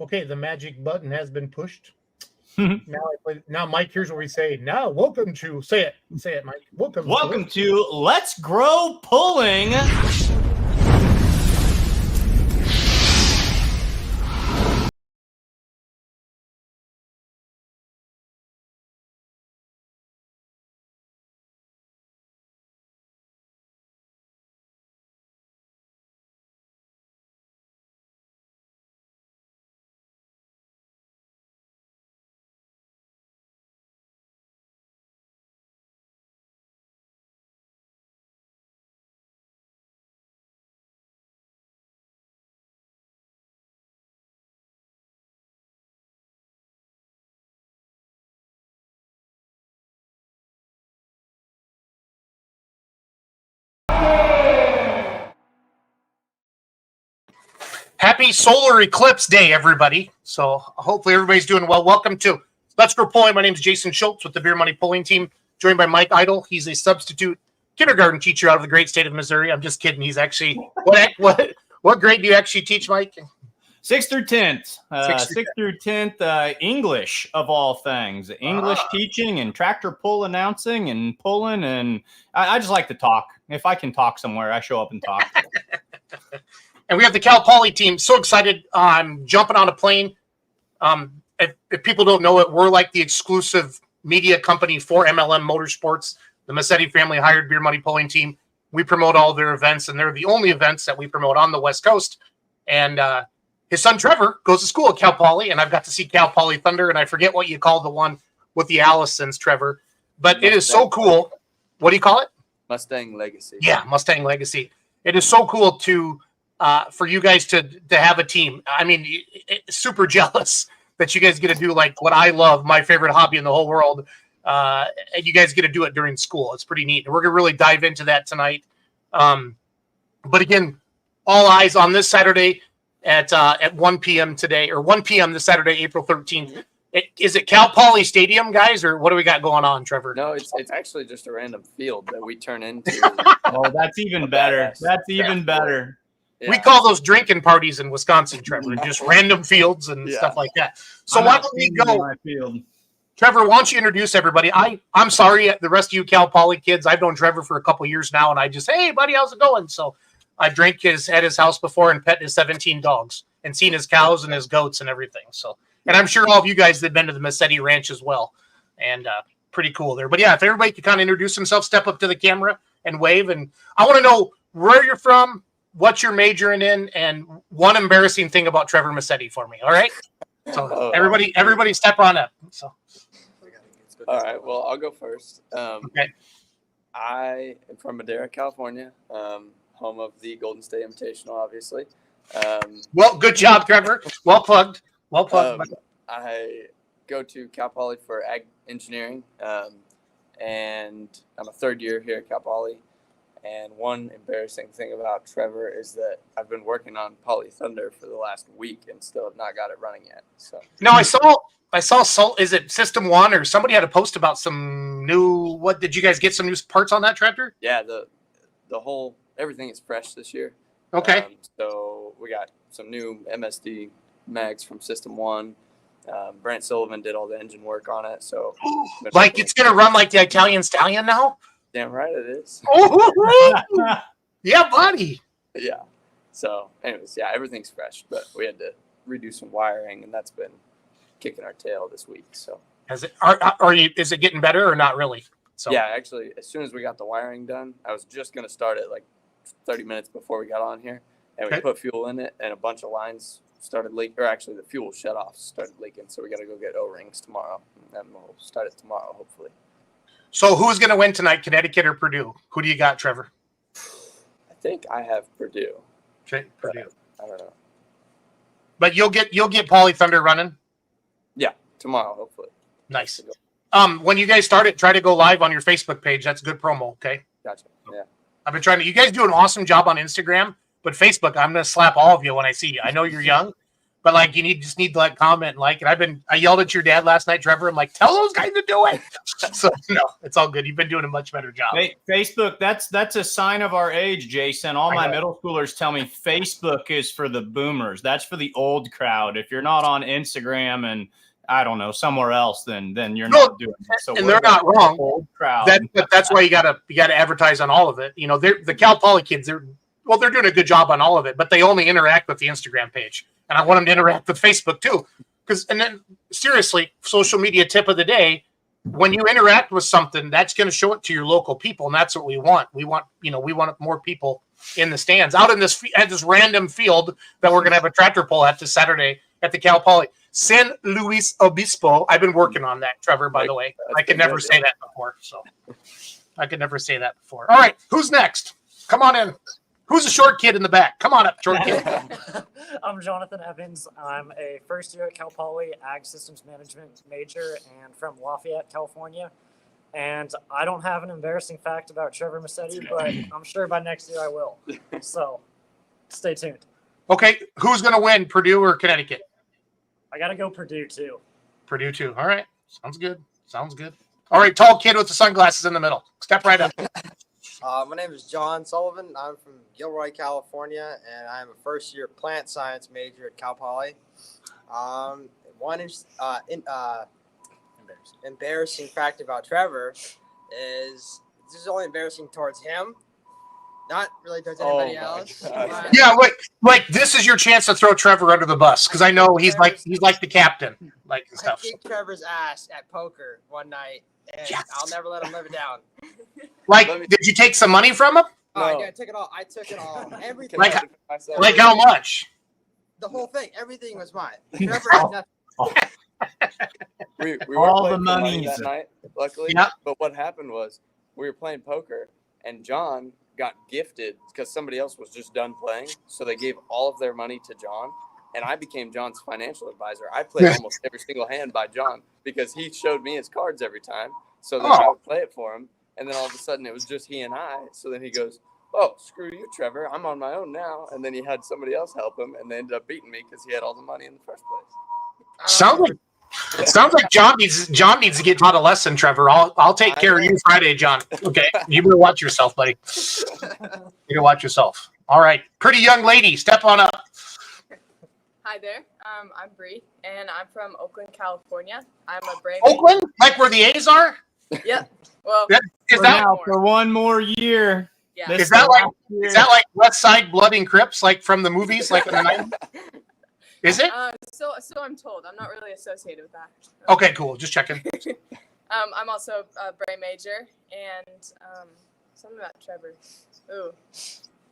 Okay, the magic button has been pushed. Now, Mike, here's what we say. Now, welcome to say it, Mike. Welcome to Let's Grow Pulling. Happy solar eclipse day, everybody. So hopefully everybody's doing well. Welcome to Let's Grow Pulling. My name is Jason Schultz with the Beer Money Pulling Team, joined by Mike Idle. He's a substitute kindergarten teacher out of the great state of Missouri. I'm just kidding. He's actually what grade do you actually teach, Mike? 6th through 10th. 6th through 10th, English of all things. English teaching and tractor pull announcing and pulling. And I just like to talk. If I can talk somewhere, I show up and talk. And we have the Cal Poly team. So excited. I'm jumping on a plane. If people don't know it, we're like the exclusive media company for MLM Motorsports. The Massetti family hired Beer Money Pulling Team. We promote all their events, and they're the only events that we promote on the West Coast. And his son Trevor goes to school at Cal Poly, and I've got to see Cal Poly Thunder, and I forget what you call the one with the Allisons, Trevor. But Mustang. It is so cool. What do you call it? Mustang Legacy. Yeah, Mustang Legacy. It is so cool to for you guys to have a team. I mean, super jealous that you guys get to do like what I love, my favorite hobby in the whole world. And you guys get to do it during school. It's pretty neat. And we're going to really dive into that tonight. But again, all eyes on this Saturday at 1 p.m. today, or 1 p.m. this Saturday, April 13th. Is it Cal Poly Stadium, guys, or what do we got going on, Trevor? No, it's actually just a random field that we turn into. Oh, that's even better. That's even better. Yeah. We call those drinking parties in Wisconsin, Trevor, just random fields and stuff like that. So why don't we go? Trevor, why don't you introduce everybody? I'm sorry, the rest of you Cal Poly kids. I've known Trevor for a couple of years now, and I just, hey, buddy, how's it going? So I drank at his house before and pet his 17 dogs and seen his cows and his goats and everything. So, and I'm sure all of you guys have been to the Massetti Ranch as well, and pretty cool there. But yeah, if everybody could kind of introduce themselves, step up to the camera and wave. And I want to know where you're from, what you're majoring in, and one embarrassing thing about Trevor Massetti for me. All right. So everybody step on up. So. All right. Well, I'll go first. Okay. I am from Madera, California, home of the Golden State Invitational, obviously. Well, good job, Trevor. Well plugged. Well plugged. I go to Cal Poly for ag engineering, and I'm a third year here at Cal Poly. And one embarrassing thing about Trevor is that I've been working on Poly Thunder for the last week and still have not got it running yet. So no, I saw. Is it System 1 or somebody had a post about some new? What did you guys get? Some new parts on that tractor? Yeah, the whole everything is fresh this year. Okay. So we got some new MSD mags from System 1. Brent Sullivan did all the engine work on it. So like it's gonna run like the Italian Stallion now. Damn right it is. Yeah, buddy. Yeah. So, anyways, yeah, everything's fresh, but we had to redo some wiring, and that's been kicking our tail this week. So, is it getting better or not really? So yeah, actually, as soon as we got the wiring done, I was just gonna start it like 30 minutes before we got on here, and we put fuel in it, and a bunch of lines started leaking, or actually the fuel shut-off started leaking. So we got to go get O-rings tomorrow, and we'll start it tomorrow, hopefully. So who's going to win tonight, Connecticut or Purdue? Who do you got, Trevor? I think I have Purdue. Okay, Purdue. I don't know. But you'll get Poly Thunder running? Yeah, tomorrow, hopefully. Nice. When you guys start it, try to go live on your Facebook page. That's good promo, okay? Gotcha. Yeah. I've been trying to – you guys do an awesome job on Instagram, but Facebook, I'm going to slap all of you when I see you. I know you're young, But like, just need to like comment and like. And I yelled at your dad last night, Trevor. I'm like, tell those guys to do it. So no, it's all good. You've been doing a much better job. Hey, Facebook, that's a sign of our age, Jason. All my middle schoolers tell me Facebook is for the boomers. That's for the old crowd. If you're not on Instagram and I don't know somewhere else, then you're not doing it. So and they're not wrong. Old crowd. That's why you gotta advertise on all of it. You know, the Cal Poly kids. They're doing a good job on all of it, but they only interact with the Instagram page, and I want them to interact with Facebook too. And then seriously, social media tip of the day: when you interact with something, that's going to show it to your local people, and that's what we want. We want more people in the stands, out in this random field that we're going to have a tractor pull at this Saturday at the Cal Poly. San Luis Obispo. I've been working on that, Trevor, by the way. I could never say that before. All right, who's next? Come on in. Who's the short kid in the back? Come on up, short kid. I'm Jonathan Evans. I'm a first year at Cal Poly Ag Systems Management major and from Lafayette, California. And I don't have an embarrassing fact about Trevor Massetti, but I'm sure by next year I will. So stay tuned. Okay, who's going to win, Purdue or Connecticut? I got to go Purdue too. Purdue too. All right. Sounds good. All right, tall kid with the sunglasses in the middle. Step right up. My name is John Sullivan. I'm from Gilroy, California, and I'm a first-year plant science major at Cal Poly. Embarrassing fact about Trevor is this is only embarrassing towards him, not really towards anybody else. Yeah, like this is your chance to throw Trevor under the bus because I know he's like the captain, like and stuff. I kicked Trevor's ass at poker one night, and Yes. I'll never let him live it down. Like, did you take some money from him? Oh, yeah, I took it all. I took it all. Everything. Like how much? The whole thing. Everything was mine. Trevor had nothing. We All were the playing for money monies. that night, luckily. Yeah. But what happened was we were playing poker, and John got gifted because somebody else was just done playing, so they gave all of their money to John, and I became John's financial advisor. I played almost every single hand by John because he showed me his cards every time, so then I would play it for him, and then all of a sudden it was just he and I. So then he goes, "Oh, screw you, Trevor! I'm on my own now." And then he had somebody else help him, and they ended up beating me because he had all the money in the first place. Sounds like John needs to get taught a lesson, Trevor. I'll take care of you Friday, John. Okay, you better watch yourself, buddy. You better watch yourself. All right, pretty young lady, step on up. Hi there. I'm Bree, and I'm from Oakland, California. I'm a brand Oakland, like where the A's are. Yep. Well, Is that for one more year? yeah. This is that like last year. is that like West Side Blood and Crips, like from the movies, like in the 90s? Is it? So I'm told. I'm not really associated with that. Okay, cool. Just checking. I'm also a brain major, and something about Trevor. Ooh.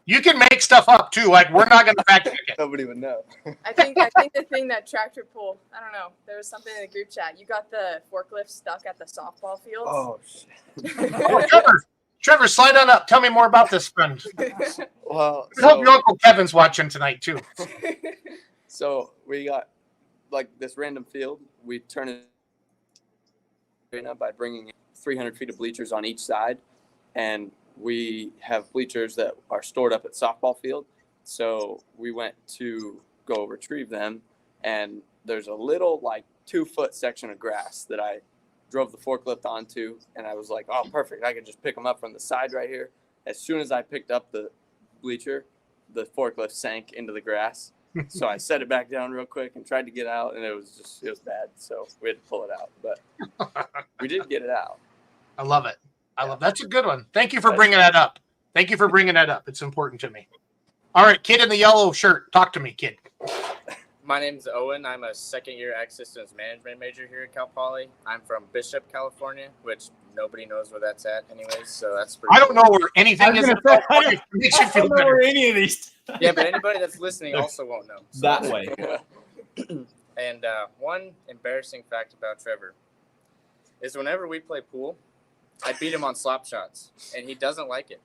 You can make stuff up too. Like we're not going to fact check it. Nobody would know. I think the thing that tractor pull. I don't know. There was something in the group chat. You got the forklift stuck at the softball fields. Oh shit. Oh, Trevor, slide on up. Tell me more about this friend. Well, I hope your Uncle Kevin's watching tonight too. So we got like this random field. We turn it up by bringing 300 feet of bleachers on each side, and we have bleachers that are stored up at softball field. So we went to go retrieve them, and there's a little like 2-foot section of grass that I drove the forklift onto, and I was like, oh, perfect. I can just pick them up from the side right here. As soon as I picked up the bleacher, the forklift sank into the grass. So I set it back down real quick and tried to get out, and it was bad. So we had to pull it out, but we did get it out. I love it. That's a good one. Thank you for bringing that up. It's important to me. All right, kid in the yellow shirt. Talk to me, kid. My name's Owen. I'm a second-year Ag Systems Management major here at Cal Poly. I'm from Bishop, California, which nobody knows where that's at anyways, so that's pretty I don't know where anything is. I Makes you feel don't know better. where any of these. Yeah, but anybody that's listening also won't know. So That that's way. pretty cool. And one embarrassing fact about Trevor is whenever we play pool, I beat him on slop shots, and he doesn't like it.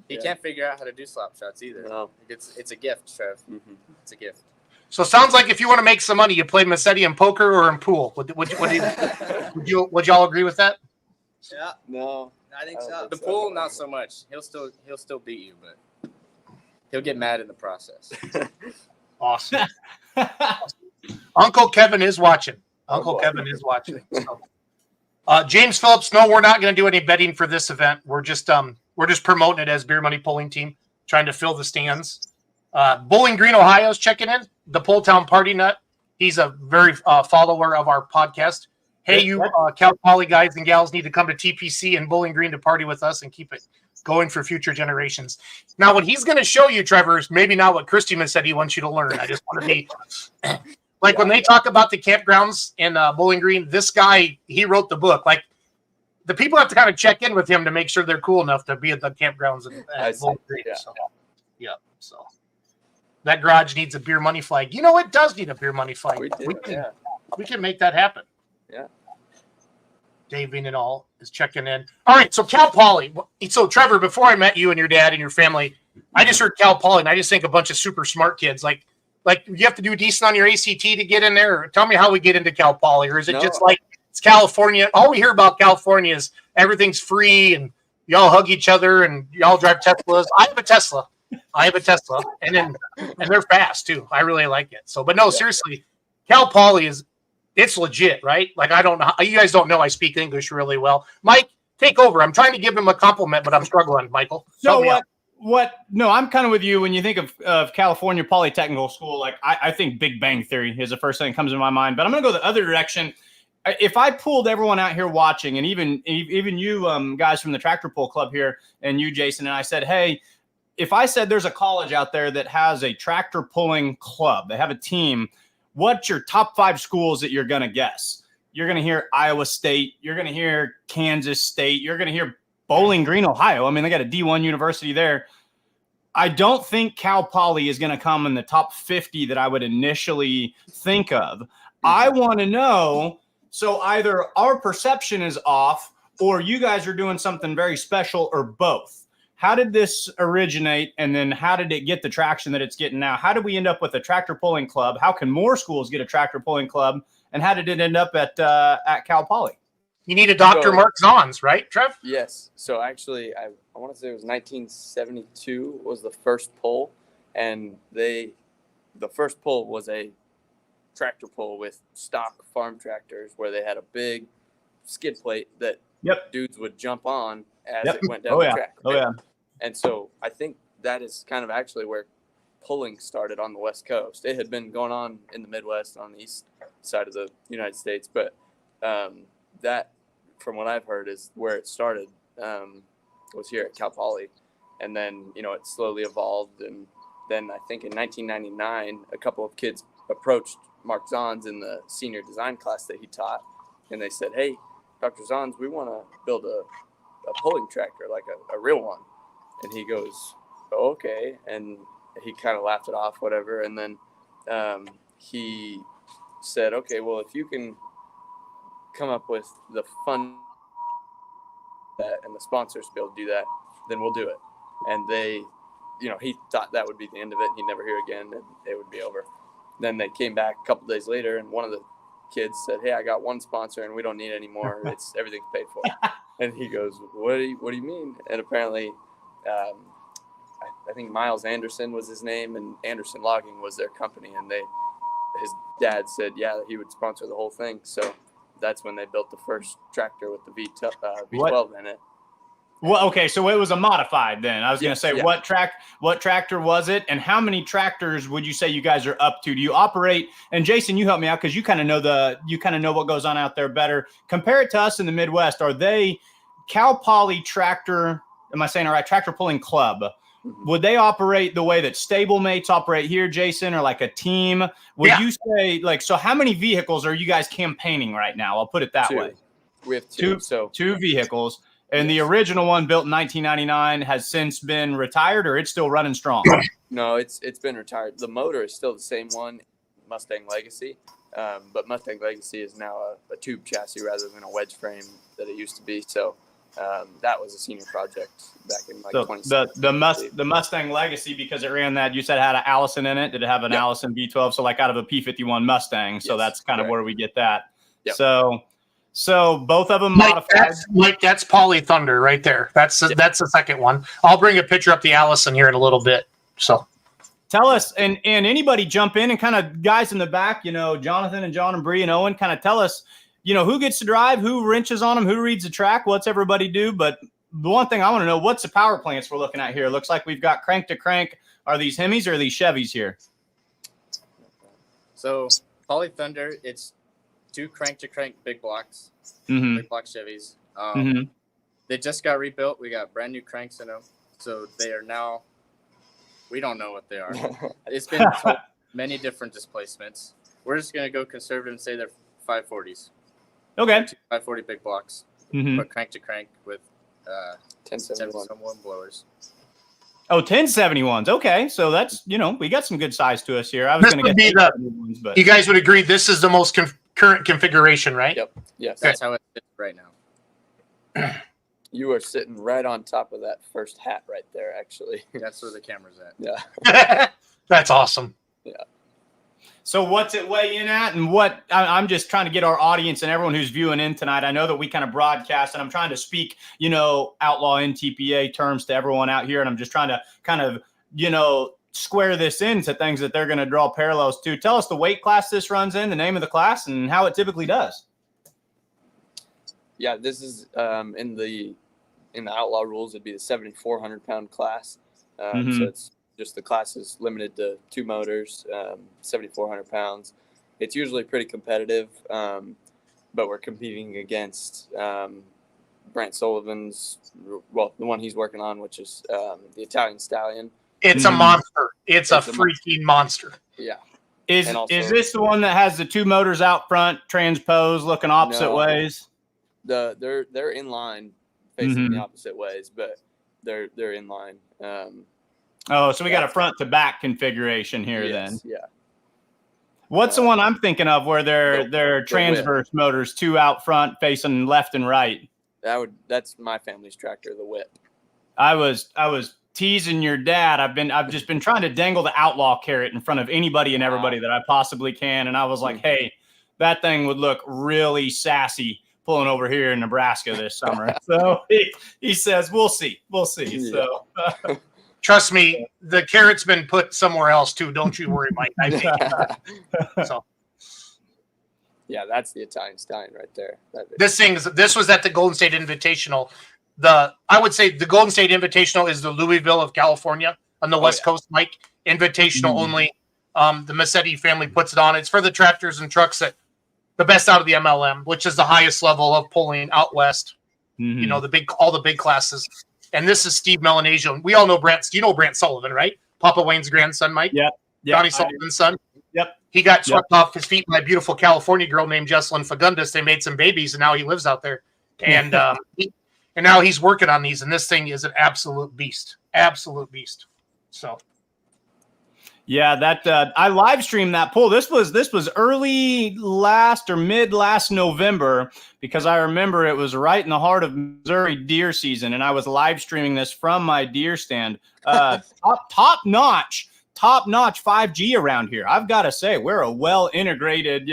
He can't figure out how to do slop shots either. No. It's a gift, Trev. Mm-hmm. It's a gift. So it sounds like if you want to make some money, you play Massetti in poker or in pool. Would y'all agree with that? Yeah, No. I think so. The pool, not so much. He'll still beat you, but he'll get mad in the process. Awesome. Uncle Kevin is watching. Uncle boy. Kevin is watching. So. James Phillips, no, we're not going to do any betting for this event. We're just promoting it as Beer Money Pulling Team, trying to fill the stands. Bowling Green, Ohio is checking in. The Pull Town Party Nut. He's a very follower of our podcast. Hey, you Cal Poly guys and gals need to come to TPC and Bowling Green to party with us and keep it going for future generations. Now, what he's going to show you, Trevor, is maybe not what Christy said he wants you to learn. I just want to be like when they talk about the campgrounds in Bowling Green, this guy, he wrote the book. Like the people have to kind of check in with him to make sure they're cool enough to be at the campgrounds at Bowling Green. Yeah. So, yeah. So that garage needs a beer money flag. You know, it does need a beer money flag. We can make that happen. Yeah. Dave and all is checking in. All right, so Cal Poly. So Trevor, before I met you and your dad and your family, I just heard Cal Poly, and I just think a bunch of super smart kids. Like you have to do decent on your ACT to get in there. Or tell me how we get into Cal Poly, or is it just like it's California? All we hear about California is everything's free and y'all hug each other and y'all drive Teslas. I have a Tesla, and they're fast too. I really like it. So, but no, seriously, Cal Poly it's legit, right? Like I don't know, you guys don't know I speak English really well. Mike, take over. I'm trying to give him a compliment, but I'm struggling. Michael, so no, I'm kind of with you when you think of California Polytechnical School. Like I think Big Bang Theory is the first thing that comes to my mind, but I'm going to go the other direction. If I pulled everyone out here watching, and even you guys from the Tractor Pull Club here, and you, Jason, and I said, hey, if I said there's a college out there that has a tractor pulling club, they have a team, what's your top 5 schools that you're going to guess? You're going to hear Iowa State. You're going to hear Kansas State. You're going to hear Bowling Green, Ohio. I mean, they got a D1 university there. I don't think Cal Poly is going to come in the top 50 that I would initially think of. I want to know, so either our perception is off or you guys are doing something very special or both. How did this originate, and then how did it get the traction that it's getting now? How did we end up with a tractor pulling club? How can more schools get a tractor pulling club? And how did it end up at Cal Poly? You need a Dr. Mark Zahns, right, Trev? Yes. So actually, I want to say it was 1972 was the first pull, and the first pull was a tractor pull with stock farm tractors where they had a big skid plate that dudes would jump on as it went down the track. Oh, yeah. And so I think that is kind of actually where pulling started on the West Coast. It had been going on in the Midwest on the east side of the United States, but that, from what I've heard, is where it started, was here at Cal Poly. And then, it slowly evolved. And then I think in 1999, a couple of kids approached Mark Zahns in the senior design class that he taught. And they said, hey, Dr. Zahns, we want to build a pulling tractor, like a real one. And he goes, oh, okay. And he kind of laughed it off, whatever. And then he said, okay, well, if you can come up with the fund and the sponsors to be able to do that, then we'll do it. And they, he thought that would be the end of it. He'd never hear again, and it would be over. Then they came back a couple days later, and one of the kids said, hey, I got one sponsor and we don't need any more. It's everything's paid for. And he goes, what do you mean? And apparently, I think Miles Anderson was his name, and Anderson Logging was their company. And his dad said, yeah, he would sponsor the whole thing. So that's when they built the first tractor with the V12 in it. Well, okay, so it was a modified then. I was going to say, what tractor was it, and how many tractors would you say you guys are up to? Do you operate? And Jason, you help me out because you kind of know what goes on out there better. Compare it to us in the Midwest. Are they Cal Poly tractor? Am I saying all right? Tractor pulling club. Mm-hmm. Would they operate the way that stablemates operate here, Jason, or like a team? Would you say so? How many vehicles are you guys campaigning right now? I'll put it that way. We have two. Two vehicles. And the original one, built in 1999, has since been retired, or it's still running strong? No, it's been retired. The motor is still the same one, Mustang Legacy, but Mustang Legacy is now a tube chassis rather than a wedge frame that it used to be. So that was a senior project back in 2017. The Mustang Legacy, because it ran that, you said it had an Allison in it. Did it have an Allison V12? So like out of a P51 Mustang. So that's kind of where we get that. Yep. So both of them modified. That's Poly Thunder right there. That's the second one. I'll bring a picture up the Allison here in a little bit. So Tell us, and anybody jump in and kind of guys in the back, Jonathan and John and Bree and Owen, kind of tell us, who gets to drive, who wrenches on them, who reads the track, what's everybody do. But the one thing I want to know, what's the power plants we're looking at here? It looks like we've got crank to crank. Are these Hemis or are these Chevys here? So Poly Thunder, it's 2 crank to crank big blocks, Mm-hmm. big block Chevys. Mm-hmm. They just got rebuilt. We got brand new cranks in them. So they are now, we don't know what they are. It's been many different displacements. We're just going to go conservative and say they're 540s. Okay. 540 big blocks, Mm-hmm. but crank to crank with 1071. 1071 blowers. Oh, 1071s. Okay. So that's, we got some good size to us here. I was This going to would get be the- 1071s, but You guys would agree this is the most current configuration, right? Yep. Yes. That's how it is right now. You are sitting right on top of that first hat right there, actually. That's where the camera's at. Yeah. That's awesome. So what's it weigh in at, and what I'm just trying to get our audience and everyone who's viewing in tonight. I know that we kind of broadcast, and I'm trying to speak, outlaw NTPA terms to everyone out here, and I'm just trying to kind of, square this into things that they're going to draw parallels to. Tell us the weight class this runs in, the name of the class, and how it typically does. Yeah, this is in the outlaw rules. It'd be the 7,400 pound class. Mhm. So it's just the class is limited to 2 motors, 7,400 pounds. It's usually pretty competitive, but we're competing against Brant Sullivan's, well, the one he's working on, which is the Italian Stallion. It's a Mhm. monster. It's a It's a freaking monster. Yeah. Is And also- this the one that has the 2 motors out front, transposed, looking opposite No. ways? They're in line, facing Mhm. the opposite ways, but they're in line. Oh, so we got a front to back configuration here then. Yes, yeah. What's the one I'm thinking of where they're the transverse motors, 2 out front facing left and right? That's my family's tractor, the Whip. I was teasing your dad. I've just been trying to dangle the outlaw carrot in front of anybody and everybody that I possibly can. And I was like, hey, that thing would look really sassy pulling over here in Nebraska this summer. So he says, we'll see. So Trust me, the carrot's been put somewhere else too. Don't you worry, Mike. I think. So Yeah, that's the Italian Stallion right there. this was at the Golden State Invitational. I would say the Golden State Invitational is the Louisville of California on the West Coast, Mike. Invitational only. The Massetti family puts it on. It's for the tractors and trucks that the best out of the MLM, which is the highest level of pulling out west. Mhm. All the big classes. And this is Steve Melanesian. We all know Brant. You know Brant Sullivan, right? Papa Wayne's grandson, Mike. Yep. Johnny Sullivan's son. Yep. He got swept off his feet by a beautiful California girl named Jesselyn Fagundes. They made some babies, and now he lives out there. And and now he's working on these, and this thing is an absolute beast. Absolute beast. So Yeah, that I live streamed that pull. This was early last or mid last November, because I remember it was right in the heart of Missouri deer season, and I was live streaming this from my deer stand. Top notch 5G around here. I've got to say, we're a well integrated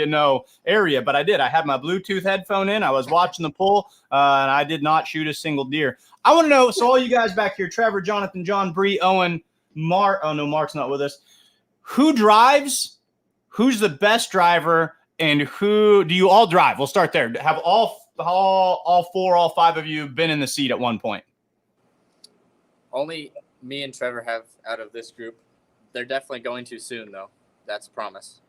area. But I had my Bluetooth headphone in. I was watching the pull, and I did not shoot a single deer. I want to know. So all you guys back here, Trevor, Jonathan, John, Bree, Owen, Mark. Oh no, Mark's not with us. Who drives? Who's the best driver? And who do you all drive? We'll start there. Have all 5 of you been in the seat at one point? Only me and Trevor have out of this group. They're definitely going to soon, though. That's a promise.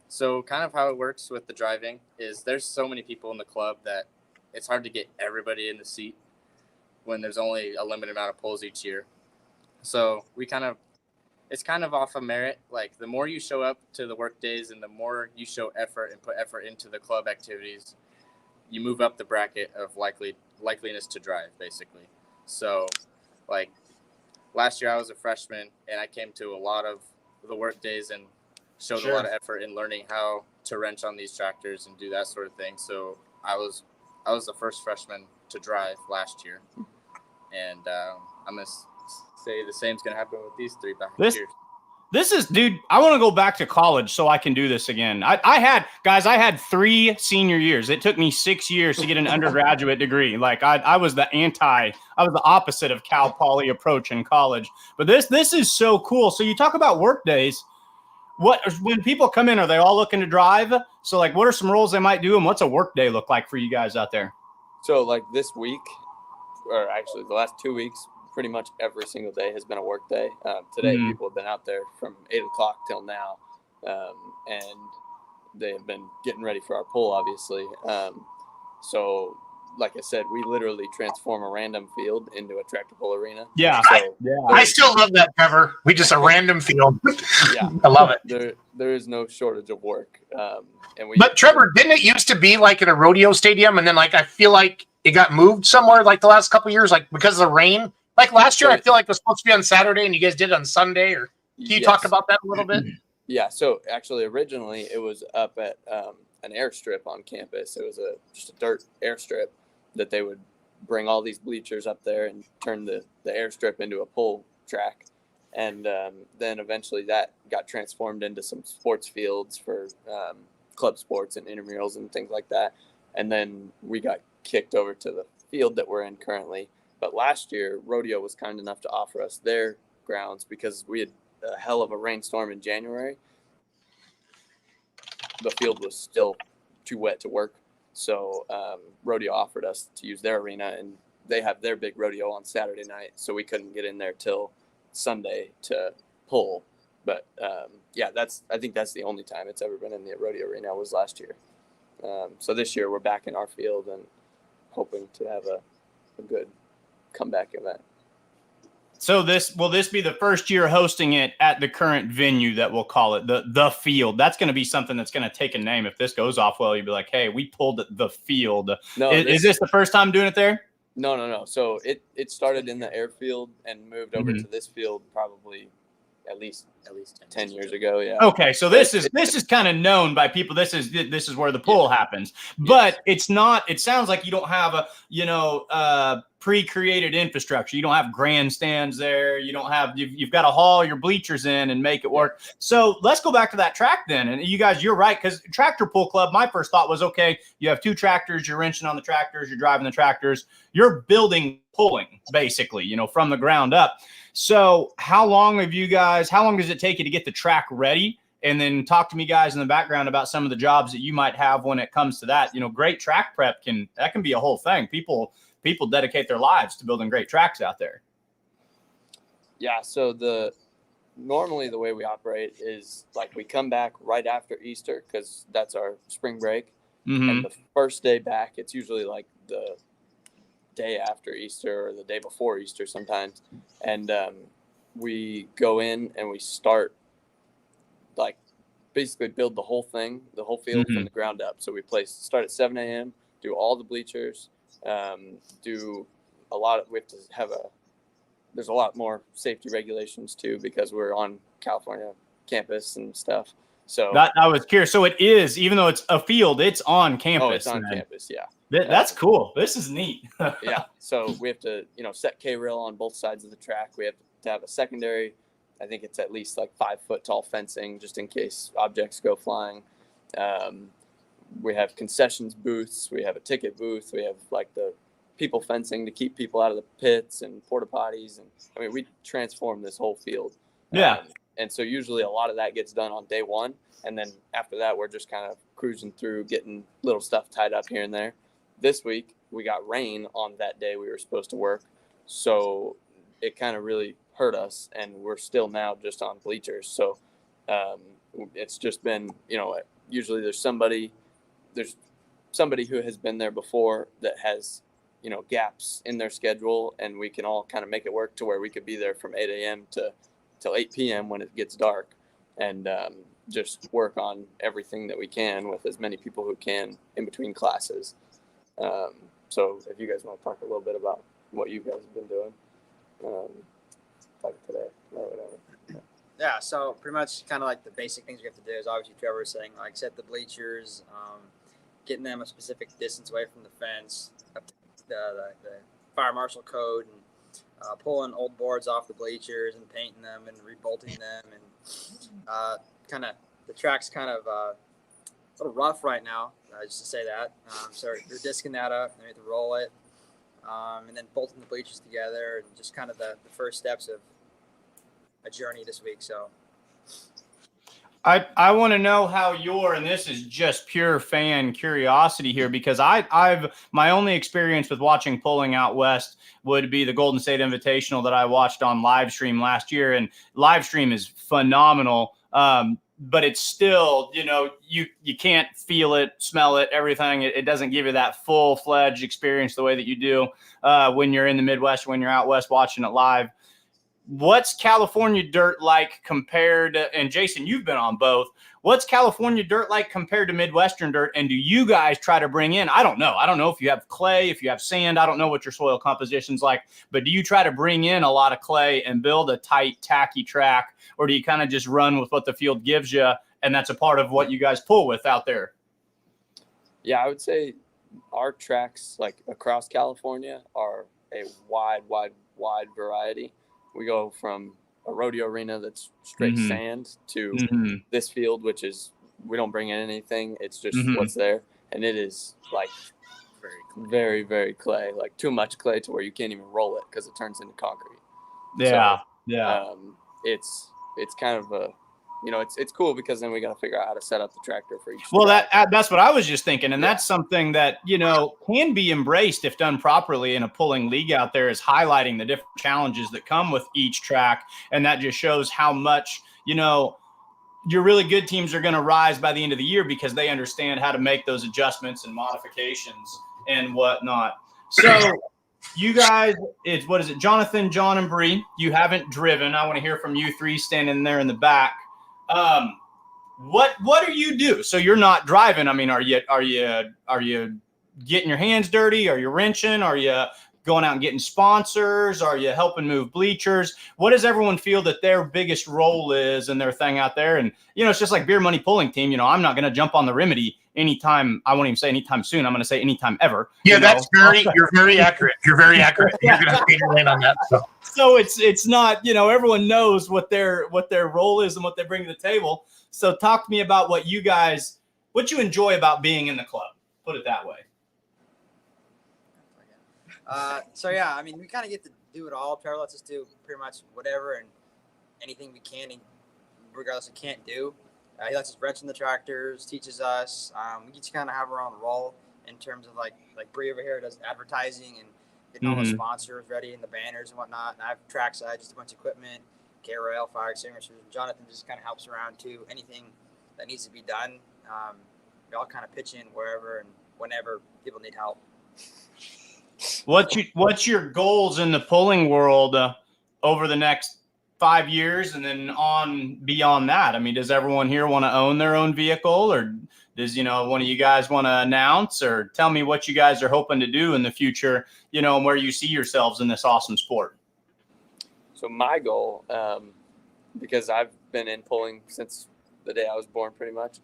So kind of how it works with the driving is there's so many people in the club that it's hard to get everybody in the seat when there's only a limited amount of polls each year. So it's kind of off of merit. Like the more you show up to the work days and the more you show effort and put effort into the club activities, you move up the bracket of likeliness to drive, basically. So like last year I was a freshman and I came to a lot of the work days and showed a lot of effort in learning how to wrench on these tractors and do that sort of thing. So I was the first freshman to drive last year. And I'm going to say the same's going to happen with these 3 back here. This is, dude, I want to go back to college so I can do this again. I had 3 senior years. It took me 6 years to get an undergraduate degree. Like I was the opposite of Cal Poly approach in college. But this is so cool. So you talk about work days. When people come in, are they all looking to drive? So like, what are some roles they might do, and what's a work day look like for you guys out there? So like this week, or actually the last 2 weeks, pretty much every single day has been a work day. Today, people have been out there from 8 o'clock till now, and they have been getting ready for our pull, obviously. So, like I said, we literally transform a random field into a tractor pull arena. Yeah. So I still love that, Trevor. We just a random field. Yeah, I love it. There is no shortage of work. But Trevor, didn't it used to be like in a rodeo stadium, and then like I feel like it got moved somewhere like the last couple of years, like because of the rain? Like last year, I feel like it was supposed to be on Saturday, and you guys did it on Sunday. Or can you talk about that a little bit? Yeah. So actually, originally it was up at an airstrip on campus. It was just a dirt airstrip that they would bring all these bleachers up there and turn the airstrip into a pull track. And then eventually that got transformed into some sports fields for club sports and intramurals and things like that. And then we got kicked over to the field that we're in currently. But last year, Rodeo was kind enough to offer us their grounds because we had a hell of a rainstorm in January. The field was still too wet to work. So Rodeo offered us to use their arena, and they have their big rodeo on Saturday night. So we couldn't get in there till Sunday to pull. But yeah, I think that's the only time it's ever been in the rodeo arena was last year. So this year we're back in our field and hoping to have a good comeback event. So will this be the first year hosting it at the current venue that we'll call it the field? That's going to be something that's going to take a name. If this goes off well, you'll be like, hey, we pulled the field. No, is this the first time doing it there? No. So it started in the airfield and moved over to this field probably at least 10 years ago. Yeah. Okay, so this is kind of known by people. This is where the pull happens, but it's not. It sounds like you don't have a pre-created infrastructure. You don't have grandstands there. You don't have. You've got to haul your bleachers in and make it work. So let's go back to that track then. And you guys, you're right, because Tractor Pull Club. My first thought was, okay, you have 2 tractors. You're wrenching on the tractors. You're driving the tractors. You're building pulling basically, from the ground up. So how long does it take you to get the track ready? And then talk to me guys in the background about some of the jobs that you might have when it comes to that. Great track prep can be a whole thing. People dedicate their lives to building great tracks out there. Yeah. So normally the way we operate is like we come back right after Easter because that's our spring break. Mm-hmm. And the first day back, it's usually like the day after Easter or the day before Easter sometimes. And we go in and we start basically build the whole thing, the whole field from the ground up. So we start at 7 a.m., do all the bleachers, there's a lot more safety regulations too, because we're on California campus and stuff. So I was curious. So it is, even though it's a field, it's on campus. Oh, it's on campus. Yeah. That's cool. This is neat. Yeah. So we have to, set K-rail on both sides of the track. We have to have a secondary. I think it's at least like 5 foot tall fencing just in case objects go flying. We have concessions booths. We have a ticket booth. We have like the people fencing to keep people out of the pits and porta potties. And we transform this whole field. Yeah. And so usually a lot of that gets done on day one. And then after that, we're just kind of cruising through, getting little stuff tied up here and there. This week, we got rain on that day we were supposed to work. So it kind of really hurt us. And we're still now just on bleachers. So it's just been, usually there's somebody who has been there before that has, gaps in their schedule. And we can all kind of make it work to where we could be there from 8 a.m. till 8 p.m. when it gets dark. And just work on everything that we can with as many people who can in between classes. So if you guys want to talk a little bit about what you guys have been doing like today or whatever. Yeah, so pretty much kind of like the basic things we have to do is obviously Trevor was saying, like set the bleachers, getting them a specific distance away from the fence, the fire marshal code, and pulling old boards off the bleachers and painting them and rebolting them and kind of the track's kind of a little rough right now, just to say that. So they're disking that up, they have to roll it, and then bolting the bleachers together, and just kind of the first steps of a journey this week. So I want to know how and this is just pure fan curiosity here, because I've my only experience with watching pulling out west would be the Golden State Invitational that I watched on live stream last year, and live stream is phenomenal. But it's still, you can't feel it, smell it, everything. It doesn't give you that full-fledged experience the way that you do when you're in the Midwest, when you're out west watching it live. What's California dirt like compared to, and Jason, you've been on both. What's California dirt like compared to Midwestern dirt? And do you guys try to bring in, I don't know if you have clay, if you have sand, I don't know what your soil composition's like, but do you try to bring in a lot of clay and build a tight, tacky track, or do you kind of just run with what the field gives you, and that's a part of what you guys pull with out there? Yeah, I would say our tracks like across California are a wide variety. We go from a rodeo arena that's straight sand to this field, which is, we don't bring in anything. It's just what's there. And it is like very, very clay, like too much clay to where you can't even roll it because it turns into concrete. Yeah. It's kind of a, it's cool because then we got to figure out how to set up the tractor for each. Well, that's what I was just thinking. And that's something that, can be embraced if done properly in a pulling league out there, is highlighting the different challenges that come with each track. And that just shows how much, your really good teams are going to rise by the end of the year because they understand how to make those adjustments and modifications and whatnot. So you guys, what is it? Jonathan, John, and Bree, you haven't driven. I want to hear from you three standing there in the back. What do you do? So you're not driving. I mean, are you getting your hands dirty? Are you wrenching? Are you going out and getting sponsors? Are you helping move bleachers? What does everyone feel that their biggest role is in their thing out there? And, it's just like Beer Money Pulling Team. I'm not going to jump on the Remedy anytime. I won't even say anytime soon. I'm going to say anytime ever. Yeah, you're very accurate. You're very accurate. You're going to pay your lane on that. So it's not, everyone knows what their role is and what they bring to the table. So talk to me about what you enjoy about being in the club. Put it that way. So yeah, I mean, we kind of get to do it all. Trevor lets us do pretty much whatever and anything we can, regardless of can't do. He lets us wrench in the tractors, teaches us. We each kind of have our own role in terms of like Bree over here does advertising and getting all the sponsors ready and the banners and whatnot. And I have trackside, just a bunch of equipment, K-rail, fire extinguishers. Jonathan just kind of helps around too. Anything that needs to be done, we all kind of pitch in wherever and whenever people need help. What's your goals in the pulling world over the next 5 years and then on beyond that? I mean, does everyone here want to own their own vehicle, or does, one of you guys want to announce, or tell me what you guys are hoping to do in the future, and where you see yourselves in this awesome sport? So my goal, because I've been in pulling since the day I was born pretty much,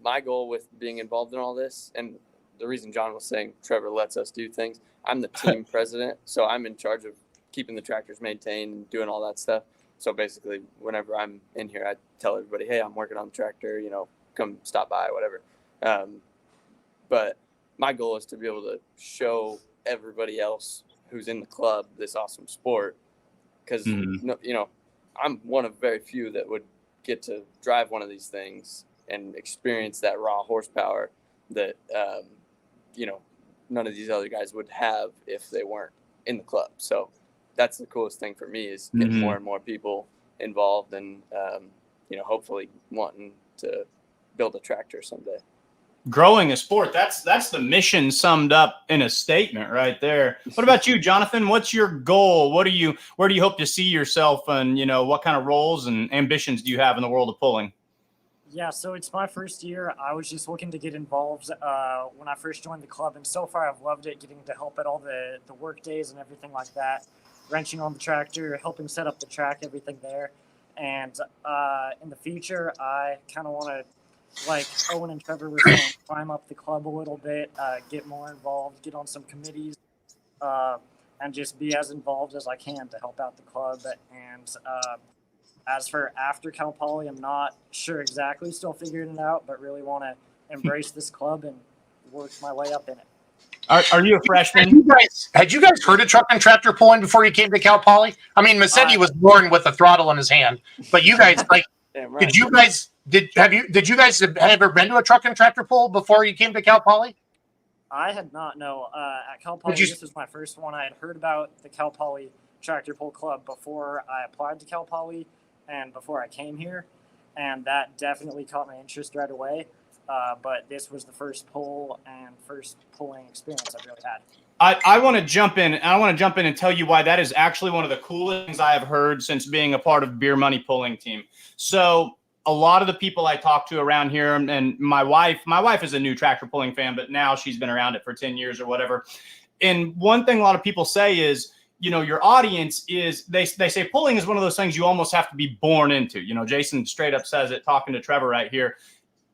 my goal with being involved in all this, and the reason John was saying Trevor lets us do things, I'm the team president, so I'm in charge of keeping the tractors maintained and doing all that stuff. So basically, whenever I'm in here, I tell everybody, hey, I'm working on the tractor, come stop by, whatever. But my goal is to be able to show everybody else who's in the club this awesome sport, because, I'm one of very few that would get to drive one of these things and experience that raw horsepower that, none of these other guys would have if they weren't in the club. So that's the coolest thing for me, is getting more and more people involved and, hopefully wanting to build a tractor someday. Growing a sport, that's the mission summed up in a statement right there. What about you, Jonathan? What's your goal? Where do you hope to see yourself, and what kind of roles and ambitions do you have in the world of pulling? Yeah, so it's my first year. I was just looking to get involved when I first joined the club, and so far I've loved it, getting to help at all the work days and everything like that, wrenching on the tractor, helping set up the track, everything there. And in the future, I kind of want to, like Owen and Trevor were saying, climb up the club a little bit, get more involved, get on some committees, and just be as involved as I can to help out the club and As for after Cal Poly, I'm not sure exactly, still figuring it out, but really want to embrace this club and work my way up in it. Are you a Had freshman? you guys heard of truck and tractor pulling before you came to Cal Poly? I mean, Massetti was born with a throttle in his hand, but you guys like, Damn right. did you guys have ever been to a truck and tractor pull before you came to Cal Poly? I had not, no. At Cal Poly, this was my first one. I had heard about the Cal Poly Tractor Pull Club before I applied to Cal Poly and before I came here, and that definitely caught my interest right away. But this was the first pull and first pulling experience I've really had. I want to jump in. I want to jump in and tell you why that is actually one of the coolest things I have heard since being a part of Beer Money Pulling Team. So a lot of the people I talk to around here, and my wife is a new tractor pulling fan, but now she's been around it for 10 years or whatever. And one thing a lot of people say is, you know, your audience is, they say pulling is one of those things you almost have to be born into. You know, Jason straight up says it, talking to Trevor right here.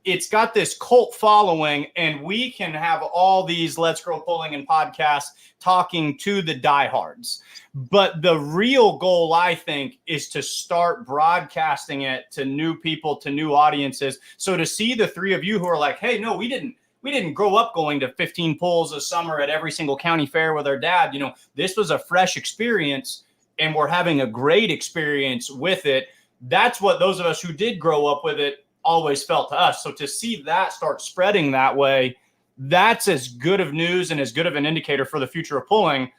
It's got this cult following, and we can have all these Let's Grow Pulling and podcasts talking to the diehards. But the real goal, I think, is to start broadcasting it to new people, to new audiences. So to see the three of you who are like, hey, no, we didn't grow up going to 15 pulls a summer at every single county fair with our dad. You know, this was a fresh experience, and we're having a great experience with it. That's what those of us who did grow up with it always felt to us. So to see that start spreading that way, that's as good of news and as good of an indicator for the future of pulling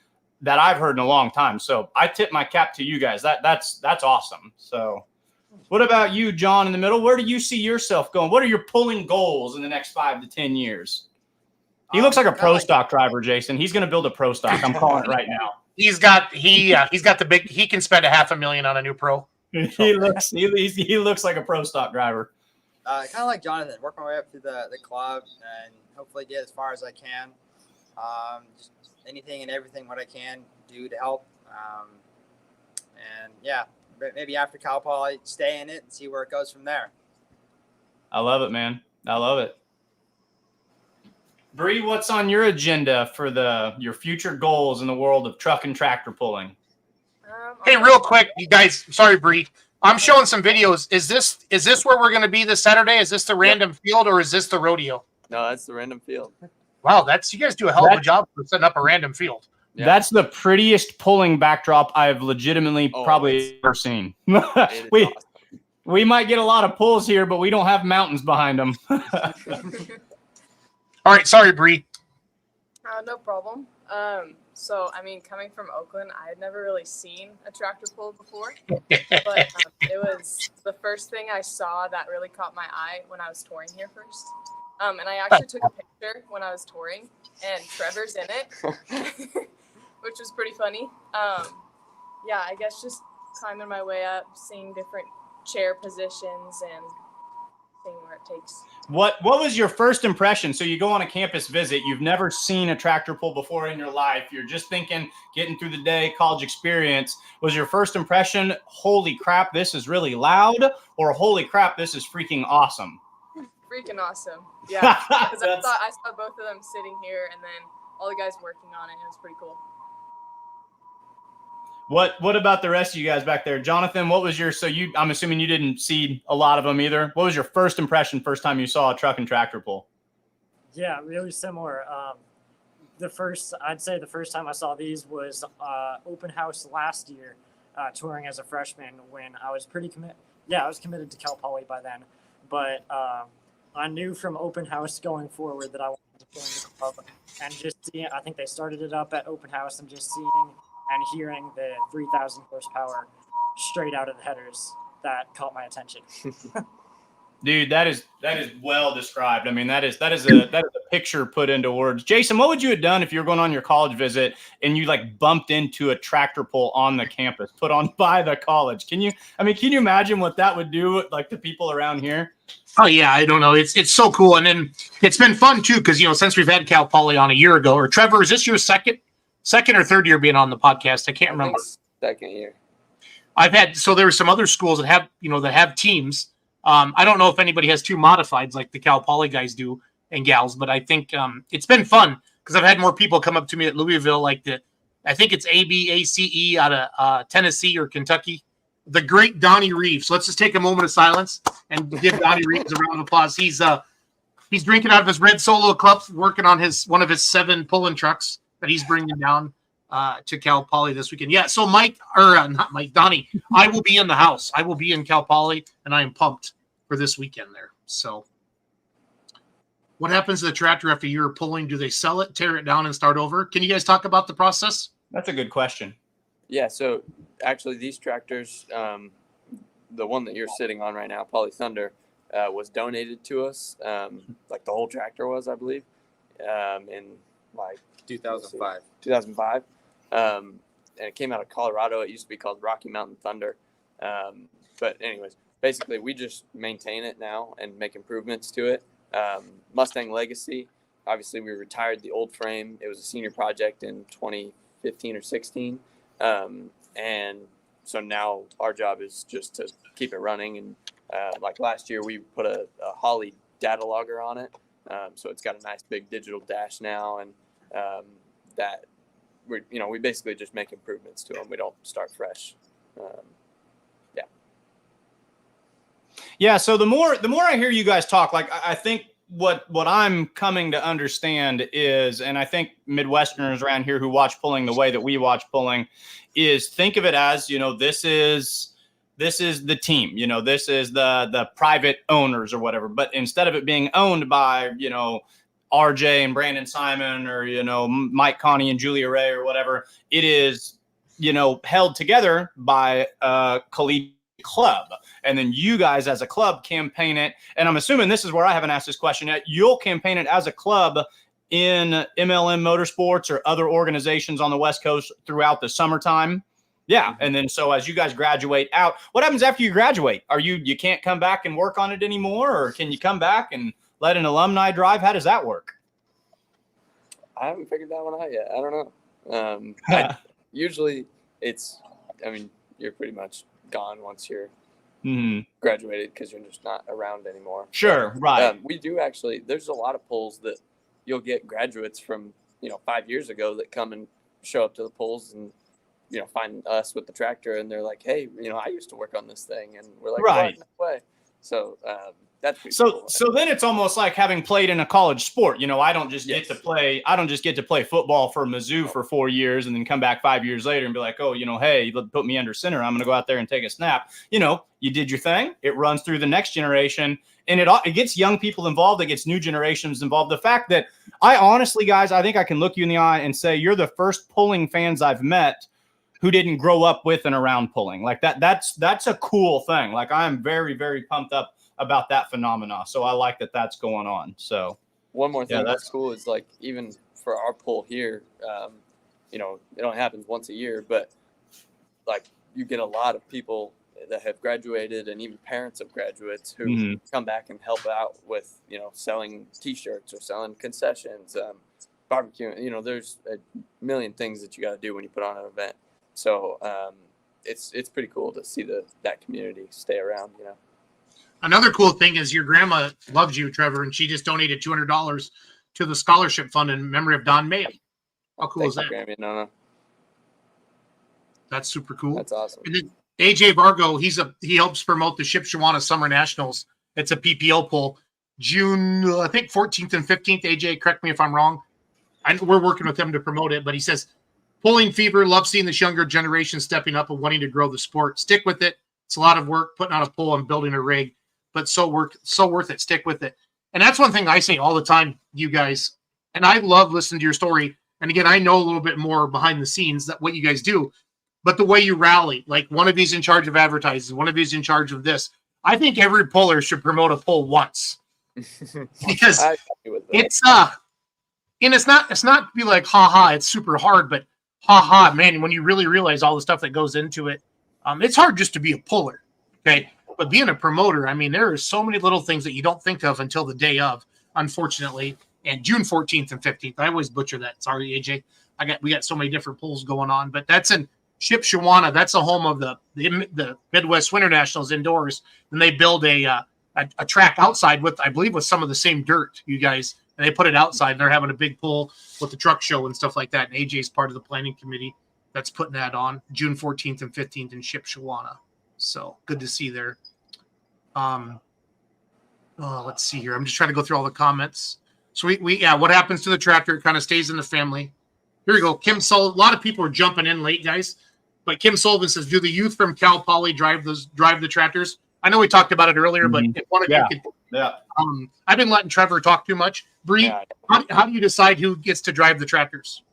that I've heard in a long time. So I tip my cap to you guys. That's awesome. So what about you, John, in the middle? Where do you see yourself going? What are your pulling goals in the next 5 to 10 years? He looks like a pro stock driver, Jason. He's going to build a pro stock. I'm calling it right now. He's got the big, he can spend $500,000 on a new pro. He looks like a pro stock driver. Kind of like Jonathan, work my way up through the club and hopefully get as far as I can. Just anything and everything what I can do to help. And yeah, maybe after Cal Poly, stay in it and see where it goes from there. I love it, man. I love it. Bree, what's on your agenda for your future goals in the world of truck and tractor pulling? Hey, real quick, you guys. Sorry, Bree. I'm showing some videos. Is this where we're going to be this Saturday? Is this the random field or is this the rodeo? No, that's the random field. Wow, you guys do a hell of a job for setting up a random field. Yeah. That's the prettiest pulling backdrop I've legitimately probably ever seen. We might get a lot of pulls here, but we don't have mountains behind them. All right, sorry, Bree. No problem. So, I mean, coming from Oakland, I had never really seen a tractor pull before, but it was the first thing I saw that really caught my eye when I was touring here first. And I actually took a picture when I was touring, and Trevor's in it, which was pretty funny. Yeah, I guess just climbing my way up, seeing different chair positions and seeing where it takes. What was your first impression? So you go on a campus visit, you've never seen a tractor pull before in your life. You're just thinking, getting through the day, college experience. Was your first impression, holy crap, this is really loud, or holy crap, this is freaking awesome? Freaking awesome. Yeah, because I saw both of them sitting here and then all the guys working on it. It was pretty cool. What about the rest of you guys back there? Jonathan, what was I'm assuming you didn't see a lot of them either. What was your first impression first time you saw a truck and tractor pull? Yeah, really similar. I'd say the first time I saw these was open house last year, touring as a freshman when I was pretty committed. Yeah, I was committed to Cal Poly by then, but I knew from open house going forward that I wanted to join the club, and just seeing, I think they started it up at open house, and just seeing and hearing the 3,000 horsepower straight out of the headers, that caught my attention. Dude, that is well described. I mean, that is a picture put into words. Jason, what would you have done if you were going on your college visit and you like bumped into a tractor pull on the campus put on by the college? Can you imagine what that would do like to people around here? Oh yeah, I don't know. It's so cool, and then it's been fun too because since we've had Cal Poly on a year ago, or Trevor, is this your second or third year being on the podcast? I can't remember. Second year. So there were some other schools that have teams. I don't know if anybody has two modifieds like the Cal Poly guys do and gals, but I think it's been fun because I've had more people come up to me at Louisville, I think it's ABACE out of Tennessee or Kentucky. the great Donnie Reeves. Let's just take a moment of silence and give Donnie Reeves a round of applause. He's drinking out of his red Solo cup, working on one of his 7 pulling trucks that he's bringing down to Cal Poly this weekend. Yeah, so Donnie, I will be in the house. I will be in Cal Poly, and I am pumped for this weekend there. So what happens to the tractor after a year of pulling? Do they sell it, tear it down, and start over? Can you guys talk about the process? That's a good question. Yeah, so actually these tractors, the one that you're sitting on right now, Poly Thunder, was donated to us, like the whole tractor was, I believe, in like 2005. 2005. And it came out of Colorado. It used to be called Rocky Mountain Thunder. But anyways, basically we just maintain it now and make improvements to it. Mustang Legacy, obviously we retired the old frame. It was a senior project in 2015 or 16. And so now our job is just to keep it running. And like last year, we put a Holley data logger on it. So it's got a nice big digital dash now. And that we basically just make improvements to them. We don't start fresh. Yeah. So the more I hear you guys talk, like I think what I'm coming to understand is, and I think Midwesterners around here who watch pulling the way that we watch pulling, is think of it as, this is the team, this is the private owners or whatever. But instead of it being owned by, RJ and Brandon Simon or, Mike Connie and Julia Ray or whatever, it is, held together by a collegiate club. And then you guys as a club campaign it. And I'm assuming this is where I haven't asked this question yet. You'll campaign it as a club in MLM Motorsports or other organizations on the West Coast throughout the summertime. Yeah. And then so as you guys graduate out, what happens after you graduate? You can't come back and work on it anymore, or can you come back and let an alumni drive? How does that work? I haven't figured that one out yet. I don't know. Usually you're pretty much gone once you're graduated because you're just not around anymore. Sure. Right. We do actually, there's a lot of polls that you'll get graduates from, 5 years ago that come and show up to the polls and, find us with the tractor and they're like, hey, I used to work on this thing. And we're like, right. No way. So that's pretty so cool. So then it's almost like having played in a college sport. I don't just get to play. I don't just get to play football for Mizzou for 4 years and then come back 5 years later and be like, oh, hey, put me under center. I'm going to go out there and take a snap. You did your thing. It runs through the next generation, and it gets young people involved. It gets new generations involved. The fact that I honestly, guys, I think I can look you in the eye and say you're the first pulling fans I've met who didn't grow up with and around pulling. Like that's a cool thing. Like I'm very, very pumped up about that phenomena. So I like that that's going on. So one more thing that's cool is like, even for our pull here, it only happens once a year, but like you get a lot of people that have graduated and even parents of graduates who come back and help out with, selling t-shirts or selling concessions, barbecuing, there's a million things that you got to do when you put on an event. So it's pretty cool to see that community stay around, Another cool thing is your grandma loves you, Trevor, and she just donated $200 to the scholarship fund in memory of Don Mayo. How cool is that? Grammy. No. That's super cool. That's awesome. And then AJ Vargo, he helps promote the Shipshewana Summer Nationals. It's a PPO pull. June, I think 14th and 15th. AJ, correct me if I'm wrong. We're working with him to promote it, but he says, pulling fever, love seeing this younger generation stepping up and wanting to grow the sport. Stick with it. It's a lot of work putting on a pull and building a rig, but so worth it. Stick with it. And that's one thing I say all the time, you guys. And I love listening to your story. And again, I know a little bit more behind the scenes that what you guys do, but the way you rally, like one of you's in charge of advertising, one of you's in charge of this. I think every puller should promote a pull once because it's and it's not to be like, ha, it's super hard, but ha, man, when you really realize all the stuff that goes into it, it's hard just to be a puller. Okay. But being a promoter, I mean, there are so many little things that you don't think of until the day of, unfortunately. And June 14th and 15th, I always butcher that. Sorry, AJ. We got so many different pulls going on, but that's in Shipshewana. That's the home of the Midwest Winter Nationals indoors. And they build a track outside with, I believe, with some of the same dirt, you guys. And they put it outside, and they're having a big pull with the truck show and stuff like that. And AJ's part of the planning committee that's putting that on June 14th and 15th in Shipshewana. So good to see there. Let's see here. I'm just trying to go through all the comments. So what happens to the tractor? It kind of stays in the family. Here we go. A lot of people are jumping in late, guys. But Kim Sullivan says, do the youth from Cal Poly drive the tractors? I know we talked about it earlier, but if one of you could. Yeah. I've been letting Trevor talk too much. Bree, how do you decide who gets to drive the tractors?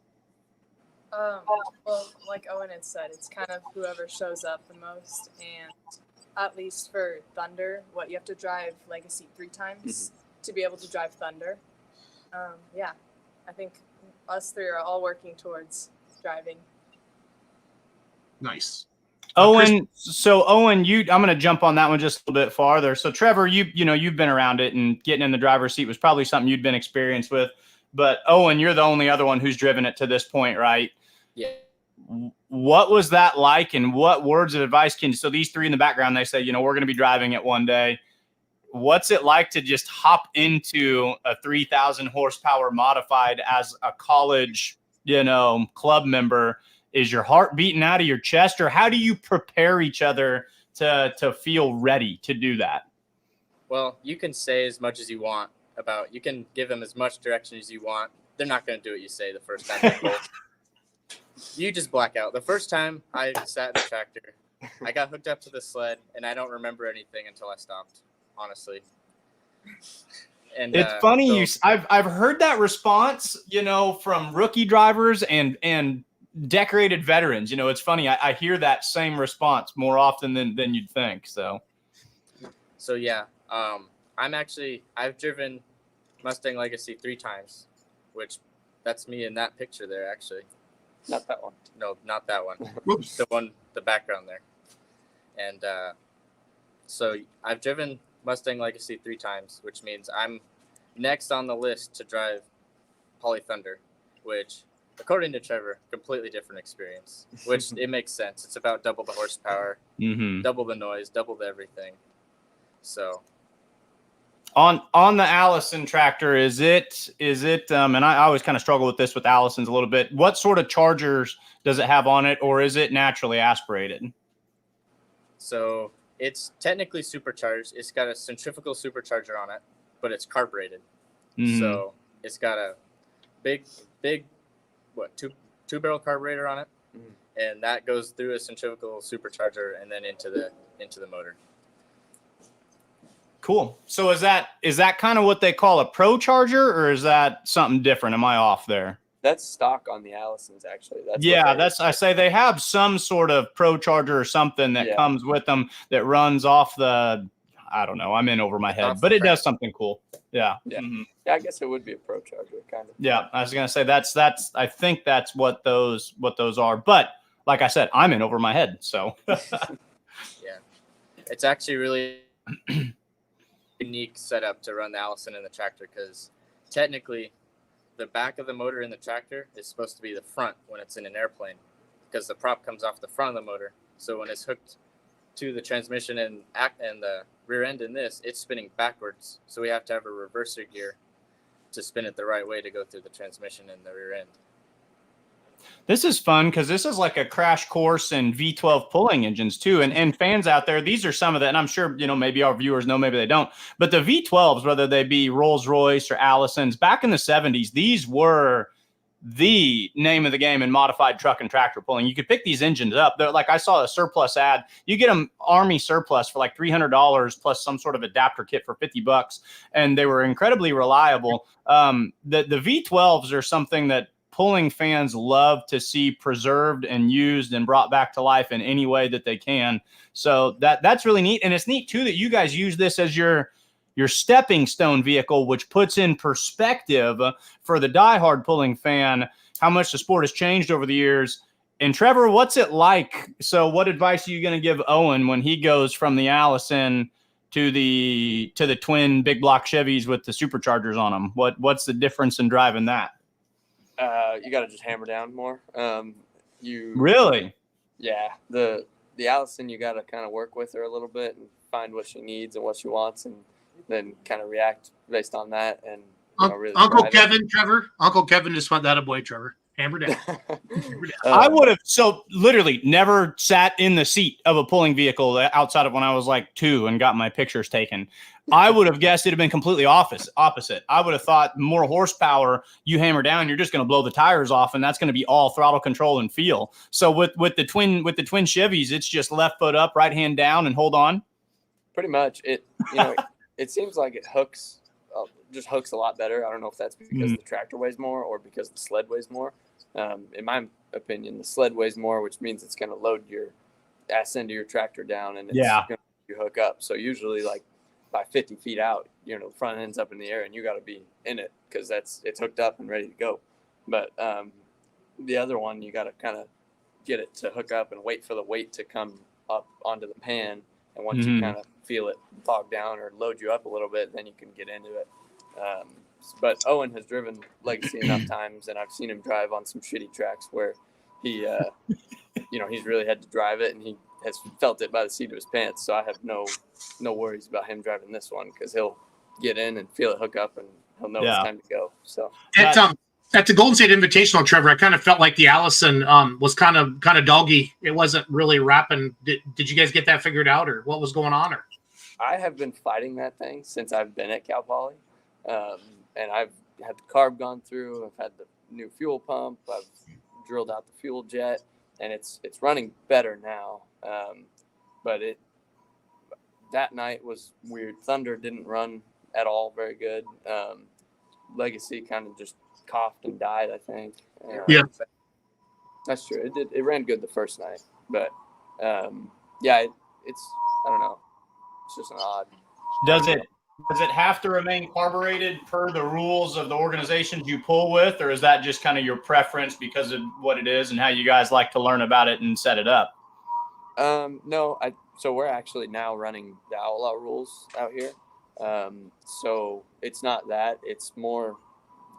Well, like Owen had said, it's kind of whoever shows up the most. And at least for Thunder, you have to drive Legacy 3 times to be able to drive Thunder. Yeah, I think us 3 are all working towards driving. Nice. Owen, I'm going to jump on that one just a little bit farther. So Trevor, you've been around it, and getting in the driver's seat was probably something you'd been experienced with. But Owen, you're the only other one who's driven it to this point, right? Yeah. What was that like, and what words of advice so these 3 in the background, they say, we're going to be driving it one day. What's it like to just hop into a 3,000 horsepower modified as a college, club member? Is your heart beating out of your chest, or how do you prepare each other to feel ready to do that? Well, you can say as much as you want you can give them as much direction as you want. They're not going to do what you say the first time. You just black out. The first time I sat in the tractor, I got hooked up to the sled, and I don't remember anything until I stopped, honestly. And it's funny. I've heard that response, from rookie drivers and decorated veterans. It's funny. I hear that same response more often than you'd think. So yeah, I've driven Mustang Legacy 3 times, which that's me in that picture there, actually. Not that one. No, not that one. Whoops. The background there. And so I've driven Mustang Legacy 3 times, which means I'm next on the list to drive Poly Thunder, which, according to Trevor, completely different experience, which it makes sense. It's about double the horsepower, double the noise, double the everything. So on the Allison tractor, is it and I always kind of struggle with this with Allison's a little bit. What sort of chargers does it have on it, or is it naturally aspirated? So it's technically supercharged. It's got a centrifugal supercharger on it, but it's carbureted. So it's got a big two barrel carburetor on it, and that goes through a centrifugal supercharger and then into the motor. Cool. So is that kind of what they call a pro charger, or is that something different? Am I off there? That's stock on the Allisons, actually. I say they have some sort of pro charger or something that comes with them that runs off the, I don't know, I'm in over my head, but it does something cool. Yeah. Yeah. Yeah, I guess it would be a pro charger, kind of. Yeah, I was gonna say that's I think that's what those are. But like I said, I'm in over my head. So yeah, it's actually really unique setup to run the Allison in the tractor, because technically the back of the motor in the tractor is supposed to be the front when it's in an airplane, because the prop comes off the front of the motor. So when it's hooked to the transmission and the rear end in this, it's spinning backwards. So we have to have a reverser gear to spin it the right way to go through the transmission and the rear end. This is fun because this is like a crash course in V12 pulling engines too. And fans out there, these are some of the, and I'm sure, maybe our viewers know, maybe they don't, but the V12s, whether they be Rolls-Royce or Allison's, back in the 70s, these were the name of the game in modified truck and tractor pulling. You could pick these engines up. They're like, I saw a surplus ad. You get them Army surplus for like $300 plus some sort of adapter kit for $50, and they were incredibly reliable. The V12s are something that pulling fans love to see preserved and used and brought back to life in any way that they can. So that's really neat. And it's neat too that you guys use this as your stepping stone vehicle, which puts in perspective for the diehard pulling fan how much the sport has changed over the years. And Trevor, what's it like? So what advice are you going to give Owen when he goes from the Allison to the twin big block Chevys with the superchargers on them? What's the difference in driving that? You got to just hammer down more. Really? Yeah. The Allison, you got to kind of work with her a little bit and find what she needs and what she wants, and then kind of react based on that. And really Uncle Kevin just went that a boy, Trevor. Hammer down. I would have so literally never sat in the seat of a pulling vehicle outside of when I was like 2 and got my pictures taken. I would have guessed it'd have been completely opposite. I would have thought more horsepower, you hammer down, you're just going to blow the tires off, and that's going to be all throttle control and feel. So with the twin Chevys, it's just left foot up, right hand down, and hold on. Pretty much. It it seems like it just hooks a lot better. I don't know if that's because the tractor weighs more or because the sled weighs more. In my opinion, the sled weighs more, which means it's going to load your ass into your tractor down, and it's going to you hook up. So usually, like by 50 feet out, the front end's up in the air, and you got to be in it because it's hooked up and ready to go. But the other one, you got to kind of get it to hook up and wait for the weight to come up onto the pan, and once you kind of feel it bog down or load you up a little bit, then you can get into it. But Owen has driven Legacy enough times, and I've seen him drive on some shitty tracks where he, he's really had to drive it, and he has felt it by the seat of his pants. So I have no worries about him driving this one because he'll get in and feel it hook up, and he'll know it's time to go. So at the Golden State Invitational, Trevor, I kind of felt like the Allison was kind of doggy. It wasn't really wrapping. Did you guys get that figured out, or what was going on? Or I have been fighting that thing since I've been at Cal Poly. And I've had the carb gone through. I've had the new fuel pump. I've drilled out the fuel jet, and it's running better now. But that night was weird. Thunder didn't run at all very good. Legacy kind of just coughed and died, I think. Yeah, that's true. It ran good the first night, but it's I don't know. It's just an odd. Does it have to remain carbureted per the rules of the organizations you pull with, or is that just kind of your preference because of what it is and how you guys like to learn about it and set it up? No, so we're actually now running the Outlaw rules out here. So it's not that, it's more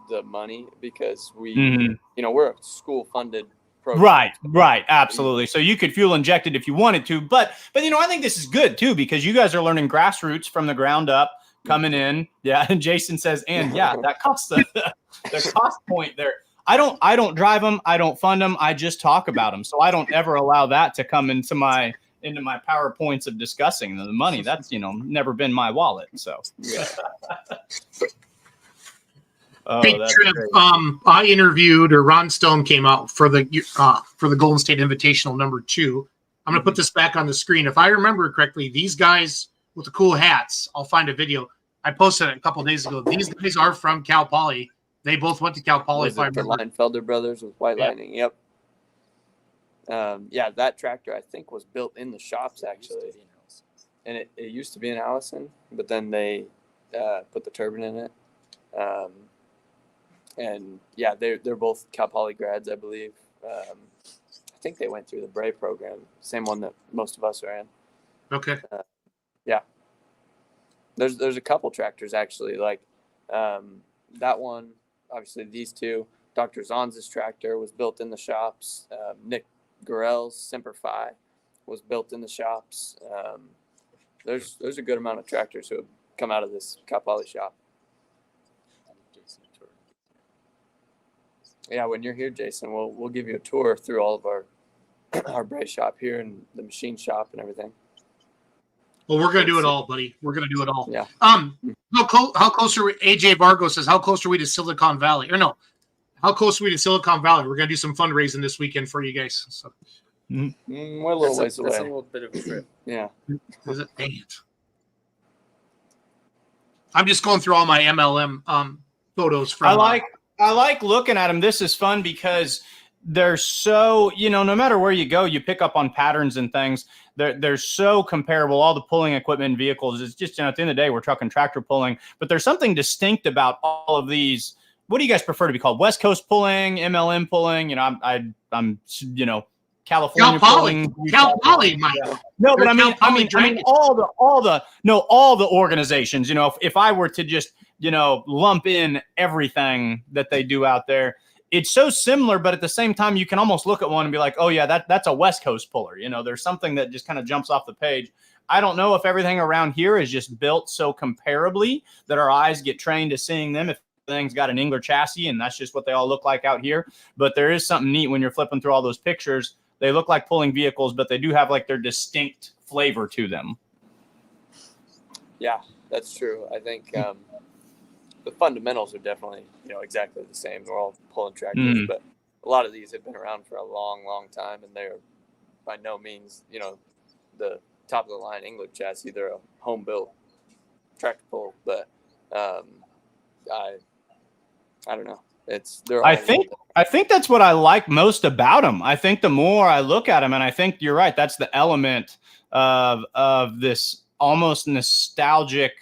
the money because we're a school funded program. Right. Absolutely. So you could fuel inject it if you wanted to, but I think this is good too, because you guys are learning grassroots from the ground up. Coming in, and Jason says, and that costs the cost point there. I don't drive them, I don't fund them, I just talk about them. So I don't ever allow that to come into my PowerPoints of discussing the money. That's never been my wallet. So hey, Trev, I interviewed, or Ron Stone came out for the Golden State Invitational #2. I'm gonna put this back on the screen. If I remember correctly, these guys with the cool hats, I'll find a video. I posted it a couple of days ago. These guys are from Cal Poly. They both went to Cal Poly. The Leinfelder brothers with White Lightning. Yep. That tractor I think was built in the shops actually, and it used to be an Allison, but then they put the turbine in it. They're both Cal Poly grads, I believe. I think they went through the Bray program, same one that most of us are in. Okay. There's a couple tractors actually, like that one. Obviously, these two. Dr. Zonz's tractor was built in the shops. Nick Gorell's Semper Fi was built in the shops. There's a good amount of tractors who have come out of this Cal Poly shop. Yeah, when you're here, Jason, we'll give you a tour through all of our Bray shop here and the machine shop and everything. Well, we're going to do it all, buddy. We're going to do it all. Yeah. How close are we? AJ Vargo says, how close are we to Silicon Valley? Or no, how close are we to Silicon Valley? We're going to do some fundraising this weekend for you guys. So. We're a little ways away. That's a little bit of a trip. Yeah. Is it? Dang it. I'm just going through all my MLM photos from. I like looking at them. This is fun because they're so, no matter where you go, you pick up on patterns and things. They're so comparable. All the pulling equipment and vehicles. It's just, at the end of the day, we're trucking tractor pulling. But there's something distinct about all of these. What do you guys prefer to be called? West Coast pulling, MLM pulling? I'm California pulling. Cal Poly, Mike. No, but I mean all the organizations. If I were to just lump in everything that they do out there, it's so similar, but at the same time, you can almost look at one and be like, oh yeah, that's a West Coast puller. There's something that just kind of jumps off the page. I don't know if everything around here is just built so comparably that our eyes get trained to seeing them. If thing's got an Engler chassis, and that's just what they all look like out here. But there is something neat when you're flipping through all those pictures. They look like pulling vehicles, but they do have like their distinct flavor to them. Yeah, that's true. I think the fundamentals are definitely, exactly the same. We're all pulling tractors, but a lot of these have been around for a long, long time, and they're by no means, the top of the line Engler chassis. They're a home built tractor pull, but I don't know. I think that's what I like most about them. I think the more I look at them, and I think you're right, that's the element of this almost nostalgic,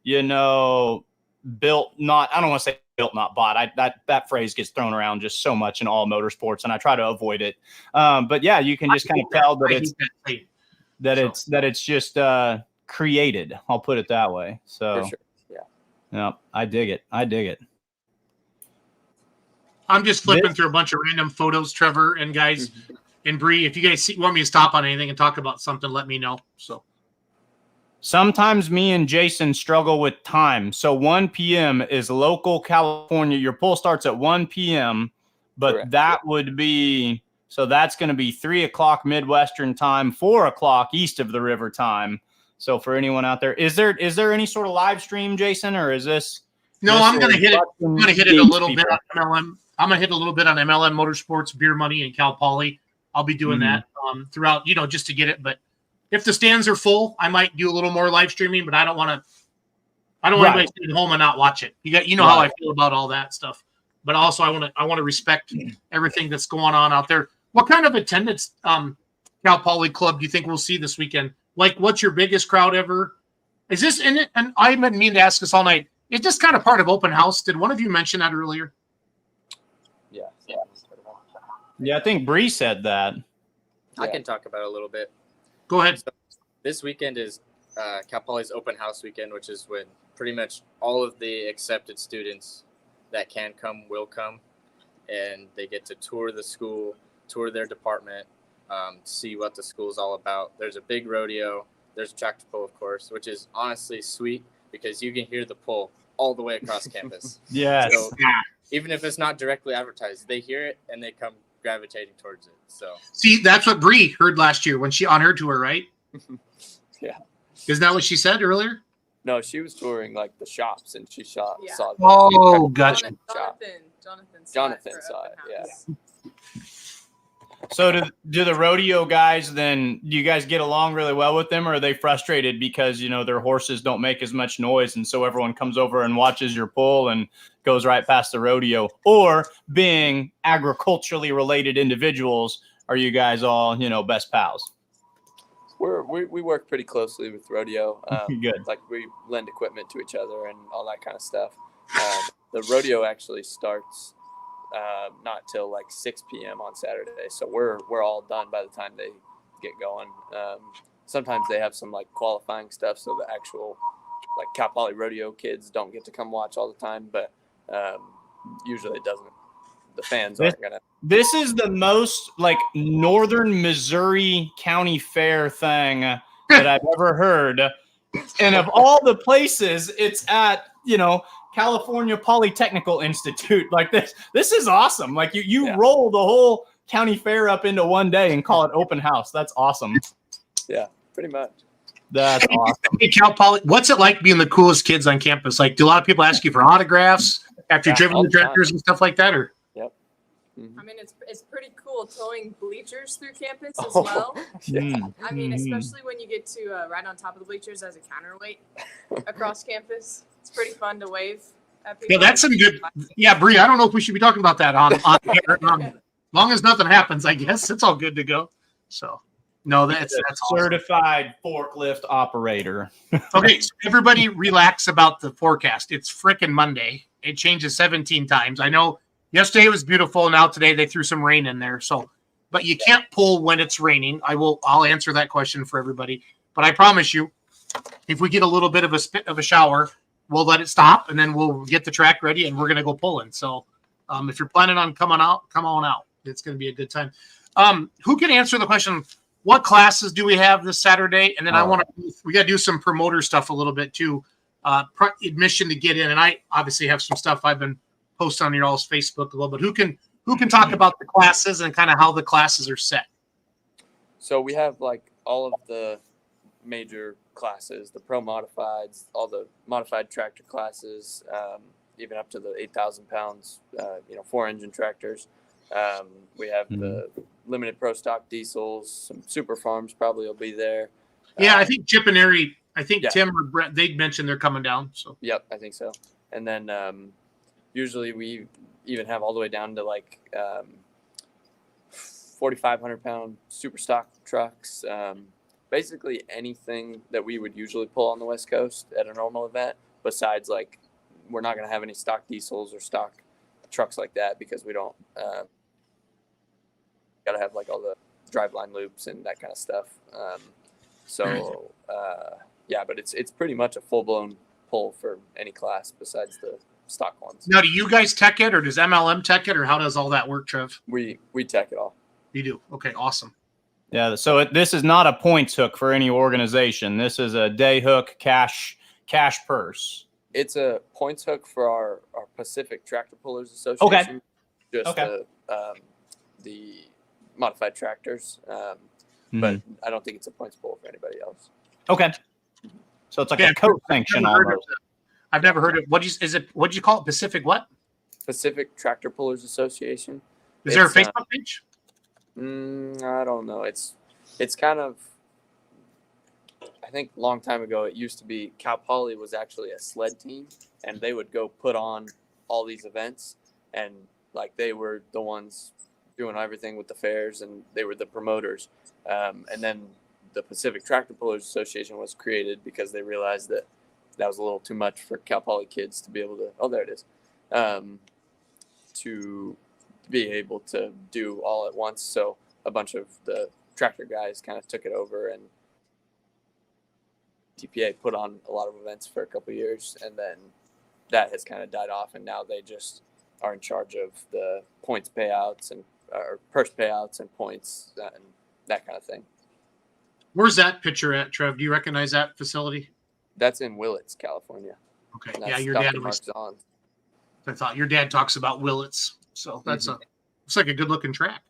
built not, I don't want to say built not bought. That phrase gets thrown around just so much in all motorsports, and I try to avoid it. But yeah, you can just kind of tell that it's just created. I'll put it that way. So for sure. Yeah, I dig it. I'm just flipping through a bunch of random photos, Trevor and guys, and Bree. If you guys want me to stop on anything and talk about something, let me know. So sometimes me and Jason struggle with time. So 1 p.m. is local California. Your pull starts at 1 p.m., but Correct. That would be, so that's going to be 3 o'clock Midwestern time, 4 o'clock east of the river time. So for anyone out there, is there any sort of live stream, Jason, or is this? No, I'm going to hit it. I'm going to hit it a little bit on MLM. I'm going to hit a little bit on MLM Motorsports, Beer Money, and Cal Poly. I'll be doing that throughout, just to get it. But if the stands are full, I might do a little more live streaming. But I don't want anybody sitting home and not watch it. You know how I feel about all that stuff. But also, I want to respect everything that's going on out there. What kind of attendance, Cal Poly Club, do you think we'll see this weekend? Like, what's your biggest crowd ever? Is this in it? And I didn't mean to ask this all night. Is this kind of part of open house? Did one of you mention that earlier? Yeah, I think Bree said that. I can talk about it a little bit. Go ahead. So this weekend is Cal Poly's open house weekend, which is when pretty much all of the accepted students that can come will come, and they get to tour the school, tour their department, see what the school's all about. There's a big rodeo. There's a tractor pull, of course, which is honestly sweet because you can hear the pull all the way across campus. Yes. So even if it's not directly advertised, they hear it and they come gravitating towards it. So see, that's what Bree heard last year when she on her tour, right? Yeah. Isn't that what she said earlier? No, she was touring like the shops, and she saw. Oh, gotcha. Jonathan saw it. Yeah. So do the rodeo guys then, do you guys get along really well with them, or are they frustrated because, their horses don't make as much noise and so everyone comes over and watches your pull and goes right past the rodeo? Or being agriculturally related individuals, are you guys all, best pals? We work pretty closely with rodeo. Good. Like we lend equipment to each other and all that kind of stuff. The rodeo actually starts not till like 6 p.m. on Saturday, so we're all done by the time they get going. Sometimes they have some like qualifying stuff, so the actual like Cal Poly rodeo kids don't get to come watch all the time, but usually it doesn't. The fans aren't gonna. This is the most like northern Missouri county fair thing that I've ever heard, and of all the places, it's at California Polytechnical Institute. Like this is awesome. Like you roll the whole county fair up into one day and call it open house. That's awesome. Yeah, pretty much. That's awesome. Hey, Cal Poly, what's it like being the coolest kids on campus? Like, do a lot of people ask you for autographs after you've driven the tractors and stuff like that? Or I mean, it's pretty cool towing bleachers through campus as well. I mean, especially when you get to ride on top of the bleachers as a counterweight across campus. It's pretty fun to wave at people. Yeah, that's some good. Yeah, Bree, I don't know if we should be talking about that on as long as nothing happens, I guess it's all good to go. So, no, that's awesome. Certified forklift operator. Okay, so everybody relax about the forecast. It's frickin' Monday. It changes 17 times. I know yesterday was beautiful. Now today they threw some rain in there. So, but you can't pull when it's raining. I'll answer that question for everybody. But I promise you, if we get a little bit of a shower, we'll let it stop and then we'll get the track ready and we're going to go pulling. So if you're planning on coming out, come on out. It's going to be a good time. Who can answer the question? What classes do we have this Saturday? And then we got to do some promoter stuff a little bit too. admission to get in? And I obviously have some stuff I've been posting on your all's Facebook a little bit. Who can talk about the classes and kind of how the classes are set? So we have like all of the major classes, the pro modifieds, all the modified tractor classes, even up to the 8,000 pounds, 4-engine tractors. We have the limited pro stock diesels, some super farms probably will be there. Yeah, I think Chip and Airy, Yeah. Tim or Brett, they'd mentioned they're coming down. So Yep, I think so. And then usually we even have all the way down to like 4,500 pound super stock trucks. Basically anything that we would usually pull on the West Coast at a normal event, besides like we're not going to have any stock diesels or stock trucks like that because we don't got to have like all the driveline loops and that kind of stuff. But it's pretty much a full-blown pull for any class besides the stock ones. now, do you guys tech it, or does MLM tech it, or how does all that work, Trev? We tech it all. You do. Okay, awesome. Yeah, so this is not a points hook for any organization. This is a day hook cash purse. It's a points hook for our Pacific Tractor Pullers Association. Just the modified tractors. But I don't think it's a points pull for anybody else. Okay. So it's like a co-sanction almost. I've never heard of what do you call it? Pacific what? Pacific Tractor Pullers Association. Is there a Facebook page? I don't know. It's kind of, I think a long time ago, it used to be Cal Poly was actually a sled team, and they would go put on all these events, and like they were the ones doing everything with the fairs, and they were the promoters. And then the Pacific Tractor Pullers Association was created because they realized that was a little too much for Cal Poly kids to be able to, oh, there it is, to be able to do all at once. So a bunch of the tractor guys kind of took it over, and TPA put on a lot of events for a couple of years, and then that has kind of died off, and now they just are in charge of the points payouts and or purse payouts and points and that kind of thing. Where's that picture at, Trev? Do you recognize that facility? That's in Willits, California. Okay. And Yeah, that's your Dr. dad Mark was. Zahn. I thought your dad talks about Willits, so that's looks like a good looking track.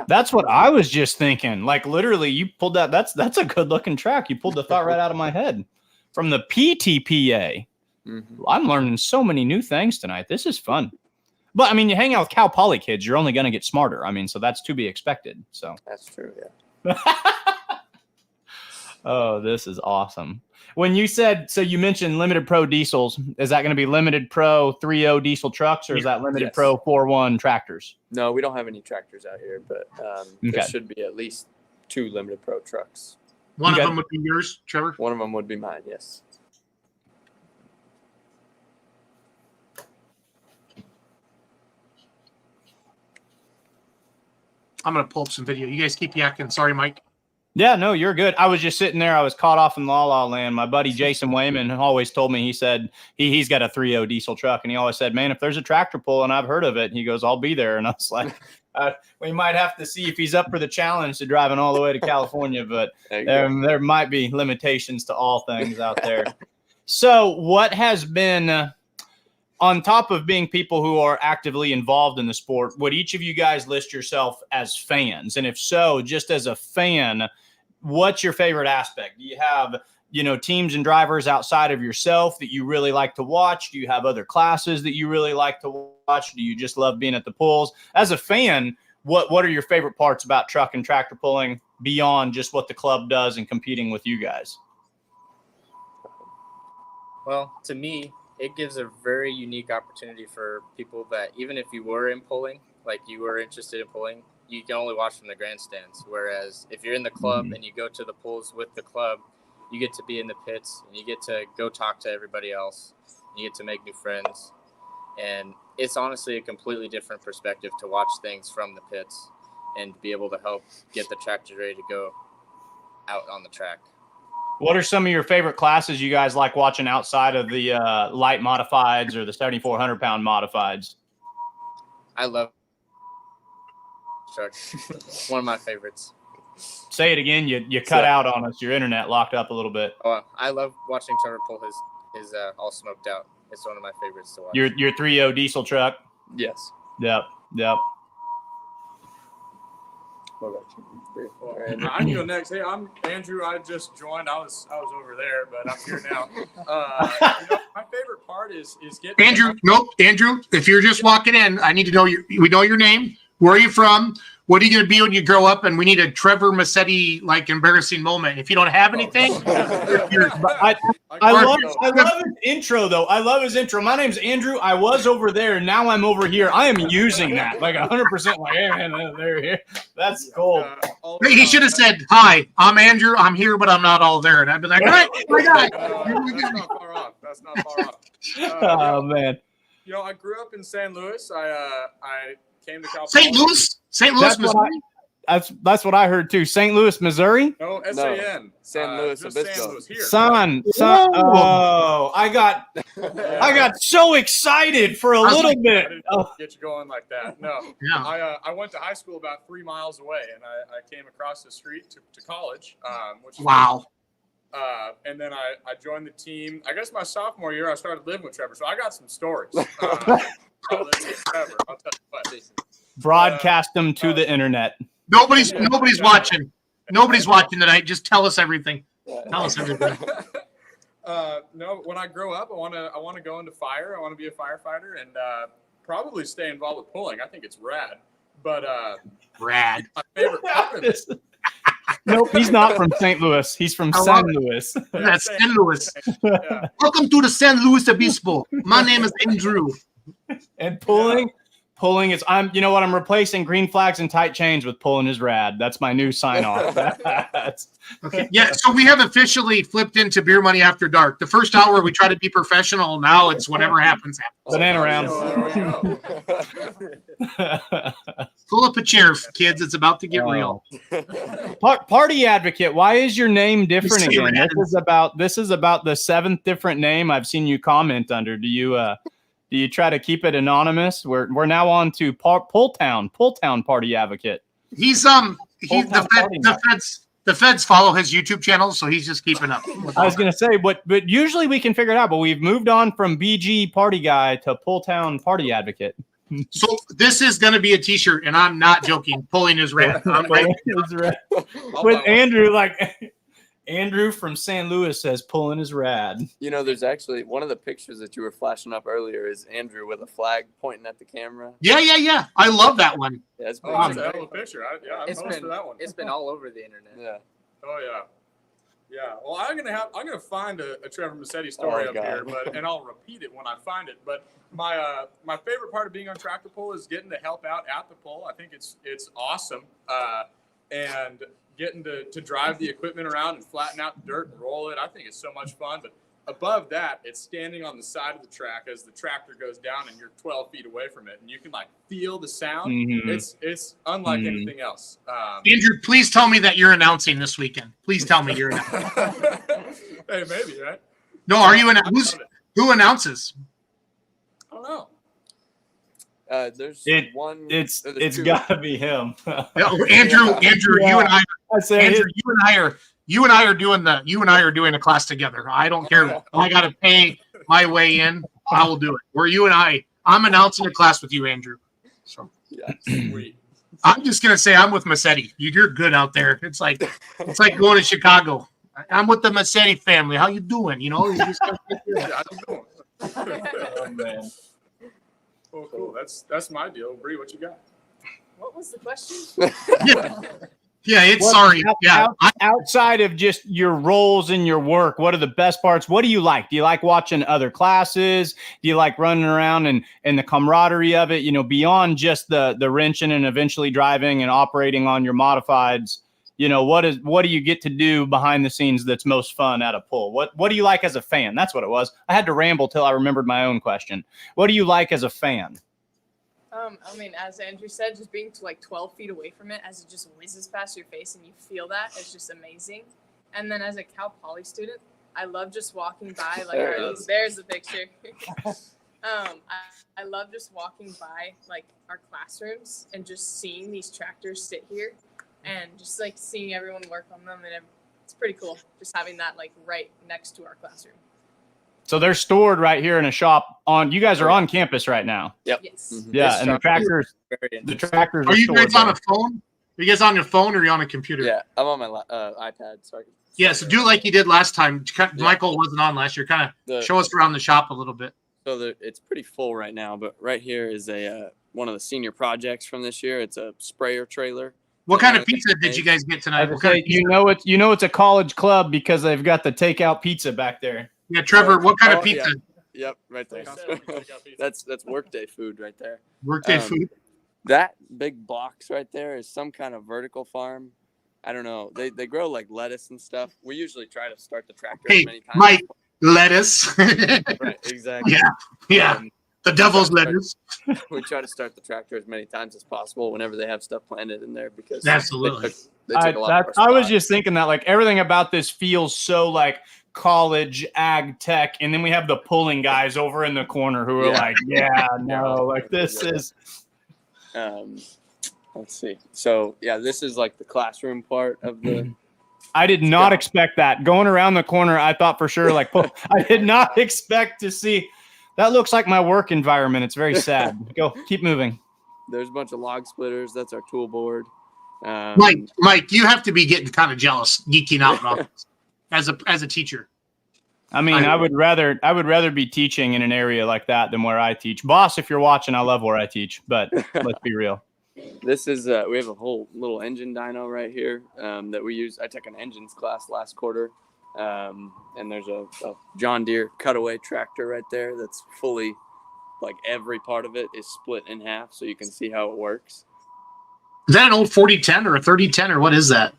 That's what I was just thinking. Like literally, you pulled that. That's a good looking track. You pulled the thought right out of my head. From the PTPA. I'm learning so many new things tonight. This is fun. But I mean, you hang out with Cal Poly kids, you're only going to get smarter. I mean, so that's to be expected. So that's true. Yeah. Oh, this is awesome. When you said, so you mentioned limited pro diesels, is that going to be limited pro 3.0 diesel trucks, or is that limited pro 4.1 tractors? No, we don't have any tractors out here, but there should be at least 2 limited pro trucks. One of them would be yours, Trevor? One of them would be mine, yes. I'm going to pull up some video. You guys keep yakking. Sorry, Mike. Yeah, no, you're good. I was just sitting there. I was caught off in La La Land. My buddy Jason Wayman always told me, he said he's got a 3.0 diesel truck, and he always said, man, if there's a tractor pull and I've heard of it, he goes, I'll be there. And I was like, we might have to see if he's up for the challenge to driving all the way to California, but there might be limitations to all things out there. So what has been, on top of being people who are actively involved in the sport, would each of you guys list yourself as fans? And if so, just as a fan, what's your favorite aspect? Do you have, teams and drivers outside of yourself that you really like to watch? Do you have other classes that you really like to watch? Do you just love being at the pulls? As a fan, what are your favorite parts about truck and tractor pulling beyond just what the club does and competing with you guys? Well, to me, it gives a very unique opportunity for people that even if you were in pulling, like you were interested in pulling, you can only watch from the grandstands. Whereas if you're in the club and you go to the pulls with the club, you get to be in the pits and you get to go talk to everybody else. You get to make new friends. And it's honestly a completely different perspective to watch things from the pits and be able to help get the tractor ready to go out on the track. What are some of your favorite classes you guys like watching outside of the light modifieds or the 7,400 pound modifieds? I love truck. One of my favorites. Say it again. You cut out on us. Your internet locked up a little bit. Oh, I love watching Trevor pull is all smoked out. It's one of my favorites to watch. Your 3.0 diesel truck. Yes. Yep. What about you? I can go next. Hey, I'm Andrew. I just joined. I was over there, but I'm here now. My favorite part is getting Andrew, if you're just walking in, I need to know we know your name. Where are you from? What are you going to be when you grow up? And we need a Trevor Massetti embarrassing moment. If you don't have anything, I love his intro though. I love his intro. My name's Andrew. I was over there. Now I'm over here. I am using that 100%. Like, hey man, they're here. That's cool. He should have said, "Hi, I'm Andrew. I'm here, but I'm not all there." And I'd be like, "All right, my guy." That's not far off. Oh man. I grew up in San Luis. I came to Cal St. Poly. Louis, Missouri. That's what I heard too. St. Louis, Missouri. No, SAN. San Luis just Obispo. San Luis here. Son. Oh, I got so excited for a little bit. I didn't get you going like that. No. Yeah. I went to high school about 3 miles away, and I came across the street to college, which is Wow. and then I joined the team. I guess my sophomore year, I started living with Trevor, so I got some stories. I'll tell you what. Broadcast them to the internet. Nobody's watching. Nobody's watching tonight. Just tell us everything. Tell us everything. No, when I grow up, I want to go into fire. I want to be a firefighter and probably stay involved with pulling. I think it's rad. But Rad. my favorite part of it. Nope, he's not from St. Louis. He's from San Luis. That's San Luis. Yeah. Welcome to the San Luis Obispo. My name is Andrew. And pulling is I'm replacing green flags and tight chains with pulling is rad. That's my new sign off. Okay. Yeah, so we have officially flipped into Beer Money After Dark. The first hour we try to be professional. Now it's whatever happens. Banana round. Pull up a chair, kids. It's about to get real. Party advocate. Why is your name different Say again? that. This is about the 7th different name I've seen you comment under. Do you try to keep it anonymous? We're now on to Pulltown Party Advocate. The feds follow his YouTube channel, so he's just keeping up. I was gonna say, but usually we can figure it out. But we've moved on from BG Party Guy to Pulltown Party Advocate. So this is going to be a T-shirt, and I'm not joking. Pulling is red. I'm right. With Andrew, Andrew from San Luis says pulling is rad. There's actually one of the pictures that you were flashing up earlier is Andrew with a flag pointing at the camera. Yeah. I love that one. Yeah, it's Oh, it's a hell of a picture. I'm opposed to that one. It's been all over the internet. Yeah. Oh yeah. Yeah. Well, I'm gonna find a Trevor Massetti story up here, and I'll repeat it when I find it. But my favorite part of being on tractor pull is getting to help out at the pull. I think it's awesome. And getting to drive the equipment around and flatten out the dirt and roll it. I think it's so much fun. But above that, it's standing on the side of the track as the tractor goes down and you're 12 feet away from it. And you can feel the sound. Mm-hmm. It's unlike anything else. Andrew, please tell me that you're announcing this weekend. Please tell me you're announcing. Hey, maybe, right? No, are you who announces? I don't know. There's It's gotta be him. Andrew, you and I. I say Andrew, you and I are doing a class together. I don't care. I got to pay my way in. I will do it. Where you and I'm announcing a class with you, Andrew. So yeah, sweet. I'm just gonna say I'm with Massetti. You're good out there. It's like going to Chicago. I'm with the Massetti family. How you doing? You just Yeah, I'm doing. Oh man. Oh, cool. That's my deal. Bree, what you got? What was the question? Outside of just your roles in your work, what are the best parts? What do you like? Do you like watching other classes? Do you like running around and the camaraderie of it? Beyond just the wrenching and eventually driving and operating on your modifieds. What do you get to do behind the scenes that's most fun at a pull? What do you like as a fan? That's what it was. I had to ramble till I remembered my own question. What do you like as a fan? As Andrew said, just being 12 feet away from it as it just whizzes past your face and you feel that, it's just amazing. And then as a Cal Poly student, I love just walking by. There's the picture. I love just walking by our classrooms and just seeing these tractors sit here and just seeing everyone work on them, and it's pretty cool just having that right next to our classroom. So they're stored right here in a shop on. You guys are on campus right now. Yes. Yeah, This and the shop is tractors. very The interesting. tractors. Are you stored guys on there. a phone? Are you guys on your phone or are you on a computer? Yeah, I'm on my iPad. So I can Yeah, so do like you did last time. Michael wasn't on last year. Kind The- of show us around the shop a little bit. So it's pretty full right now, but right here is a one of the senior projects from this year. It's a sprayer trailer. What kind of pizza did you guys get I tonight? would What kind say, of pizza? you know it's a college club because they've got the takeout pizza back there. Yeah, Trevor, what kind of Oh, pizza? yeah. Yep, right there. Take out pizza. That's workday food right there. Workday Um, food. That big box right there is some kind of vertical farm. I don't know. They grow like lettuce and stuff. We usually try to start the tractor Hey, as many times. Mike, lettuce. Right, exactly. Yeah, yeah. Um, The devil's lettuce. we try to start the tractor as many times as possible whenever they have stuff planted in there because Absolutely. they took a lot of our I was spot. just thinking that like everything about this feels so like college ag tech, and then we have the pulling guys over in the corner who are Yeah. like, yeah, no, like this is. Let's see. So yeah, this is like the classroom part of the. I did not expect that. Going around the corner, I thought for sure, like, I did not expect to see. That looks like my work environment. It's very sad. Go, keep moving. There's a bunch of log splitters. That's our tool board. Mike, you have to be getting kind of jealous, geeking out in office as a teacher. I mean, I would rather be teaching in an area like that than where I teach. Boss, if you're watching, I love where I teach, but let's be real. This is we have a whole little engine dyno right here that we use. I took an engines class last quarter, and there's a John Deere cutaway tractor right there that's fully, like every part of it is split in half, so you can see how it works. Is that an old 4010 or a 3010 or what is that?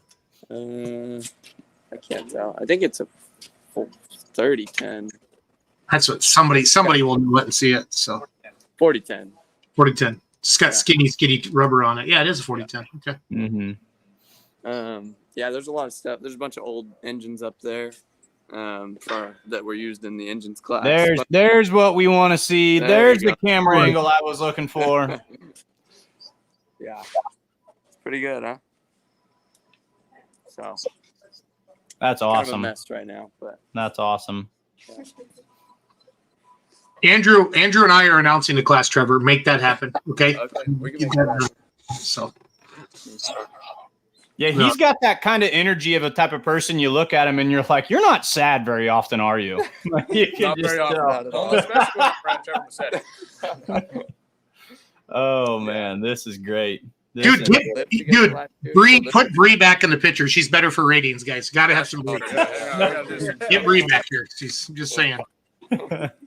I can't tell. I think it's a 3010. That's what somebody will know it and see it. So 4010. 4010. It's got Yeah. skinny rubber on it. Yeah, it is a 4010. Okay. Mm-hmm. Yeah, there's a lot of stuff. There's a bunch of old engines up there that were used in the engines class. There's what we want to see. There There's you the camera angle I was looking for. Yeah, it's pretty good, huh? So That's kind of a awesome. mess right now, but That's awesome. Andrew and I are announcing the class, Trevor. Make that happen. Okay. okay, we can Get make that that. done. So Yeah, he's got that kind of energy of a type of person. You look at him and you're like, you're not sad very often, are you? Like, you can Not just very often. tell. Not at all. Especially when Brad Trevor said. Oh man, this is great. This Dude, is- Bree, put Bree back in the picture. She's better for ratings, guys. Got to have some Bree. Get Bree back here. She's just saying.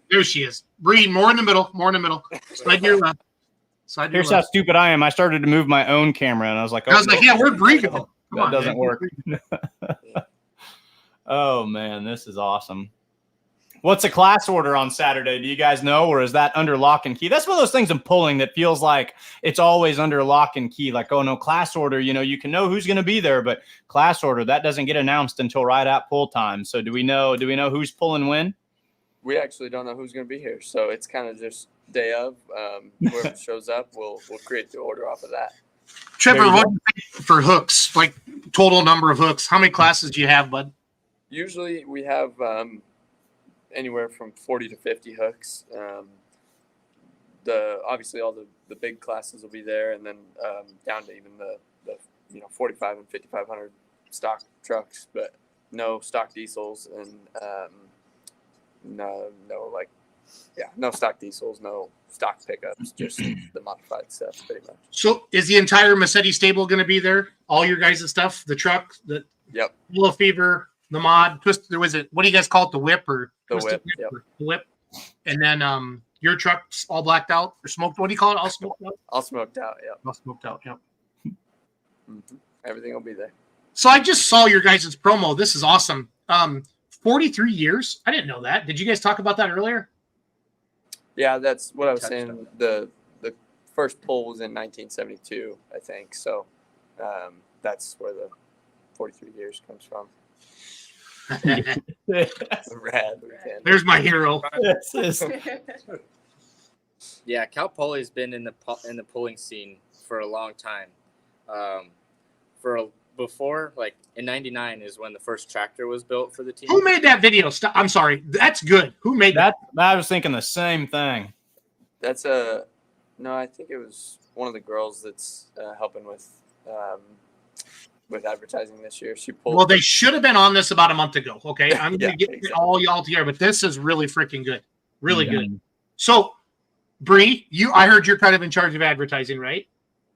There she is. Bree, more in the middle. More in the middle. Slide to your left. Slide to your Here's how left. stupid I am. I started to move my own camera, and I was like, I was like, yeah, where'd Bree go? Come that on, doesn't man. work. Oh man, this is awesome. What's a class order on Saturday? Do you guys know, or is that under lock and key? That's one of those things in pulling that feels like it's always under lock and key. Like, oh no, class order, you can know who's going to be there, but class order, that doesn't get announced until right at pull time. So do we know who's pulling when? We actually don't know who's going to be here, so it's kind of just day of. Whoever shows up, we'll create the order off of that. Trevor, There you what do you think for hooks? Like total number of hooks. How many classes do you have, bud? Usually we have anywhere from 40 to 50 hooks. Obviously all the big classes will be there, and then down to even the 45 and 5500 stock trucks, but no stock diesels and no stock diesels, no stock pickups, just the modified stuff pretty much. So is the entire Massetti stable going to be there? All your guys' stuff, the truck, the Yep. Willow Fever, the mod, twist. There was it. What do you guys call it? The whip or The Twisted whip, yep. or the whip? And then your truck's all blacked out or smoked. What do you call it? All smoked out. All smoked out, yep. All smoked out. Yep. Everything will be there. So I just saw your guys' promo. This is awesome. 43 years. I didn't know that. Did you guys talk about that earlier? Yeah, that's what I was Touched saying. on The first poll was in 1972, I think. So that's where the 43 years comes from. Rad. There's my hero. Yeah, Cal Poly's been in the pulling scene for a long time. before, like in '99 is when the first tractor was built for the team. Who made that video? I'm sorry. That's good. Who made that? I was thinking the same thing. That's no, I think it was one of the girls that's helping with advertising this year. She pulled. Well, they should have been on this about a month ago. Okay, I'm gonna get exactly. all y'all together, but this is really freaking good, really good. So, Bree, I heard you're kind of in charge of advertising, right?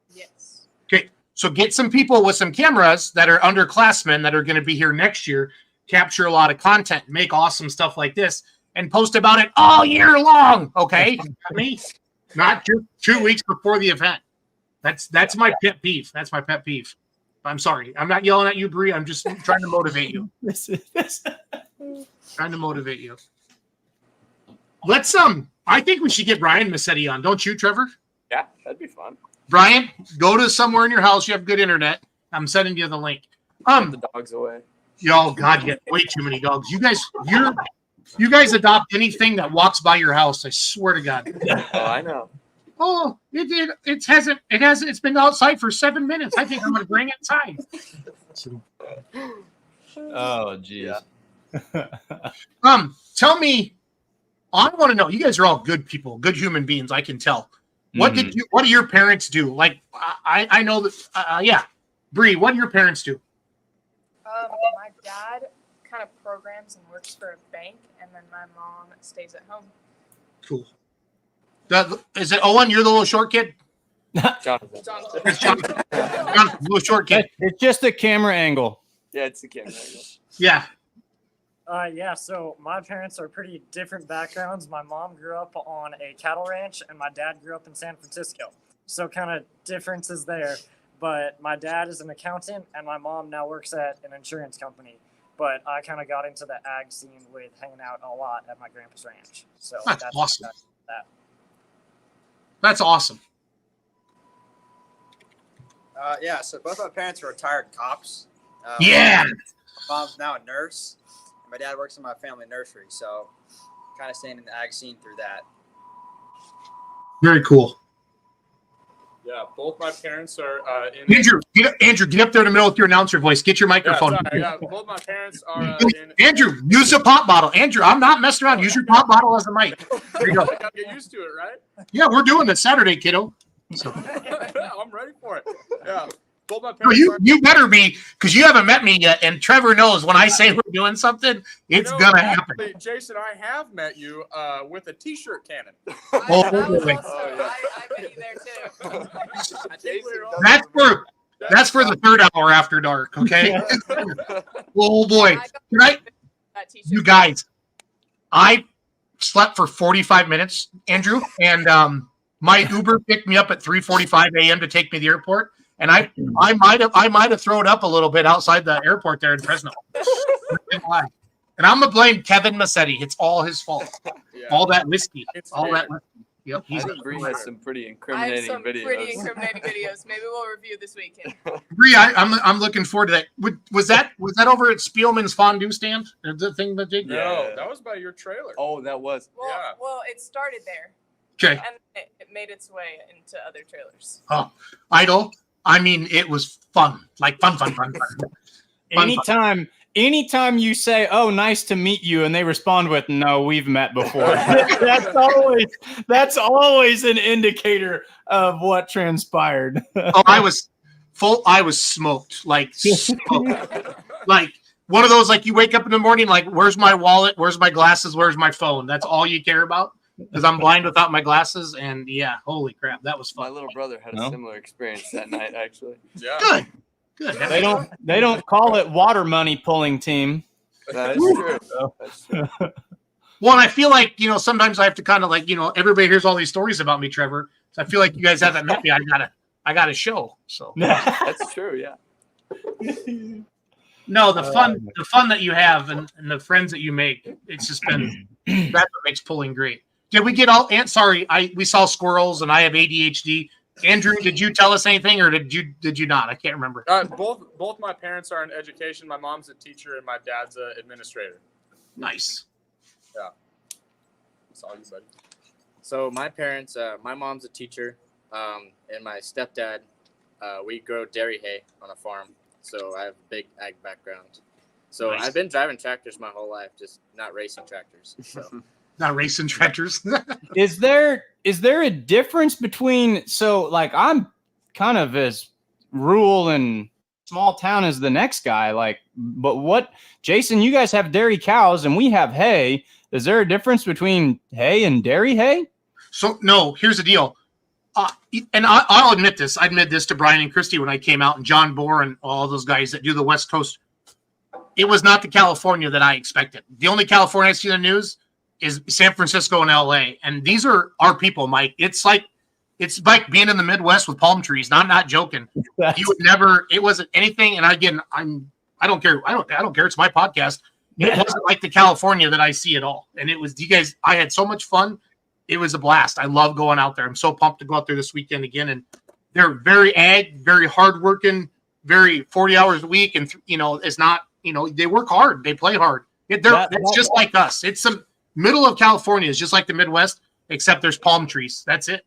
Yes. Okay, so get some people with some cameras that are underclassmen that are going to be here next year, capture a lot of content, make awesome stuff like this, and post about it all year long. Okay, me, not just 2 weeks before the event. That's my pet peeve. That's my pet peeve. I'm sorry. I'm not yelling at you, Bree. I'm just trying to motivate you. Trying to motivate you. Let's I think we should get Brian Massetti on, don't you, Trevor? Yeah, that'd be fun. Brian, go to somewhere in your house. You have good internet. I'm sending you the link. Put the dogs away. Yo, God, you got way too many dogs. You guys adopt anything that walks by your house. I swear to God. Oh, I know. Oh, it's been outside for 7 minutes. I think I'm gonna bring it inside. Oh, geez. Tell me, I want to know. You guys are all good people, good human beings. I can tell. What do your parents do? Like, I know that. Yeah, Bree, what do your parents do? My dad kind of programs and works for a bank, and then my mom stays at home. Cool. Is it Owen? You're the little short kid? Jonathan. It's Jonathan. Jonathan, little short kid. It's just a camera angle. Yeah, it's the camera angle. Yeah. Yeah, so my parents are pretty different backgrounds. My mom grew up on a cattle ranch, and my dad grew up in San Francisco. So kind of differences there. But my dad is an accountant, and my mom now works at an insurance company. But I kind of got into the ag scene with hanging out a lot at my grandpa's ranch. So That's awesome. That. That's awesome. Yeah, so both my parents are retired cops. Yeah. My mom's now a nurse. And my dad works in my family nursery, so kind of staying in the ag scene through that. Very cool. Yeah, both my parents are in. Andrew, get up there in the middle with your announcer voice. Get your microphone. Yeah, both my parents are in. Andrew, use a pop bottle. Andrew, I'm not messing around. Use your pop bottle as a mic. There you go. I gotta get used to it, right? Yeah, we're doing this Saturday, kiddo. So. I'm ready for it. Yeah. Both my No, parents you better be, because you haven't met me yet, and Trevor knows when I say we're doing something, it's gonna happen. Actually, Jason, I have met you with a T-shirt cannon. Oh, boy. I met you there too. I think we were all- That's for the third hour after dark, okay? Oh boy. You guys, I slept for 45 minutes, Andrew, and my Uber picked me up at 3:45 a.m. to take me to the airport. And I might have thrown up a little bit outside the airport there in Fresno. And I'm gonna blame Kevin Massetti. It's all his fault. Yeah. All that whiskey. All that whiskey. Yep. I think Bree has some pretty incriminating videos. Pretty incriminating videos. Maybe we'll review this weekend. Bree, I'm looking forward to that. Was that over at Spielman's fondue stand? The thing that Jake? No, that was by your trailer. Oh, that was. Well, it started there. Okay. And it made its way into other trailers. Oh, Idol. I mean, it was fun. Like fun. Anytime you say, "Oh, nice to meet you," and they respond with, "No, we've met before," that's always an indicator of what transpired. Oh, I was smoked. Like one of those, like you wake up in the morning, like, where's my wallet? Where's my glasses? Where's my phone? That's all you care about. Because I'm blind without my glasses, and yeah, holy crap, that was fun. My little brother had a similar experience that night, actually. Yeah. Good. They don't call it water money pulling team. That is true. That's true. Well, and I feel like, sometimes I have to kind of like, everybody hears all these stories about me, Trevor. So I feel like you guys haven't met me. I got a show. So That's true. Yeah. No, the fun that you have and the friends that you make, it's just been that's what makes pulling great. Did we get all? Sorry, we saw squirrels, and I have ADHD. Andrew, did you tell us anything, or did you not? I can't remember. Both my parents are in education. My mom's a teacher, and my dad's an administrator. Nice. Yeah. That's all you, buddy. So my parents, my mom's a teacher, and my stepdad, we grow dairy hay on a farm. so I have a big ag background. So Nice. I've been driving tractors my whole life, just not racing tractors. So Not racing tractors. Is there a difference between, so like I'm kind of as rural and small town as the next guy, like, but what, Jason, you guys have dairy cows and we have hay. Is there a difference between hay and dairy hay? So no, here's the deal. And I'll admit this. I admit this to Brian and Christy when I came out, and John Bohr and all those guys that do the West Coast. It was not the California that I expected. The only California I see in the news is San Francisco and LA. And these are our people, Mike. It's like being in the Midwest with palm trees. And I'm not joking. You would never, it wasn't anything. And again, I don't care. I don't care. It's my podcast. It wasn't like the California that I see at all. And it was, you guys, I had so much fun. It was a blast. I love going out there. I'm so pumped to go out there this weekend again. And they're very ag, very hardworking, very 40 hours a week. And, it's not, they work hard. They play hard. It's just like us. It's some middle of California. It's just like the Midwest, except there's palm trees. That's it.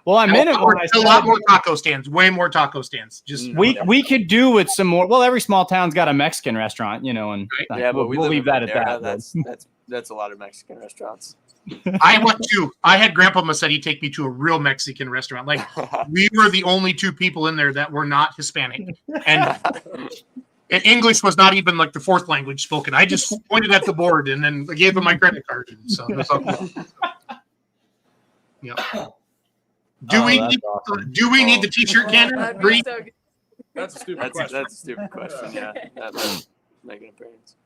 Well, I meant it when I said a lot more taco stands, way more taco stands. Just we could do with some more. Well, every small town's got a Mexican restaurant, and Yeah, but we'll leave that at that. That's a lot of Mexican restaurants. I had Grandpa Massetti take me to a real Mexican restaurant. Like, we were the only two people in there that were not Hispanic, and English was not even like the fourth language spoken. I just pointed at the board and then I gave him my credit card. And so that's all cool. Yeah. Do we need the t-shirt cannon? That'd be so good. That's a stupid question. That's a stupid question. Yeah, that's making an appearance.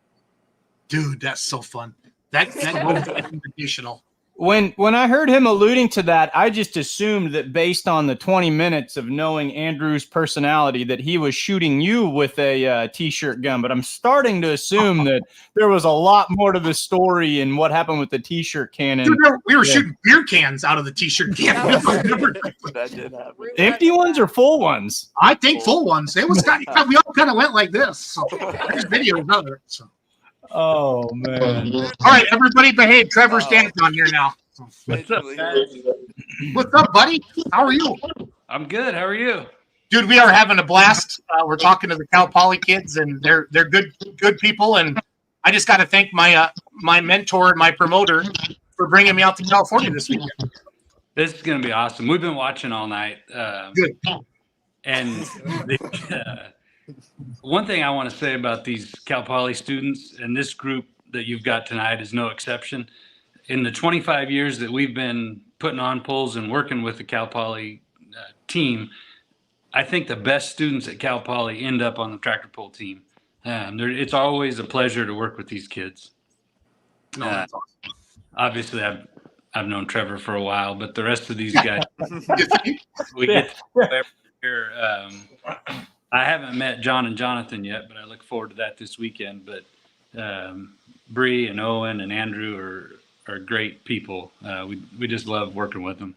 Dude, that's so fun. That was additional. When I heard him alluding to that, I just assumed that based on the 20 minutes of knowing Andrew's personality, that he was shooting you with a t-shirt gun. But I'm starting to assume that there was a lot more to the story and what happened with the t-shirt cannon. Dude, we were shooting beer cans out of the t-shirt cannon. That did happen. Empty ones or full ones? I think full ones. It was we all kind of went like this. So there's videos of it. So. Oh man! All right, everybody, behave. Trevor's dancing on here now. What's up, What's up, buddy? How are you? I'm good. How are you? Dude, we are having a blast. We're talking to the Cal Poly kids, and they're good people. And I just got to thank my my mentor and my promoter for bringing me out to California this weekend. This is going to be awesome. We've been watching all night. Good. And one thing I want to say about these Cal Poly students, and this group that you've got tonight is no exception. In the 25 years that we've been putting on polls and working with the Cal Poly team, I think the best students at Cal Poly end up on the tractor pull team. It's always a pleasure to work with these kids. That's awesome. Obviously, I've known Trevor for a while, but the rest of these guys, we get to here. I haven't met John and Jonathan yet, but I look forward to that this weekend. But Bree and Owen and Andrew are great people. We just love working with them.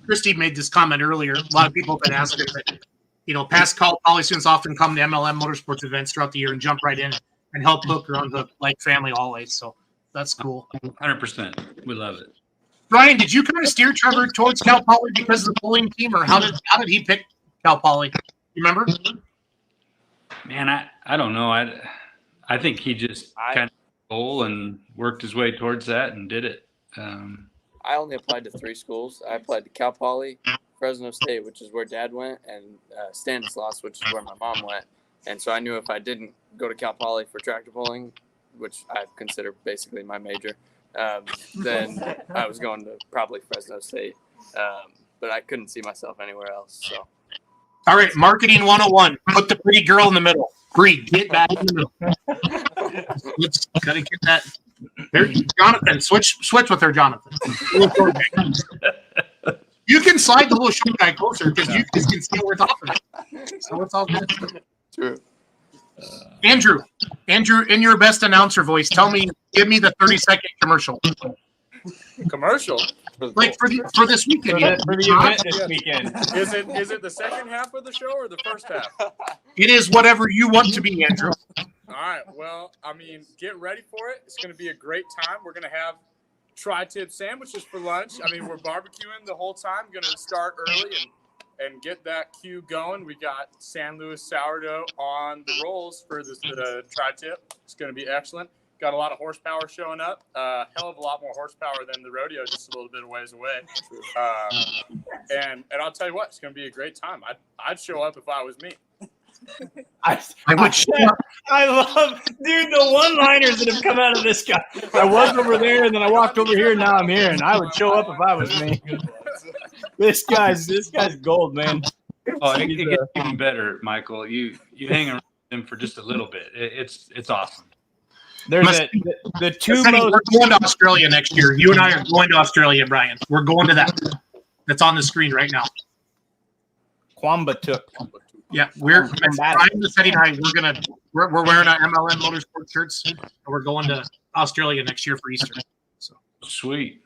Christy made this comment earlier. A lot of people have been asking that, past Cal Poly students often come to MLM motorsports events throughout the year and jump right in and help hook or unhook like family always. So that's cool. 100%. We love it. Brian, did you kind of steer Trevor towards Cal Poly because of the pulling team, or how did he pick Cal Poly? You remember? Man, I don't know. I think he just kind of goal and worked his way towards that and did it. I only applied to 3 schools. I applied to Cal Poly, Fresno State, which is where Dad went, and Stanislaus, which is where my mom went. And so I knew if I didn't go to Cal Poly for tractor pulling, which I consider basically my major, then I was going to probably Fresno State. But I couldn't see myself anywhere else. So. All right, marketing 101. Put the pretty girl in the middle. Bree, get back in the middle. Let's gotta get that. There, Jonathan, switch with her, Jonathan. You can slide the little short guy closer because you guys can see what we're talking about. So it's all good. True. Andrew, in your best announcer voice, give me the 30-second commercial. Commercial? Like for this weekend. For the event this weekend. Is it the second half of the show or the first half? It is whatever you want to be, Andrew. All right. Well, get ready for it. It's going to be a great time. We're going to have tri-tip sandwiches for lunch. We're barbecuing the whole time. Going to start early and and get that queue going. We got San Luis sourdough on the rolls for the tri-tip. It's going to be excellent. Got a lot of horsepower showing up. Hell of a lot more horsepower than the rodeo, just a little bit of ways away. And I'll tell you what, it's going to be a great time. I'd show up if I was me. I love, dude, the one-liners that have come out of this guy. I was over there, and then I walked over here, and now I'm here, and I would show up if I was me. This guy's gold, man. Oh, it gets even better, Michael. You hang around with him for just a little bit. It's awesome. There's the two We're most. going to Australia next year. You and I are going to Australia, Brian. We're going to that. That's on the screen right now. Quambatuk. Yeah, Brian Massetti and I. We're wearing our MLM Motorsport shirts, and we're going to Australia next year for Easter. So sweet.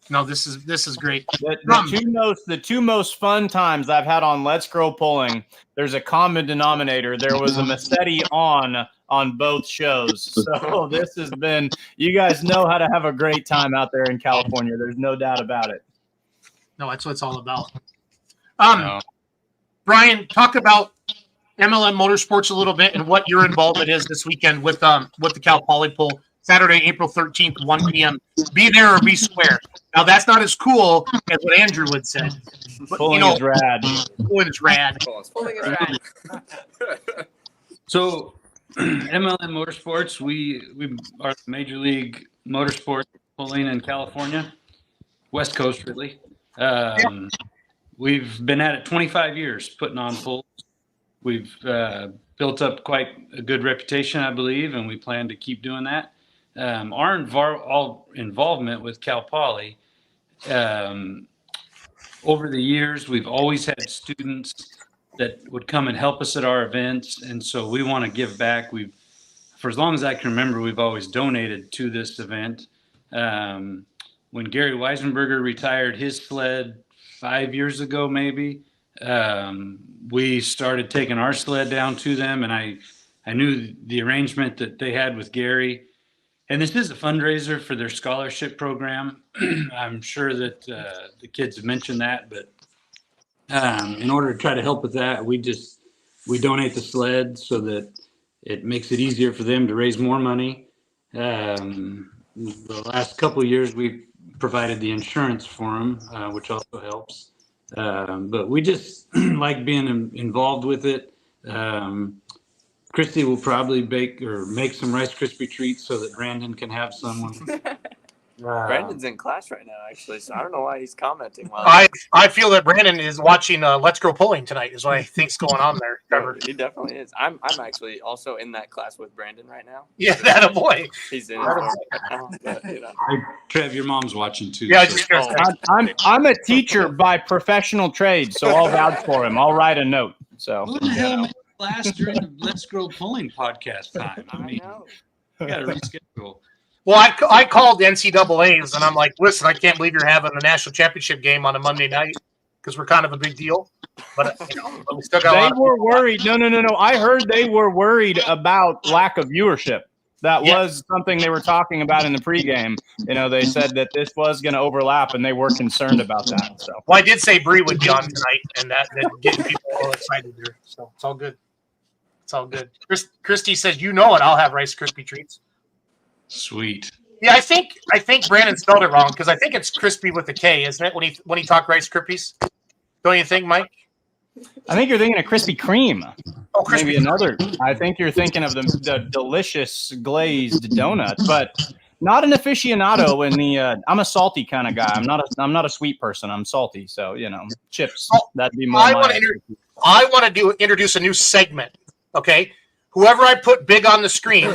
No, this is great. The two most fun times I've had on Let's Grow Pulling, there's a common denominator. There was a Massetti on both shows. So this has been, you guys know how to have a great time out there in California. There's no doubt about it. No, that's what it's all about. Brian, talk about MLM Motorsports a little bit and what your involvement is this weekend with the Cal Poly Pull. Saturday, April 13th, 1 p.m. Be there or be square. Now, that's not as cool as what Andrew would say. But, Pulling is rad. Pulling is rad. Pulling is rad. So, MLM Motorsports, we are the Major League Motorsport Pulling in California, West Coast, really. We've been at it 25 years putting on pulls. We've built up quite a good reputation, I believe, and we plan to keep doing that. Our involvement with Cal Poly, over the years, we've always had students that would come and help us at our events, and so we want to give back. For as long as I can remember, we've always donated to this event. When Gary Weisenberger retired his sled 5 years ago, maybe, we started taking our sled down to them, and I knew the arrangement that they had with Gary. And this is a fundraiser for their scholarship program. I'm sure that the kids have mentioned that, but in order to try to help with that, we donate the sled so that it makes it easier for them to raise more money. The last couple of years, we've provided the insurance for them, which also helps. But we just like being involved with it. Christy will probably make some Rice Krispie treats so that Brandon can have some. Brandon's in class right now, actually, so I don't know why he's commenting. I feel that Brandon is watching Let's Grow Pulling tonight, is what I think's going on there, Trevor. He definitely is. I'm actually also in that class with Brandon right now. Yeah, that a boy. He's in it right now, but, you know. Hey, Trev, your mom's watching too. Yeah, so. I'm a teacher by professional trade, so I'll vouch for him. I'll write a note. So who the hell made class during the Let's Grow Pulling podcast time? I mean, you got to reschedule. Well, I called NCAA's and I'm like, listen, I can't believe you're having the national championship game on a Monday night because we're kind of a big deal. But, but we still got they were worried. No. I heard they were worried about lack of viewership. That was something they were talking about in the pregame. You know, they said that this was going to overlap, and they were concerned about that. So, well, I did say Bree would be on tonight, and that getting people all excited there. So it's all good. It's all good. Christy says, "You know it. I'll have Rice Krispie treats." Sweet. Yeah, I think Brandon spelled it wrong because I think it's crispy with a K, isn't it? When he talked Rice Krispies, don't you think, Mike? I think you're thinking of Krispy Kreme. Oh, maybe another. I think you're thinking of the delicious glazed donut, but not an aficionado in the. I'm a salty kind of guy. I'm not a sweet person. I'm salty, so chips. That'd be more. I want to introduce a new segment. Okay, whoever I put big on the screen.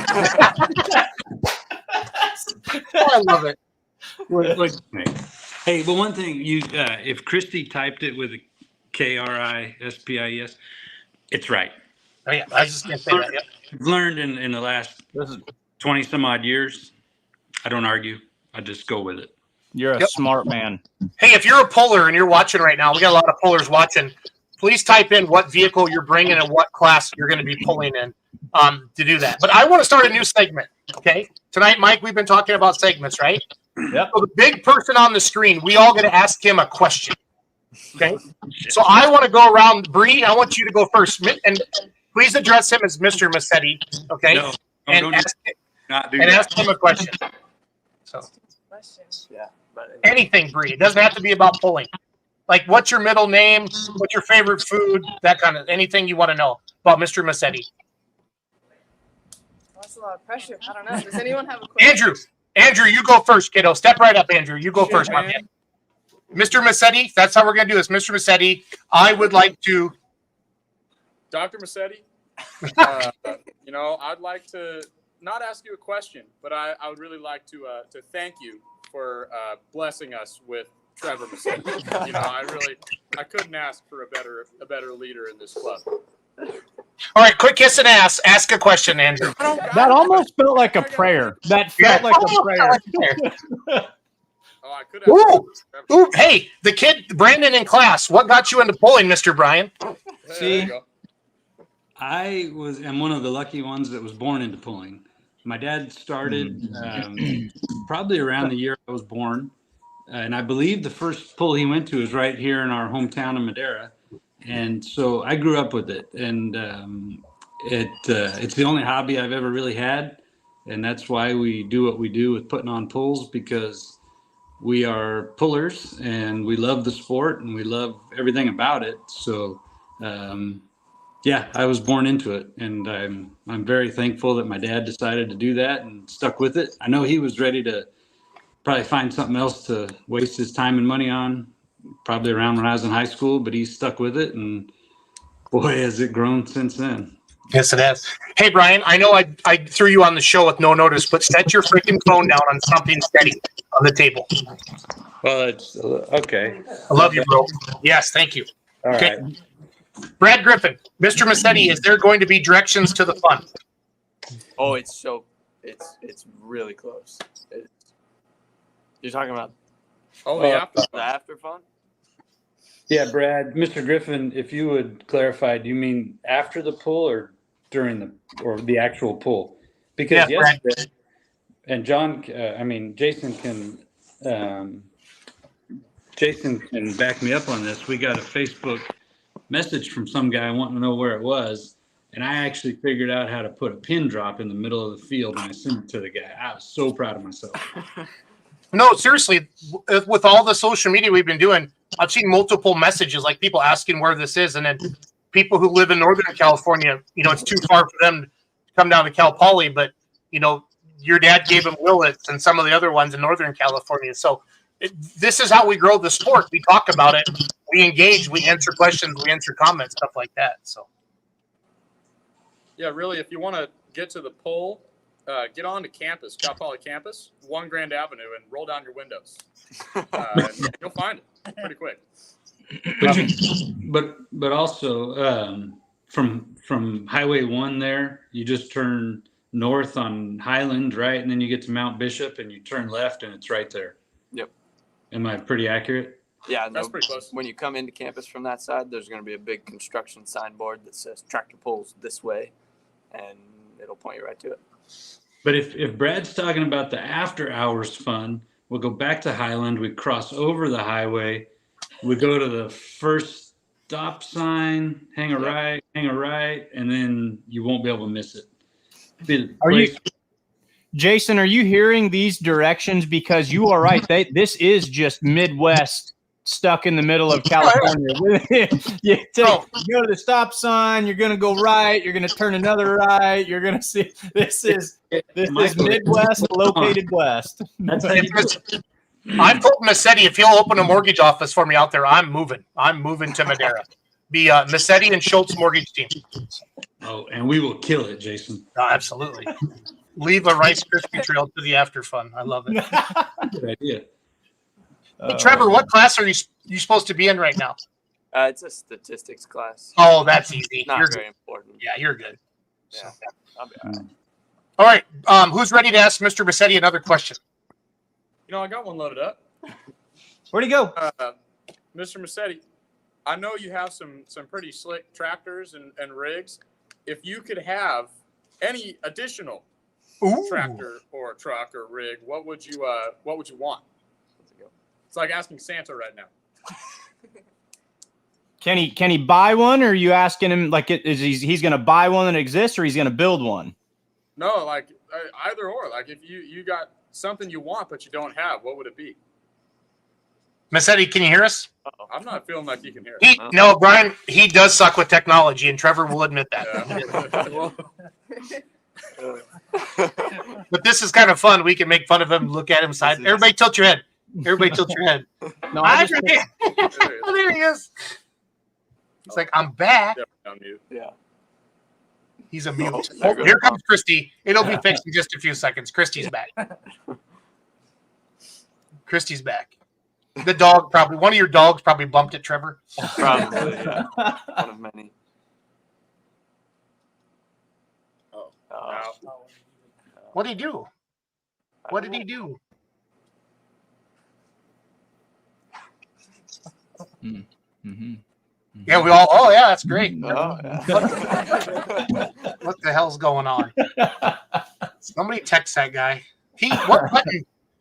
I love it. Hey, but one thing if Christy typed it with a KRISPIES, it's right. Oh yeah, I was just gonna say that. Yep. I've learned in the last 20 some odd years. I don't argue. I just go with it. You're a smart man. Hey, if you're a puller and you're watching right now, we got a lot of pullers watching. Please type in what vehicle you're bringing and what class you're going to be pulling in to do that. But I want to start a new segment. Okay, tonight, Mike, we've been talking about segments, right? Yep. So the big person on the screen, we all got to ask him a question. Okay. So I want to go around. Bree, I want you to go first. And please address him as Mr. Massetti. Okay. No, And not do ask him a question. So Yeah, but anything, Bree. It doesn't have to be about pulling. Like, what's your middle name? What's your favorite food? That kind of anything you want to know about Mr. Massetti. That's a lot of pressure. I don't know. Does anyone have a question? Andrew, you go first, kiddo. Step right up, Andrew. You go Sure, first, my man. man. Mr. Massetti, that's how we're going to do this. Mr. Massetti, I would like to. Dr. Massetti, I'd like to not ask you a question, but I would really like to thank you for blessing us with Trevor Massetti. I couldn't ask for a better leader in this club. All right, quick kiss and ass. Ask a question, Andrew. That almost felt like a prayer. That felt like a prayer. Oh, I could have. Ooh, hey, the kid, Brandon in class. What got you into pulling, Mr. Brian? See? am one of the lucky ones that was born into pulling. My dad started probably around the year I was born. And I believe the first pull he went to is right here in our hometown of Madera. And so I grew up with it. And it's the only hobby I've ever really had. And that's why we do what we do with putting on pulls, because we are pullers and we love the sport and we love everything about it. So, I was born into it, and I'm very thankful that my dad decided to do that and stuck with it. I know he was ready to probably find something else to waste his time and money on, probably around when I was in high school, but he stuck with it, and boy, has it grown since then. Yes, it has. Hey, Brian, I know I threw you on the show with no notice, but set your freaking phone down on something steady on the table. Well, it's okay. I love you, bro. Yes, thank you. All Okay. right. Brad Griffin, Mr. Massetti, is there going to be directions to the fun? oh, it's really close. You're talking about the after fun? Yeah, Brad, Mr. Griffin, if you would clarify, do you mean after the pull or during the actual pull? Because Yeah, yesterday, and Jason can back me up on this. We got a Facebook message from some guy wanting to know where it was, and I actually figured out how to put a pin drop in the middle of the field, and I sent it to the guy. I was so proud of myself. No, seriously, with all the social media we've been doing, I've seen multiple messages, like people asking where this is, and then people who live in Northern California, it's too far for them to come down to Cal Poly, but, your dad gave them Willits and some of the other ones in Northern California. So this is how we grow the sport. We talk about it. We engage. We answer questions. We answer comments, stuff like that. So, Yeah, really, if you want to get to the pull, get on to campus, Cal Poly campus, 1 Grand Avenue, and roll down your windows. You'll find it pretty quick. But also from Highway 1 there, you just turn north on Highland, right? And then you get to Mount Bishop and you turn left and it's right there. Yep. Am I pretty accurate? Yeah, That's pretty close. When you come into campus from that side, there's going to be a big construction signboard that says tractor pulls this way, and it'll point you right to it. But if Brad's talking about the after hours fun, we'll go back to Highland, we cross over the highway, we go to the first stop sign, hang a right, and then you won't be able to miss it. Jason, are you hearing these directions? Because you are right. This is just Midwest stuck in the middle of California. You go to the stop sign, you're going to go right, you're going to turn another right, you're going to see this is Midwest located west. I've told Massetti, if he'll open a mortgage office for me out there, I'm moving to Madera. Be Massetti and Schultz mortgage team. Oh, and we will kill it, Jason. Oh, absolutely. Leave a Rice Krispie trail to the after fun. I love it. Good idea. Hey, Trevor, what class are you supposed to be in right now? It's a statistics class. Oh, that's easy. Not You're very good. important. Yeah, you're good. Yeah, I'll be all right. All right. Who's ready to ask Mr. Massetti another question? I got one loaded up. Where'd he go? Mr. Massetti, I know you have some pretty slick tractors and rigs. If you could have any additional tractor or truck or rig, what would you want? It's like asking Santa right now. Can he buy one, or are you asking him like is he's going to buy one that exists, or he's going to build one? No, like either or. Like if you got something you want but you don't have, what would it be? Massetti, can you hear us? I'm not feeling like you can hear it. No, Brian, he does suck with technology, and Trevor will admit that. But this is kind of fun. We can make fun of him, look at him side. Everybody tilt your head. Everybody tilt your head. No, There he is. He's like, I'm back. On mute. Yeah. He's a mute. there Oh, here comes Christy. It'll be fixed in just a few seconds. Christy's back. Christy's back. The dog probably, one of your dogs probably bumped it, Trevor. Probably, yeah. One of many. Oh. What did he do? What did he do? Mm-hmm. Yeah, we all, oh, yeah, that's great. Oh, yeah. What the hell's going on? Somebody text that guy.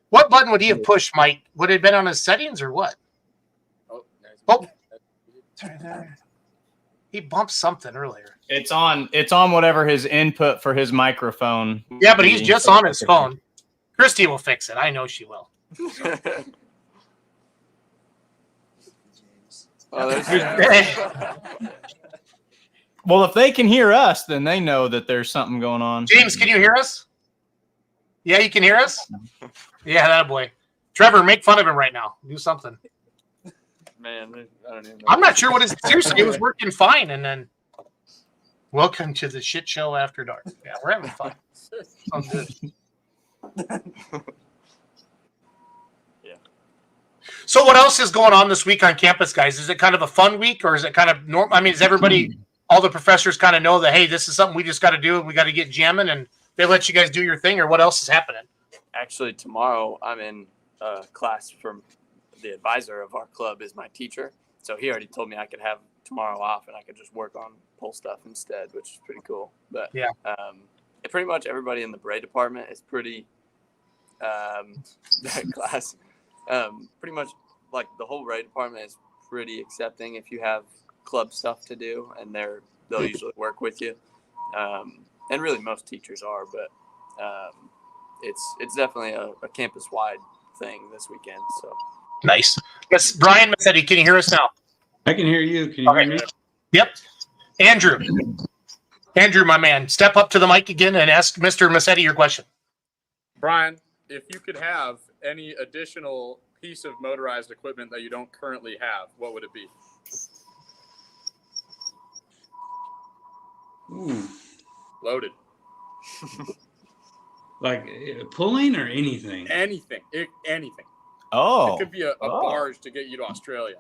What button would he have pushed, Mike? Would it have been on his settings or what? Oh. He bumped something earlier. It's on whatever his input for his microphone. Yeah, but he's just on his phone. Christy will fix it. I know she will. Well, if they can hear us, then they know that there's something going on. James, can you hear us? Yeah, you can hear us? Yeah, that boy. Trevor, make fun of him right now. Do something. Man, I don't even know. I'm not sure what his seriously. It was working fine, and then welcome to the shit show after dark. Yeah, we're having fun. Sounds good. Yeah. So, what else is going on this week on campus, guys? Is it kind of a fun week, or is it kind of normal? I mean, is everybody, all the professors, kind of know that hey, this is something we just got to do, and we got to get jamming, and they let you guys do your thing, or what else is happening? Actually, tomorrow I'm in class from the advisor of our club is my teacher. So he already told me I could have tomorrow off and I could just work on pull stuff instead, which is pretty cool. But yeah, pretty much everybody in the Bray department is pretty class. Pretty much like the whole Bray department is pretty accepting if you have club stuff to do, and they'll usually work with you. And really most teachers are, but it's definitely a campus-wide thing this weekend. So nice. Yes, Brian Massetti, can you hear us now? I can hear you. Can you hear me? Yep. Andrew, my man, step up to the mic again and ask Mr. Massetti your question. Brian, if you could have any additional piece of motorized equipment that you don't currently have, what would it be? Ooh. Loaded. Like pulling or anything? Anything. Anything. Oh. It could be a barge to get you to Australia.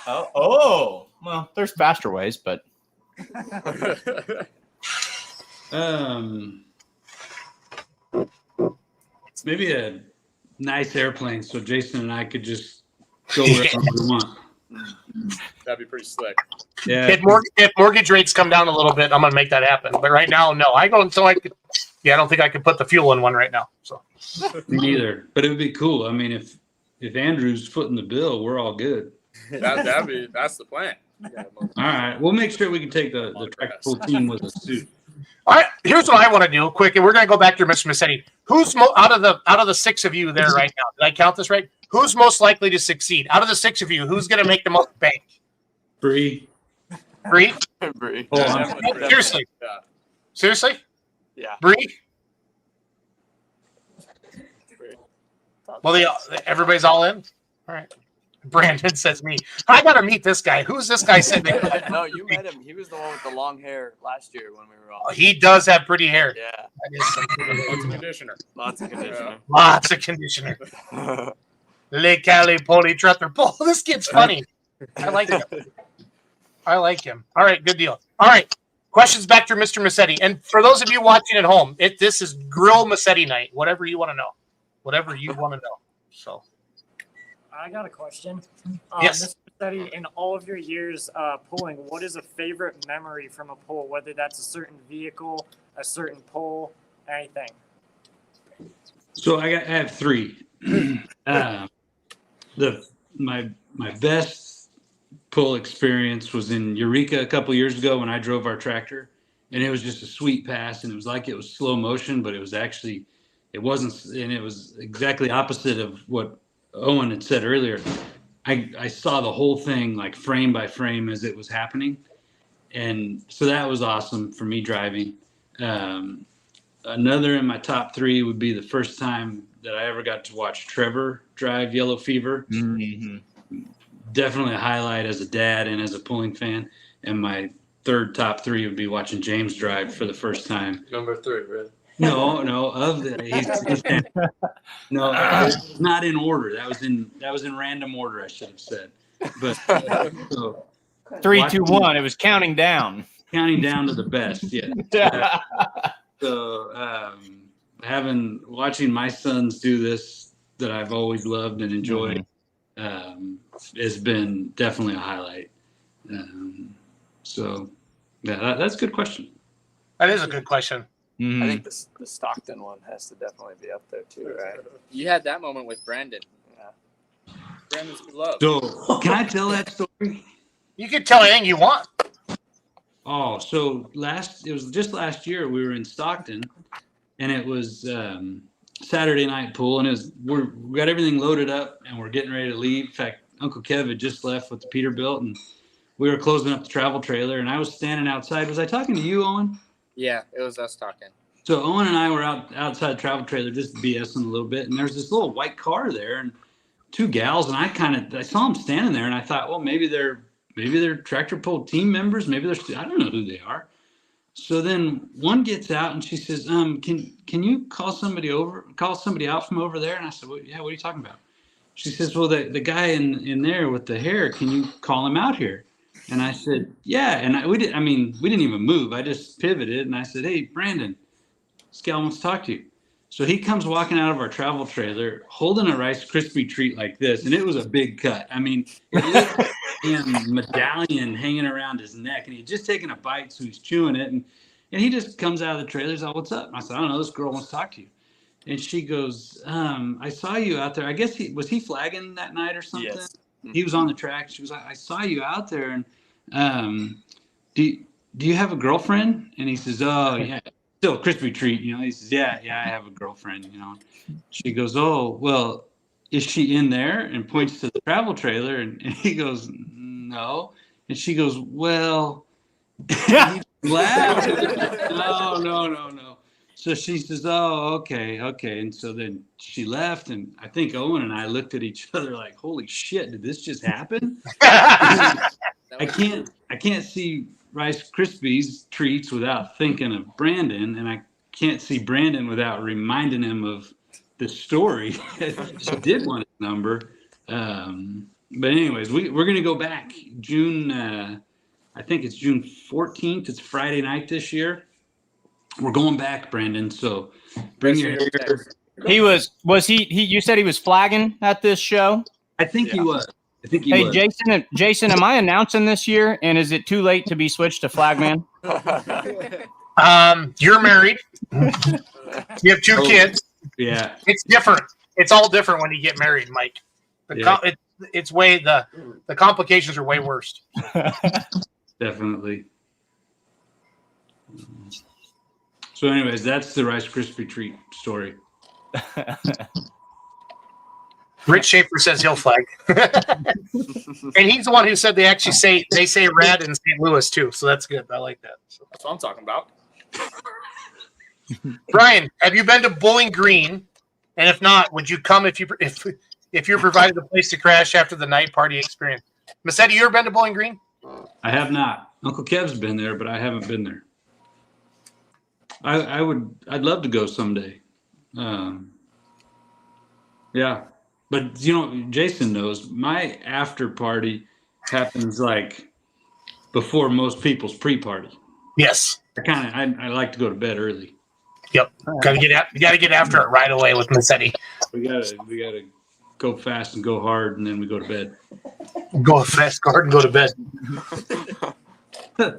Oh. Well, there's faster ways, but. Maybe a nice airplane so Jason and I could just go wherever we want. That'd be pretty slick. Yeah. If mortgage rates come down a little bit, I'm gonna make that happen. But right now, no. I don't think I could put the fuel in one right now. So Me neither. But it would be cool. I mean, if Andrew's footing the bill, we're all good. That's the plan. All right. We'll make sure we can take the track full team with us too. all right, here's what I want to do quick, and we're gonna go back to Mr. Massetti. Who's out of the six of you there right now? Did I count this right? Who's most likely to succeed? Out of the six of you, who's gonna make the most bank? Bree. Bree? Bree. Seriously? Yeah. Seriously? Yeah. Bree? Well, everybody's all in? All right. Brandon says me. I got to meet this guy. Who's this guy sitting there? No, you met him. He was the one with the long hair last year when we were all. He does have pretty hair. Yeah. Lots of conditioner. Lots of conditioner. Lots of conditioner. Le Cali Poli Truther. Oh, this kid's funny. I like him. All right, good deal. All right. Questions back to Mr. Massetti. And for those of you watching at home, this is Grill Massetti night. Whatever you want to know. So I got a question. Yes. Mr. Massetti, in all of your years pulling, what is a favorite memory from a pull, whether that's a certain vehicle, a certain pull, anything? So I have three. My best pull experience was in Eureka a couple years ago when I drove our tractor, and it was just a sweet pass, and it was like it was slow motion, but it was actually, it wasn't, and it was exactly opposite of what Owen had said earlier. I saw the whole thing like frame by frame as it was happening, and so that was awesome for me driving. Another in my top 3 would be the first time that I ever got to watch Trevor drive Yellow Fever. Mm-hmm. Definitely a highlight as a dad and as a pulling fan. And my third top 3 would be watching James drive for the first time. Number 3, really? No, it's not in order. That was in random order, I should have said. But so, 3, 2, 1. It was counting down. Counting down to the best, yeah. So watching my sons do this that I've always loved and enjoyed has been definitely a highlight. So yeah, that's a good question. That is a good question. Mm-hmm. I think the Stockton one has to definitely be up there too, right? You had that moment with Brandon. Yeah. Brandon's beloved. So can I tell that story? You can tell anything you want. Oh, so it was just last year we were in Stockton, and it was Saturday night pool, and we got everything loaded up, and we're getting ready to leave. In fact, Uncle Kev had just left with the Peterbilt, and we were closing up the travel trailer, and I was standing outside. Was I talking to you, Owen? Yeah, it was us talking. So Owen and I were outside the travel trailer just BSing a little bit, and there's this little white car there, and 2 gals, and I saw them standing there, and I thought, well, maybe they're tractor pull team members. Maybe I don't know who they are. So then one gets out and she says, can you call somebody out from over there? And I said, well, yeah, what are you talking about? She says, well, the guy in there with the hair, can you call him out here? And I said, yeah. And we didn't even move. I just pivoted and I said, hey, Brandon, this gal wants to talk to you. So he comes walking out of our travel trailer holding a Rice Krispie treat like this. And it was a big cut. I mean, it looked like a medallion hanging around his neck. And he'd just taken a bite, so he's chewing it. And he just comes out of the trailer. He's like, what's up? And I said, I don't know. This girl wants to talk to you. And she goes, I saw you out there. I guess was he flagging that night or something? Yes. He was on the track. She was like, I saw you out there. And do you have a girlfriend? And he says, oh, yeah. Still a Krispy treat, he says, yeah, I have a girlfriend, She goes, oh, well, is she in there? And points to the travel trailer. And he goes, no. And she goes, well, he laughed. No. So she says, oh, okay. And so then she left. And I think Owen and I looked at each other like, holy shit, did this just happen? I can't see Rice Krispies treats without thinking of Brandon, and I can't see Brandon without reminding him of the story. She did want his number. But anyways, we're going to go back June, I think it's June 14th. It's Friday night this year. We're going back, Brandon. So bring your hair. You said he was flagging at this show? I think he was. Hey, Jason, am I announcing this year? And is it too late to be switched to flagman? You're married. You have 2 kids. Yeah. It's different. It's all different when you get married, Mike. It's way the complications are way worse. Definitely. So anyways, that's the Rice Krispie treat story. Rich Schaefer says he'll flag. And he's the one who said they say rad in St. Louis too. So that's good. I like that. So That's what I'm talking about. Brian, have you been to Bowling Green? And if not, would you come if you're provided a place to crash after the night party experience? Massetti, you ever been to Bowling Green? I have not. Uncle Kev's been there, but I haven't been there. I'd love to go someday. Yeah. But Jason knows my after party happens like before most people's pre-party. Yes. I like to go to bed early. Yep. You gotta get after it right away with Massetti. We gotta go fast and go hard, and then we go to bed. Go fast, go hard, and go to bed.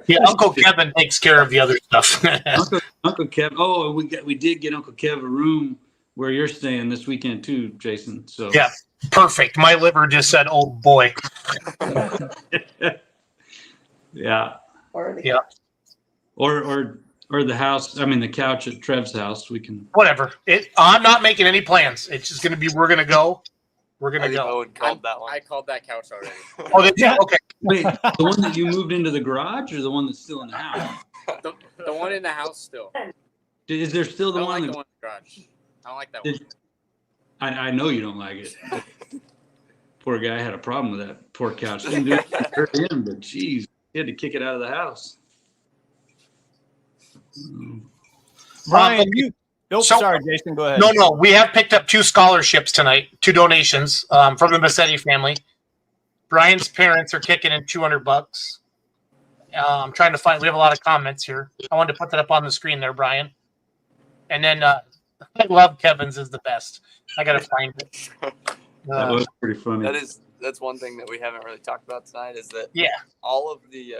Yeah, Uncle Kevin takes care of the other stuff. Uncle Kev. Oh, we did get Uncle Kev a room where you're staying this weekend too, Jason. So yeah, perfect. My liver just said, "Oh boy." Yeah. Yeah. Or the house. I mean, the couch at Trev's house. We can. Whatever. I'm not making any plans. It's just gonna be. We're gonna go. We're gonna go. Owen called that one. I called that couch already. Oh, okay. Wait, the one that you moved into the garage, or the one that's still in the house? The one in the house still. Is there still I the don't one? like that, the one in the garage. I don't like that Did- one. I know you don't like it. Poor guy had a problem with that poor couch. Didn't do it to hurt him, but geez, he had to kick it out of the house. Brian, okay. you. Oh, So- sorry, Jason. Go ahead. No. We have picked up 2 scholarships tonight, 2 donations from the Massetti family. Brian's parents are kicking in $200. I'm trying to find. We have a lot of comments here. I wanted to put that up on the screen there, Brian. And then I love Kevin's is the best. I gotta find it. That was pretty funny. That's one thing that we haven't really talked about tonight is that Yeah. all of the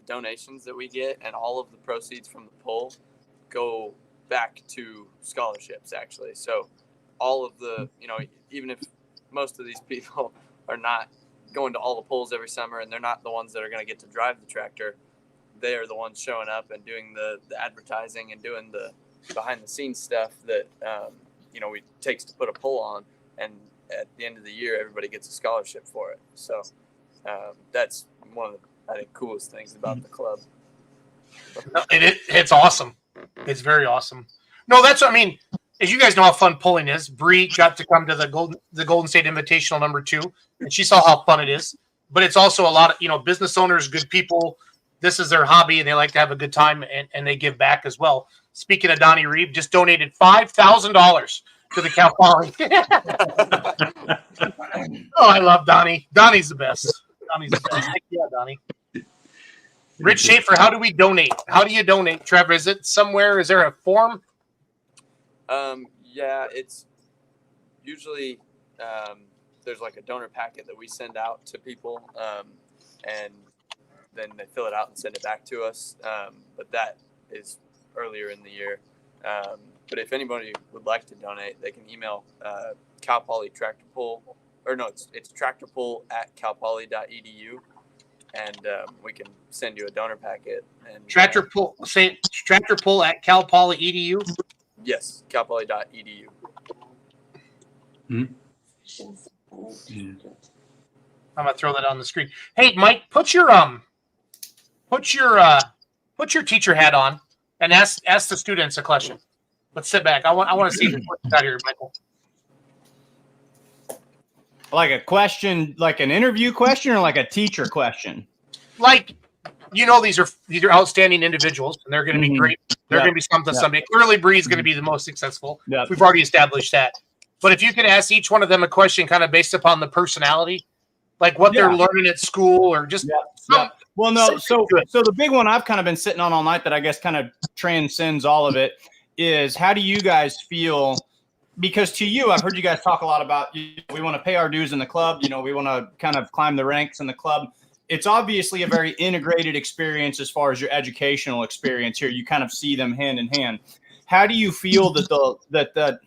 donations that we get and all of the proceeds from the poll go back to scholarships actually. So all of the, even if most of these people are not going to all the polls every summer and they're not the ones that are going to get to drive the tractor, they are the ones showing up and doing the advertising and doing the behind the scenes stuff that it takes to put a poll on, and at the end of the year everybody gets a scholarship for it. So that's one of the, I think, coolest things about the club. It's awesome. It's very awesome. No, that's what I mean. As you guys know how fun pulling is. Bree got to come to the Golden State Invitational #2, and she saw how fun it is. But it's also a lot of business owners, good people. This is their hobby, and they like to have a good time, and they give back as well. Speaking of Donnie Reeve, just donated $5,000 to the Cal Poly. Oh, I love Donnie. Donnie's the best. Heck yeah, Donnie. Rich Schaefer, how do we donate? How do you donate, Trevor? Is it somewhere? Is there a form? Yeah, it's usually there's like a donor packet that we send out to people, and then they fill it out and send it back to us. But that is earlier in the year. But if anybody would like to donate, they can email Cal Poly Tractor Pull, or no, it's tractorpull@calpoly.edu, and we can send you a donor packet. And Tractor Pull at calpoly.edu. Yes, calpoly.edu. Yeah. I'm gonna throw that on the screen. Hey, Mike, put your teacher hat on and ask the students a question. Let's sit back. I want to see the questions out here, Michael. Like a question, like an interview question, or like a teacher question? Like, these are outstanding individuals, and they're going to be great. They're going to be something someday. Clearly, Bree's going to be the most successful. Yep. We've already established that. But if you could ask each one of them a question, kind of based upon the personality, like what they're learning at school, or just Well, no. So the big one I've kind of been sitting on all night that I guess kind of transcends all of it is, how do you guys feel? Because to you, I've heard you guys talk a lot about, we want to pay our dues in the club. We want to kind of climb the ranks in the club. It's obviously a very integrated experience as far as your educational experience here. You kind of see them hand in hand. How do you feel that the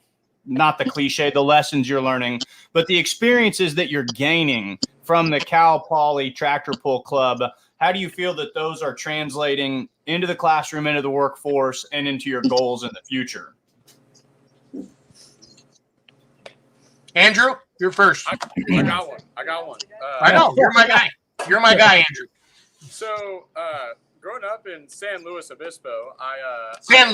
not the cliche, the lessons you're learning, but the experiences that you're gaining from the Cal Poly Tractor Pull Club, how do you feel that those are translating into the classroom, into the workforce, and into your goals in the future? Andrew, you're first. I got one. I know. You're my guy. You're my guy, Andrew. So, growing up in San Luis Obispo, San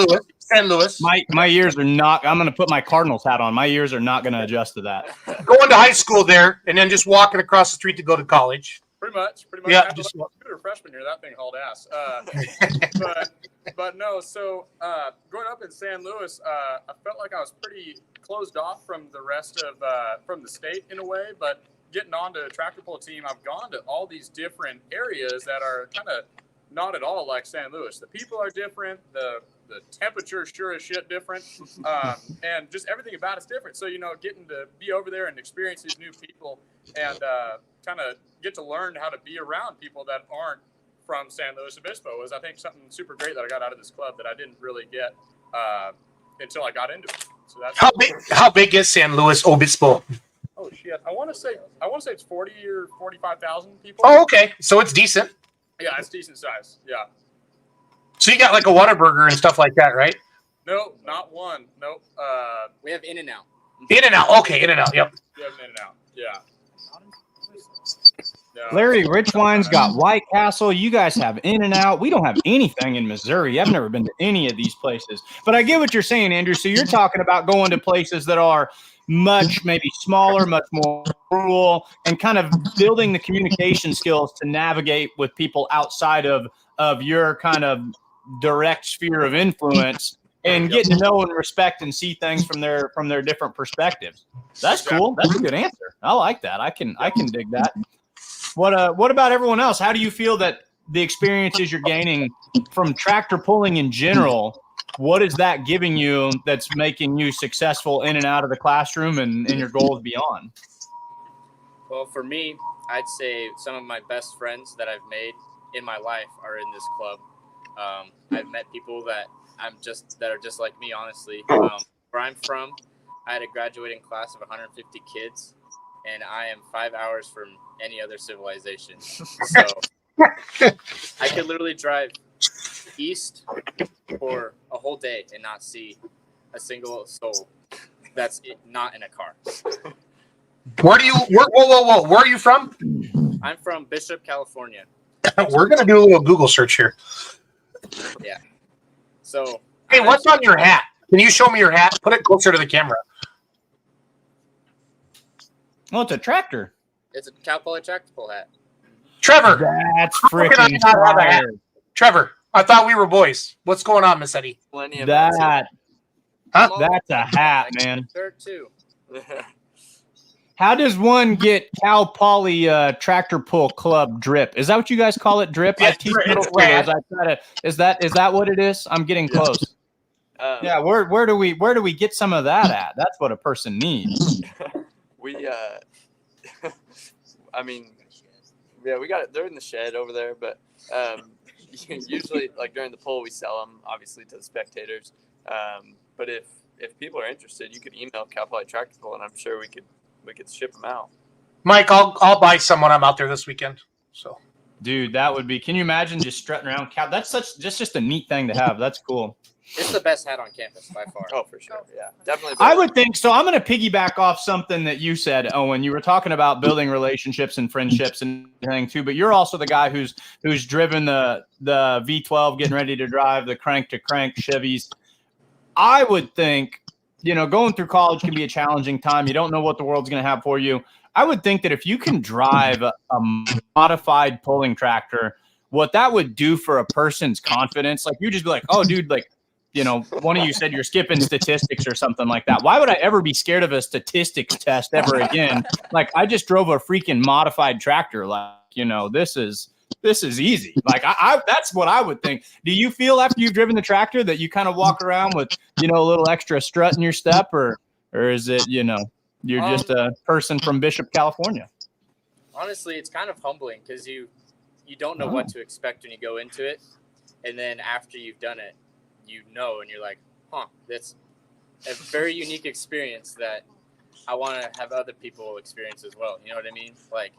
Luis. My ears are not. I'm going to put my Cardinals hat on. My ears are not going to adjust to that. Going to high school there, and then just walking across the street to go to college. Pretty much. Yeah, After just computer freshman year, that thing hauled ass. But no. So growing up in San Luis, I felt like I was pretty closed off from the rest of from the state in a way. But getting onto a tractor pull team, I've gone to all these different areas that are kind of not at all like San Luis. The people are different. The temperature sure as shit different, and just everything about it's different. So getting to be over there and experience these new people, and kind of get to learn how to be around people that aren't from San Luis Obispo was, I think, something super great that I got out of this club that I didn't really get until I got into it. So that's how big is San Luis Obispo? Oh shit! I want to say it's 40 or 45,000 people. Oh, okay. So it's decent. Yeah, it's decent size. Yeah. So you got like a Whataburger and stuff like that, right? Nope, not one. Nope. We have In-N-Out. In-N-Out. Okay, In-N-Out. Yep. We have an In-N-Out. Yeah. No. Larry Richwine's got White Castle. You guys have In-N-Out. We don't have anything in Missouri. I've never been to any of these places. But I get what you're saying, Andrew. So you're talking about going to places that are much maybe smaller, much more rural, and kind of building the communication skills to navigate with people outside of your kind of direct sphere of influence and getting to know and respect and see things from their different perspectives. That's cool. That's a good answer. I like that. I can dig that. What about everyone else? How do you feel that the experiences you're gaining from tractor pulling in general, what is that giving you that's making you successful in and out of the classroom and your goals beyond? Well, for me, I'd say some of my best friends that I've made in my life are in this club. I've met people that are just like me, honestly. Where I'm from, I had a graduating class of 150 kids, and I am 5 hours from any other civilization. So I could literally drive east for a whole day and not see a single soul that's not in a car. Whoa. Where are you from? I'm from Bishop, California. We're going to do a little Google search here. Yeah. So. Hey, what's on your hat? Can you show me your hat? Put it closer to the camera. Well, it's a tractor. It's a Cal Poly tractor pull hat. Trevor. That's How can I freaking not have a hat? fire. Trevor, I thought we were boys. What's going on, Miss Eddie? Plenty of That Huh? that's a hat, man. Shirt too. How does one get Cal Poly Tractor Pull Club drip? Is that what you guys call it? Drip? Yeah, I teach drip. middle It's schoolers. I try to. Is that what it is? I'm getting close. Yeah. Where do we get some of that at? That's what a person needs. We I mean, yeah, we got it. They're in the shed over there, but usually, like during the pull, we sell them obviously to the spectators. But if people are interested, you could email Cal Poly Tractor Pull, and I'm sure we could ship them out. Mike, I'll buy some when I'm out there this weekend. So, Dude, that would be. Can you imagine just strutting around? That's just a neat thing to have. That's cool. It's the best hat on campus by far. Oh, for sure. Yeah, definitely. I would think so. I'm going to piggyback off something that you said, Owen. You were talking about building relationships and friendships and everything too, but you're also the guy who's driven the V12, getting ready to drive the crank to crank Chevys. I would think, going through college can be a challenging time. You don't know what the world's going to have for you. I would think that if you can drive a modified pulling tractor, what that would do for a person's confidence, like you just be like, oh, dude, like, one of you said you're skipping statistics or something like that. Why would I ever be scared of a statistics test ever again? Like, I just drove a freaking modified tractor. Like, this is easy. Like, I that's what I would think. Do you feel after you've driven the tractor that you kind of walk around with, a little extra strut in your step, or is it, you're just a person from Bishop, California? Honestly, it's kind of humbling because you don't know what to expect when you go into it. And then after you've done it, and you're like, that's a very unique experience that I want to have other people experience as well. You know what I mean? Like,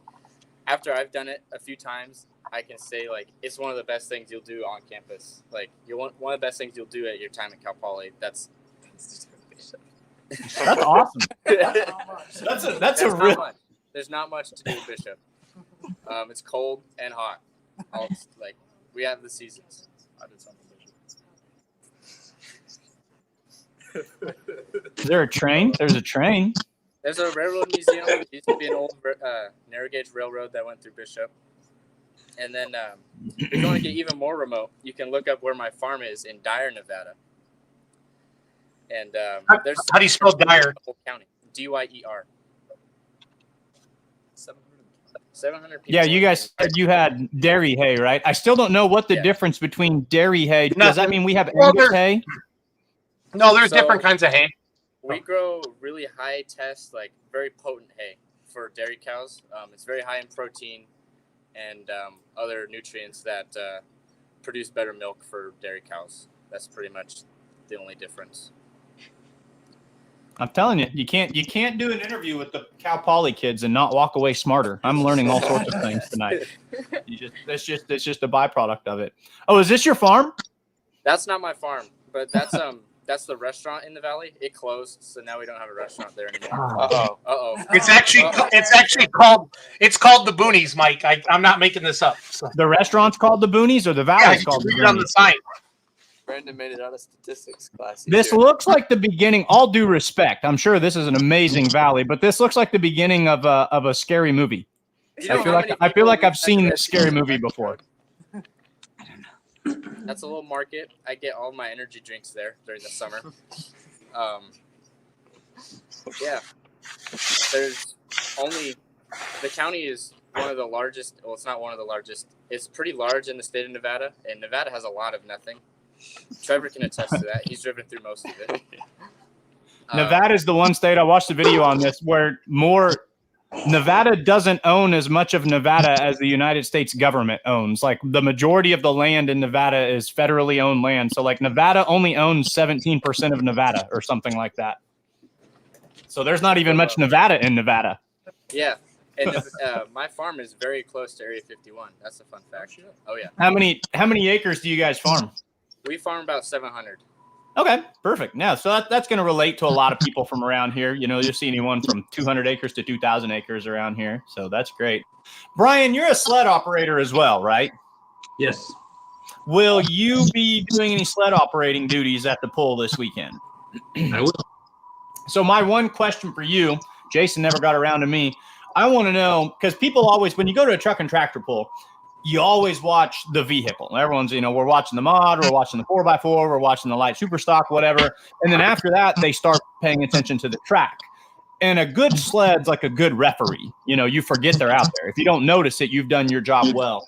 after I've done it a few times, I can say, like, it's one of the best things you'll do on campus. Like, one of the best things you'll do at your time at Cal Poly. That's awesome. That's a real. There's not much to do with Bishop. It's cold and hot. We have the seasons. I did something. Is there a train? There's a train. There's a railroad museum. It used to be an old narrow gauge railroad that went through Bishop. And then if you want to get even more remote, you can look up where my farm is in Dyer, Nevada. And there's how do you spell Dyer? County. D-Y-E-R. 700 people. Yeah, you guys said you had dairy hay, right? I still don't know what the difference between dairy hay. Does that mean we have Angus hay? No, there's different kinds of hay. We grow really high test, like very potent hay for dairy cows. It's very high in protein and other nutrients that produce better milk for dairy cows. That's pretty much the only difference. I'm telling you, you can't do an interview with the Cal Poly kids and not walk away smarter. I'm learning all sorts of things tonight. It's just a byproduct of it. Oh, is this your farm? That's not my farm, but that's the restaurant in the valley. It closed, so now we don't have a restaurant there anymore. Uh-oh. It's actually called the Boonies, Mike. I'm not making this up. So. The restaurant's called the Boonies, or the valley's called the Boonies? On the sign. Brandon made it out of statistics class. This looks like the beginning. All due respect, I'm sure this is an amazing valley, but this looks like the beginning of a scary movie. I feel like I've seen this scary movie before. That's a little market. I get all my energy drinks there during the summer. Yeah. There's only the county is one of the largest. Well, it's not one of the largest. It's pretty large in the state of Nevada, and Nevada has a lot of nothing. Trevor can attest to that. He's driven through most of it. Nevada is the one state, I watched a video on this, where Nevada doesn't own as much of Nevada as the United States government owns. Like the majority of the land in Nevada is federally owned land. So like Nevada only owns 17% of Nevada or something like that. So there's not even much Nevada in Nevada. Yeah. And my farm is very close to Area 51. That's a fun fact. Oh yeah. How many acres do you guys farm? We farm about 700. Okay, perfect. Now, so that's going to relate to a lot of people from around here. You know, you'll see anyone from 200 acres to 2,000 acres around here. So that's great. Brian, you're a sled operator as well, right? Yes. Will you be doing any sled operating duties at the pool this weekend? I will. So my one question for you, Jason never got around to me. I want to know, because people always, when you go to a truck and tractor pool, you always watch the vehicle. Everyone's, we're watching the mod, we're watching the 4x4, we're watching the light super stock, whatever. And then after that, they start paying attention to the track. And a good sled's like a good referee. You forget they're out there. If you don't notice it, you've done your job well.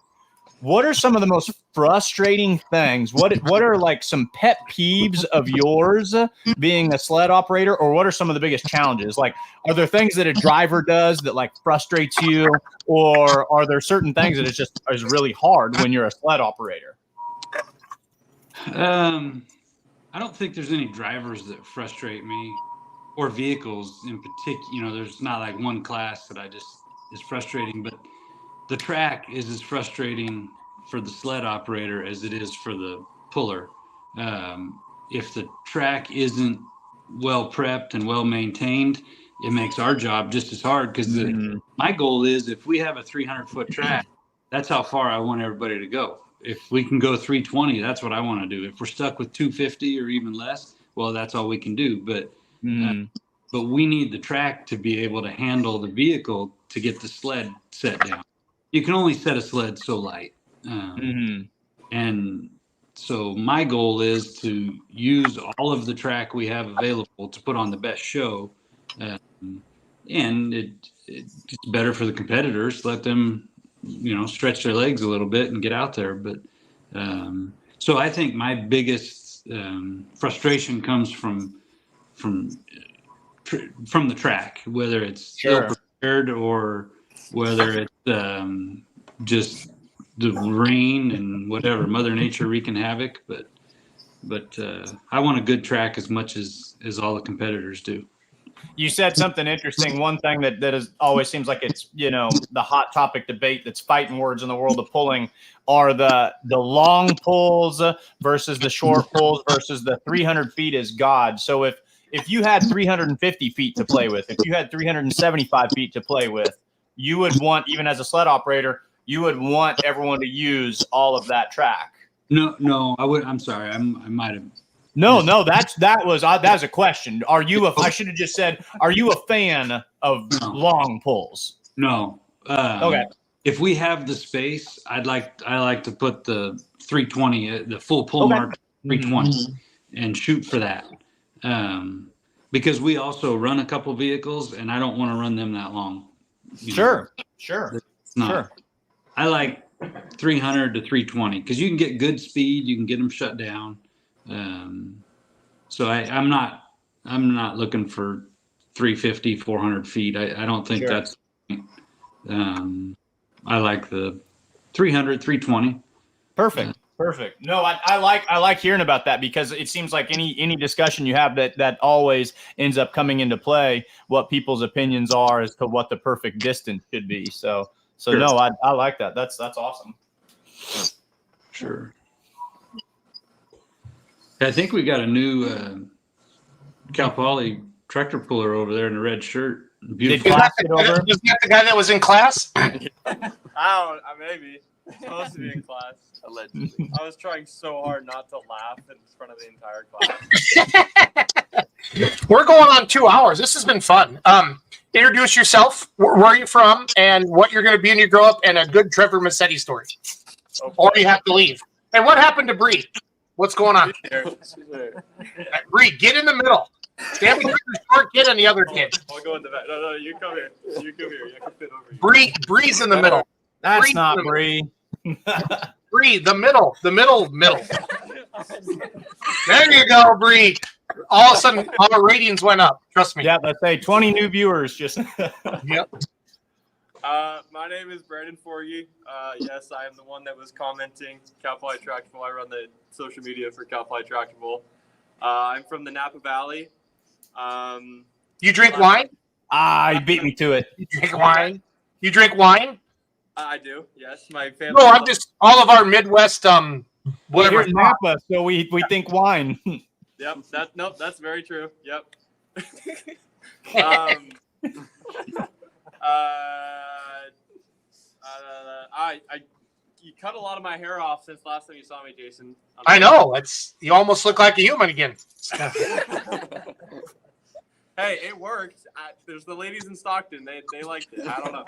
What are some of the most frustrating things? What are like some pet peeves of yours being a sled operator, or what are some of the biggest challenges? Like, are there things that a driver does that like frustrates you, or are there certain things that is really hard when you're a sled operator? I don't think there's any drivers that frustrate me, or vehicles in particular. There's not like one class that is frustrating, but the track is as frustrating for the sled operator as it is for the puller. If the track isn't well prepped and well maintained, it makes our job just as hard, because my goal is, if we have a 300-foot track, that's how far I want everybody to go. If we can go 320, that's what I want to do. If we're stuck with 250 or even less, well, that's all we can do. But we need the track to be able to handle the vehicle to get the sled set down. You can only set a sled so light. And so my goal is to use all of the track we have available to put on the best show. And it's better for the competitors. Let them, stretch their legs a little bit and get out there. But so I think my biggest frustration comes from the track, whether it's ill prepared or whether it's just the rain and whatever, Mother Nature wreaking havoc. But I want a good track as much as all the competitors do. You said something interesting. One thing that is always seems like it's, the hot topic debate that's fighting words in the world of pulling are the long pulls versus the short pulls versus the 300 feet is God. So if you had 350 feet to play with, if you had 375 feet to play with, you would want, even as a sled operator, you would want everyone to use all of that track. No, I would. I'm sorry. I might have. No, that was a question. I should have just said, are you a fan of long pulls? No. Okay. If we have the space, I like to put the 320, the full pull mark 320, and shoot for that. Because we also run a couple vehicles, and I don't want to run them that long. Sure. I like 300 to 320 because you can get good speed, you can get them shut down. So I'm not looking for 350, 400 feet. I don't think that's. I like the 300, 320. Perfect. Perfect. No, I like hearing about that because it seems like any discussion you have that always ends up coming into play what people's opinions are as to what the perfect distance should be. So Sure. no, I like that. That's awesome. Sure. I think we got a new Cal Poly tractor puller over there in a red shirt. Beautiful. Is that the guy that was in class? I maybe. Supposed to be in class. Allegedly. I was trying so hard not to laugh in front of the entire class. We're going on 2 hours. This has been fun. Introduce yourself. Where are you from? And what you're going to be when you grow up, and a good Trevor Massetti story. Or you have to leave. And what happened to Bree? What's going on? Bree, get in the middle. Stand with the short kid and the other kid. I'll go in the back. No, you come here. You come here. I can fit over you. Bree's in the middle. That's Bree's not in the Bree. Bree, the middle. There you go, Bree. All of a sudden, our ratings went up. Trust me. Yeah, let's say 20 new viewers. Just Yep. My name is Brandon Forgy. Yes, I am the one that was commenting Cal Poly Tractable. I run the social media for Cal Poly Tractable. I'm from the Napa Valley. You drink wine? you beat me to it. You drink wine? You drink wine? I do. Yes, my family. No, I'm just all of our Midwest whatever. We're in Napa, so we think wine. Yep. That's very true. Yep. You cut a lot of my hair off since last time you saw me, Jason. I know. You almost look like a human again. Hey, it worked. There's the ladies in Stockton. They liked it. I don't know.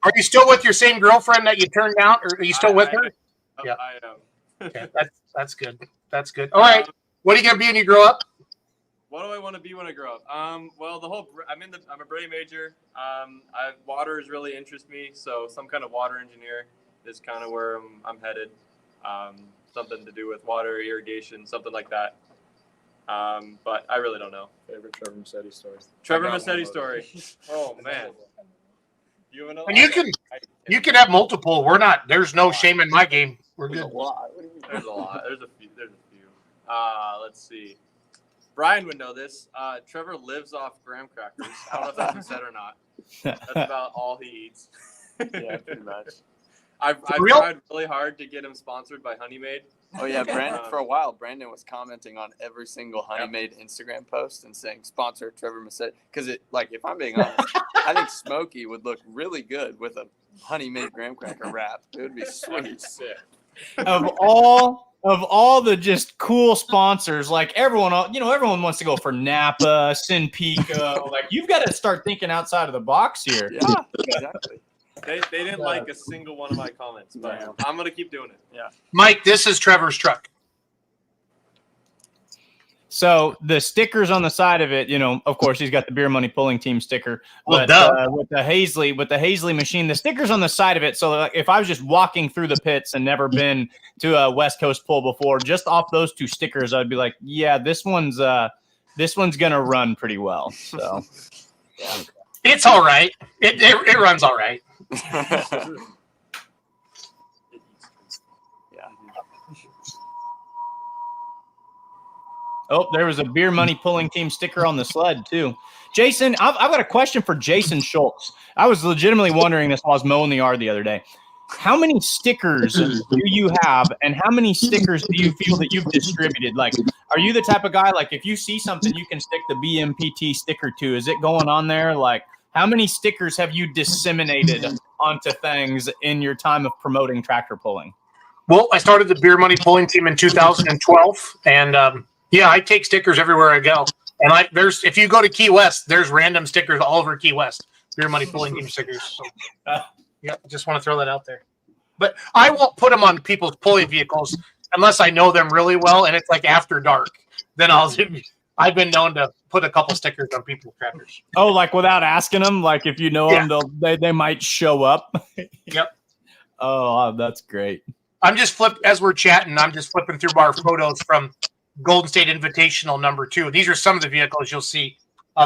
Are you still with your same girlfriend that you turned down, or are you still with her? Yeah, I am. Okay, that's good. That's good. All right. What are you gonna be when you grow up? What do I want to be when I grow up? Well, I'm a Bray major. Water really interests me, so some kind of water engineer is kind of where I'm headed. Something to do with water, irrigation, something like that. But I really don't know. Favorite Trevor Massetti story. Trevor Massetti story. Oh man. You have And you can have multiple. We're not. There's no shame in my game. We're good. There's a lot. There's a few. Let's see. Brian would know this. Trevor lives off graham crackers. I don't know if that's said or not. That's about all he eats. Yeah, pretty much. I've tried really hard to get him sponsored by Honey Maid. Oh yeah, Brandon. For a while, Brandon was commenting on every single Honey Maid Instagram post and saying sponsor Trevor Massetti. Because if I'm being honest, I think Smokey would look really good with a Honey Maid graham cracker wrap. It would be sweet. Of all the just cool sponsors, like everyone wants to go for Napa, Sinpico. Like you've got to start thinking outside of the box here. Yeah, exactly. They didn't like a single one of my comments, but I'm gonna keep doing it. Yeah. Mike, this is Trevor's truck. So the stickers on the side of it, of course, he's got the Beer Money Pulling Team sticker. Well, but with the Hazley machine, the stickers on the side of it. So like, if I was just walking through the pits and never been to a West Coast pull before, just off those two stickers, I'd be like, yeah, this one's gonna run pretty well. So it's all right. It runs all right. Oh, there was a Beer Money Pulling Team sticker on the sled too. Jason, I've got a question for Jason Schultz. I was legitimately wondering this while I was mowing the yard the other day. How many stickers do you have, and how many stickers do you feel that you've distributed? Like, are you the type of guy, like, if you see something you can stick the BMPT sticker to, is it going on there? Like, how many stickers have you disseminated onto things in your time of promoting tractor pulling? Well, I started the Beer Money Pulling Team in 2012, and yeah, I take stickers everywhere I go. And if you go to Key West, there's random stickers all over Key West. Beer Money Pulling Team stickers. So, yeah, just want to throw that out there. But I won't put them on people's pulley vehicles unless I know them really well, and it's like after dark. Then I've been known to put a couple stickers on people's tractors. Oh, like without asking them? Like if you know them, they might show up? Yep. Oh, that's great. As we're chatting, I'm just flipping through our photos from Golden State Invitational number 2. These are some of the vehicles you'll see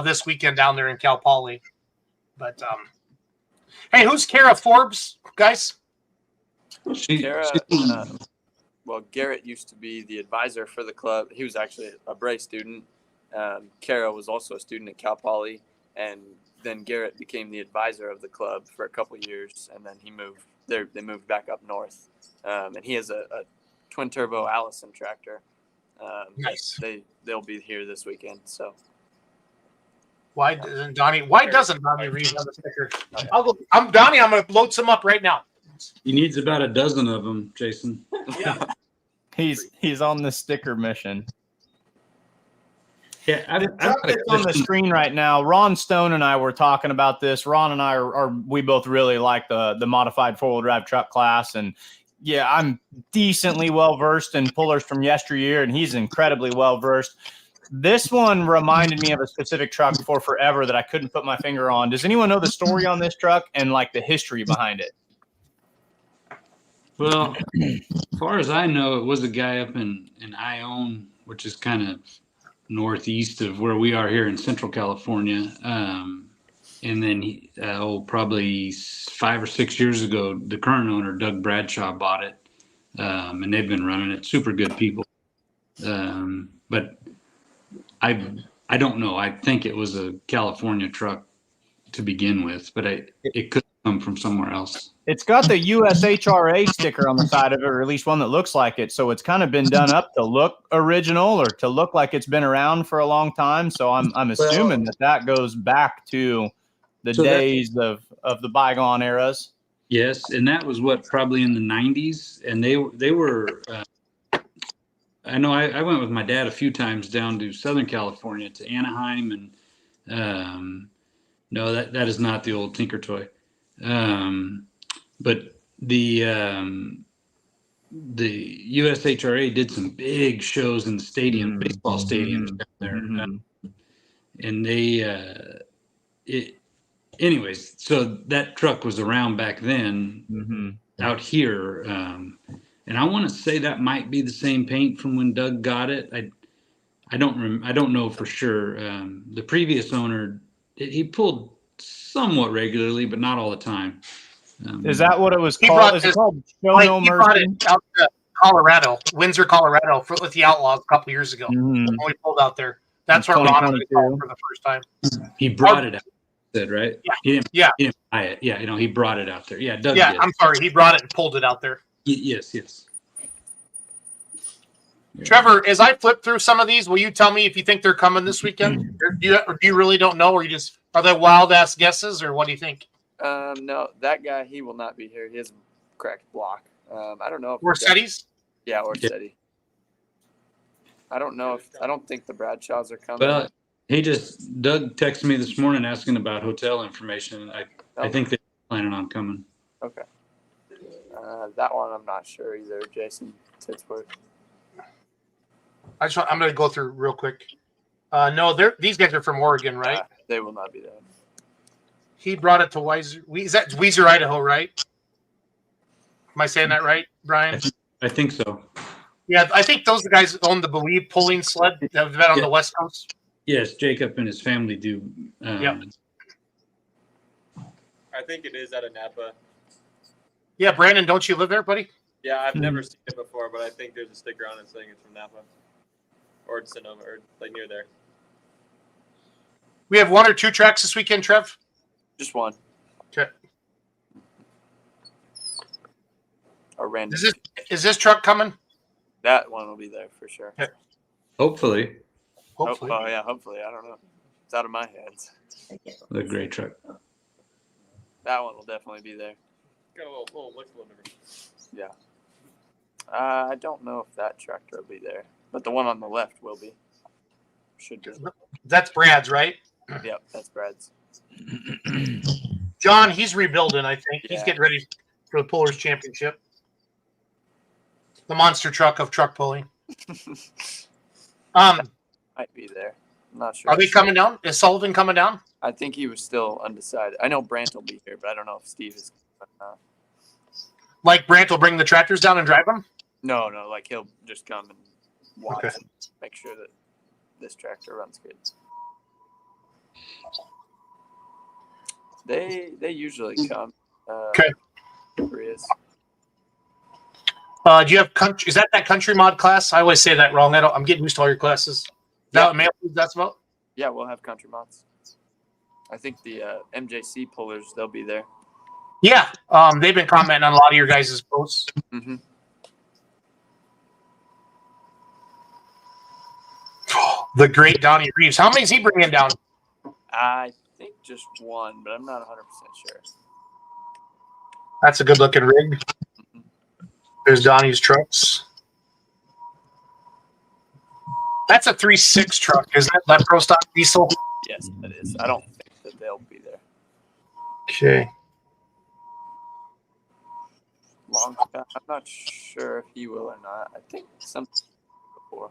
this weekend down there in Cal Poly. But hey, who's Kara Forbes, guys? She's well, Garrett used to be the advisor for the club. He was actually a Bray student. Kara was also a student at Cal Poly, and then Garrett became the advisor of the club for a couple years, and then he moved. They moved back up north, and he has a twin turbo Allison tractor. Nice. They'll be here this weekend. So Why doesn't Donnie Reeves have a sticker? I'm Donnie. I'm going to load some up right now. He needs about a dozen of them, Jason. Yeah. He's on the sticker mission. Yeah, I've got a It's on the question. screen right now. Ron Stone and I were talking about this. Ron and I we both really like the modified 4-wheel drive truck class, and yeah, I'm decently well versed in pullers from yesteryear, and he's incredibly well versed. This one reminded me of a specific truck for forever that I couldn't put my finger on. Does anyone know the story on this truck and like the history behind it? Well, as far as I know, it was a guy up in Ione, which is kind of northeast of where we are here in Central California. And then probably 5 or 6 years ago, the current owner, Doug Bradshaw, bought it. And they've been running it. Super good people. But I don't know. I think it was a California truck to begin with, but it could come from somewhere else. It's got the USHRA sticker on the side of it, or at least one that looks like it. So it's kind of been done up to look original or to look like it's been around for a long time. So I'm assuming that goes back to the days of the bygone eras. Yes, and that was probably in the 90s, and they were. I know I went with my dad a few times down to Southern California to Anaheim, and no, that is not the old Tinker Toy. But the USHRA did some big shows in the stadium, baseball stadiums down there, and anyways, so that truck was around back then out here, and I want to say that might be the same paint from when Doug got it. I don't know for sure. The previous owner, he pulled somewhat regularly, but not all the time. Is that what it was called? Is it called Show No He brought Mercy? it out to Colorado, Windsor, Colorado, with the Outlaws a couple years ago. When we pulled out there. That's where Ron and I called for the first time. He brought it out, said, right? Yeah. He didn't buy it. Yeah, he brought it out there. Yeah, Doug Yeah, did. I'm sorry. He brought it and pulled it out there. Yes. Trevor, as I flip through some of these, will you tell me if you think they're coming this weekend? Or do you really don't know, or are they wild ass guesses, or what do you think? No, that guy, he will not be here. He has a cracked block. I don't know if Orsetti's? Yeah, Orsetti. I don't think the Bradshaws are coming. Well, Doug texted me this morning asking about hotel information. I think they're planning on coming. Okay. That one I'm not sure either. Jason Titsworth. I'm going to go through real quick. No, these guys are from Oregon, right? They will not be there. He brought it to Weiser. Is that Weiser, Idaho, right? Am I saying that right, Brian? I think so. Yeah, I think those guys own the Believe pulling sled that have been on the West Coast. Yes, Jacob and his family do. Yep. I think it is out of Napa. Yeah, Brandon, don't you live there, buddy? Yeah, I've never seen it before, but I think there's a sticker on it saying it's from Napa or Sonoma or like near there. We have 1 or 2 tracks this weekend, Trev? Just one. Okay. Or random. Is this truck coming? That one will be there for sure. Okay. Hopefully. Hopefully. Oh yeah, hopefully. I don't know. It's out of my hands. The great truck. That one will definitely be there. Got a little looks a little different. Yeah. I don't know if that tractor will be there, but the one on the left will be. Should be. That's Brad's, right? Yep, that's Brad's. John, he's rebuilding, I think. He's Yeah. getting ready for the Pullers Championship. The monster truck of truck pulling. Might be there. I'm not sure. Are they coming down? Is Sullivan coming down? I think he was still undecided. I know Brandt will be here, but I don't know if Steve is. Like Brandt will bring the tractors down and drive them? No, like he'll just come and watch Okay. and make sure that this tractor runs good. They usually come. Okay. Korea's. Do you have country? Is that country mod class? I always say that wrong. I'm getting used to all your classes. Is that what that's about? Yeah, we'll have country mods. I think the MJC pullers, they'll be there. Yeah, they've been commenting on a lot of your guys' posts. Mm-hmm. The great Donnie Reeves. How many is he bringing down? I think just one, but I'm not 100% sure. That's a good looking rig. There's Donnie's trucks. That's a 3.6 truck. Is that Lepro stock diesel? Yes, it is. I don't think that they'll be there. Okay. Long shot. I'm not sure if he will or not. I think some before.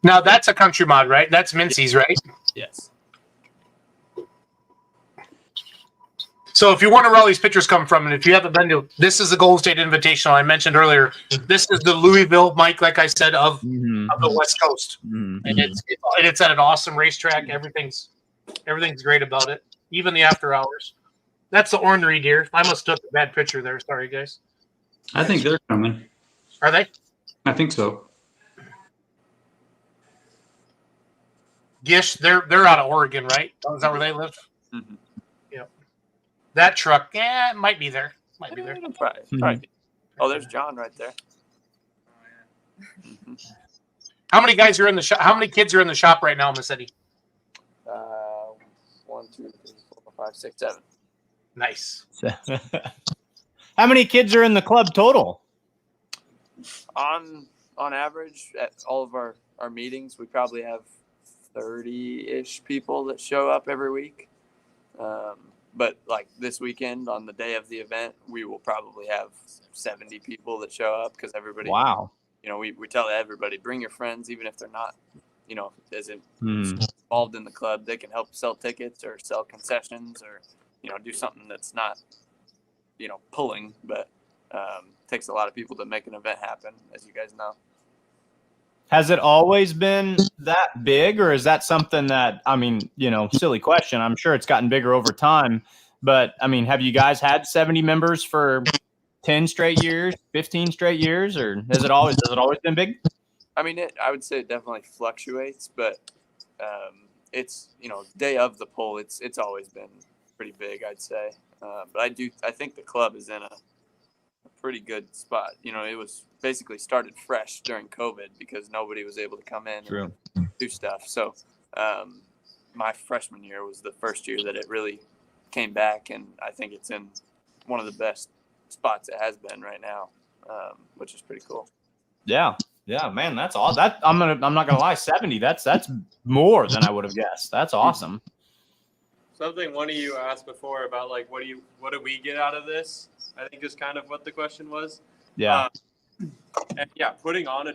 Now that's a country mod, right? That's Mincy's, right? Yes. So if you wonder where all these pictures come from, and if you haven't been to, this is the Golden State Invitational I mentioned earlier. This is the Louisville, Mike, like I said, of the West Coast, and it's at an awesome racetrack. Everything's great about it, even the after hours. That's the ornery deer. I must have took a bad picture there. Sorry, guys. I think they're coming. Are they? I think so. Gish, they're out of Oregon, right? Is that where they live? Mm-hmm. Yep. That truck, it might be there. Might be there. Probably. Oh, there's John right there. Mm-hmm. How many guys are in the shop? How many kids are in the shop right now, Miss Eddie? 1, 2, 3, 4, 5, 6, 7. Nice. How many kids are in the club total? On average, at all of our meetings, we probably have 30-ish people that show up every week. But like this weekend on the day of the event, we will probably have 70 people that show up because everybody. Wow. You know, we tell everybody, bring your friends, even if they're not, involved in the club. They can help sell tickets or sell concessions or, do something that's not, pulling, but takes a lot of people to make an event happen, as you guys know. Has it always been that big, or is that something that, silly question. I'm sure it's gotten bigger over time, but have you guys had 70 members for 10 straight years, 15 straight years, or has it always been big? I would say it definitely fluctuates, but it's, day of the poll, it's always been pretty big, I'd say. But I think the club is in a pretty good spot. It was basically started fresh during COVID because nobody was able to come in and do stuff. So my freshman year was the first year that it really came back, and I think it's in one of the best spots it has been right now, which is pretty cool. Yeah, man, that's all. That I'm not gonna lie, 70. That's more than I would have guessed. That's awesome. Something one of you asked before about like what do we get out of this? I think is kind of what the question was. Yeah. And yeah, putting on a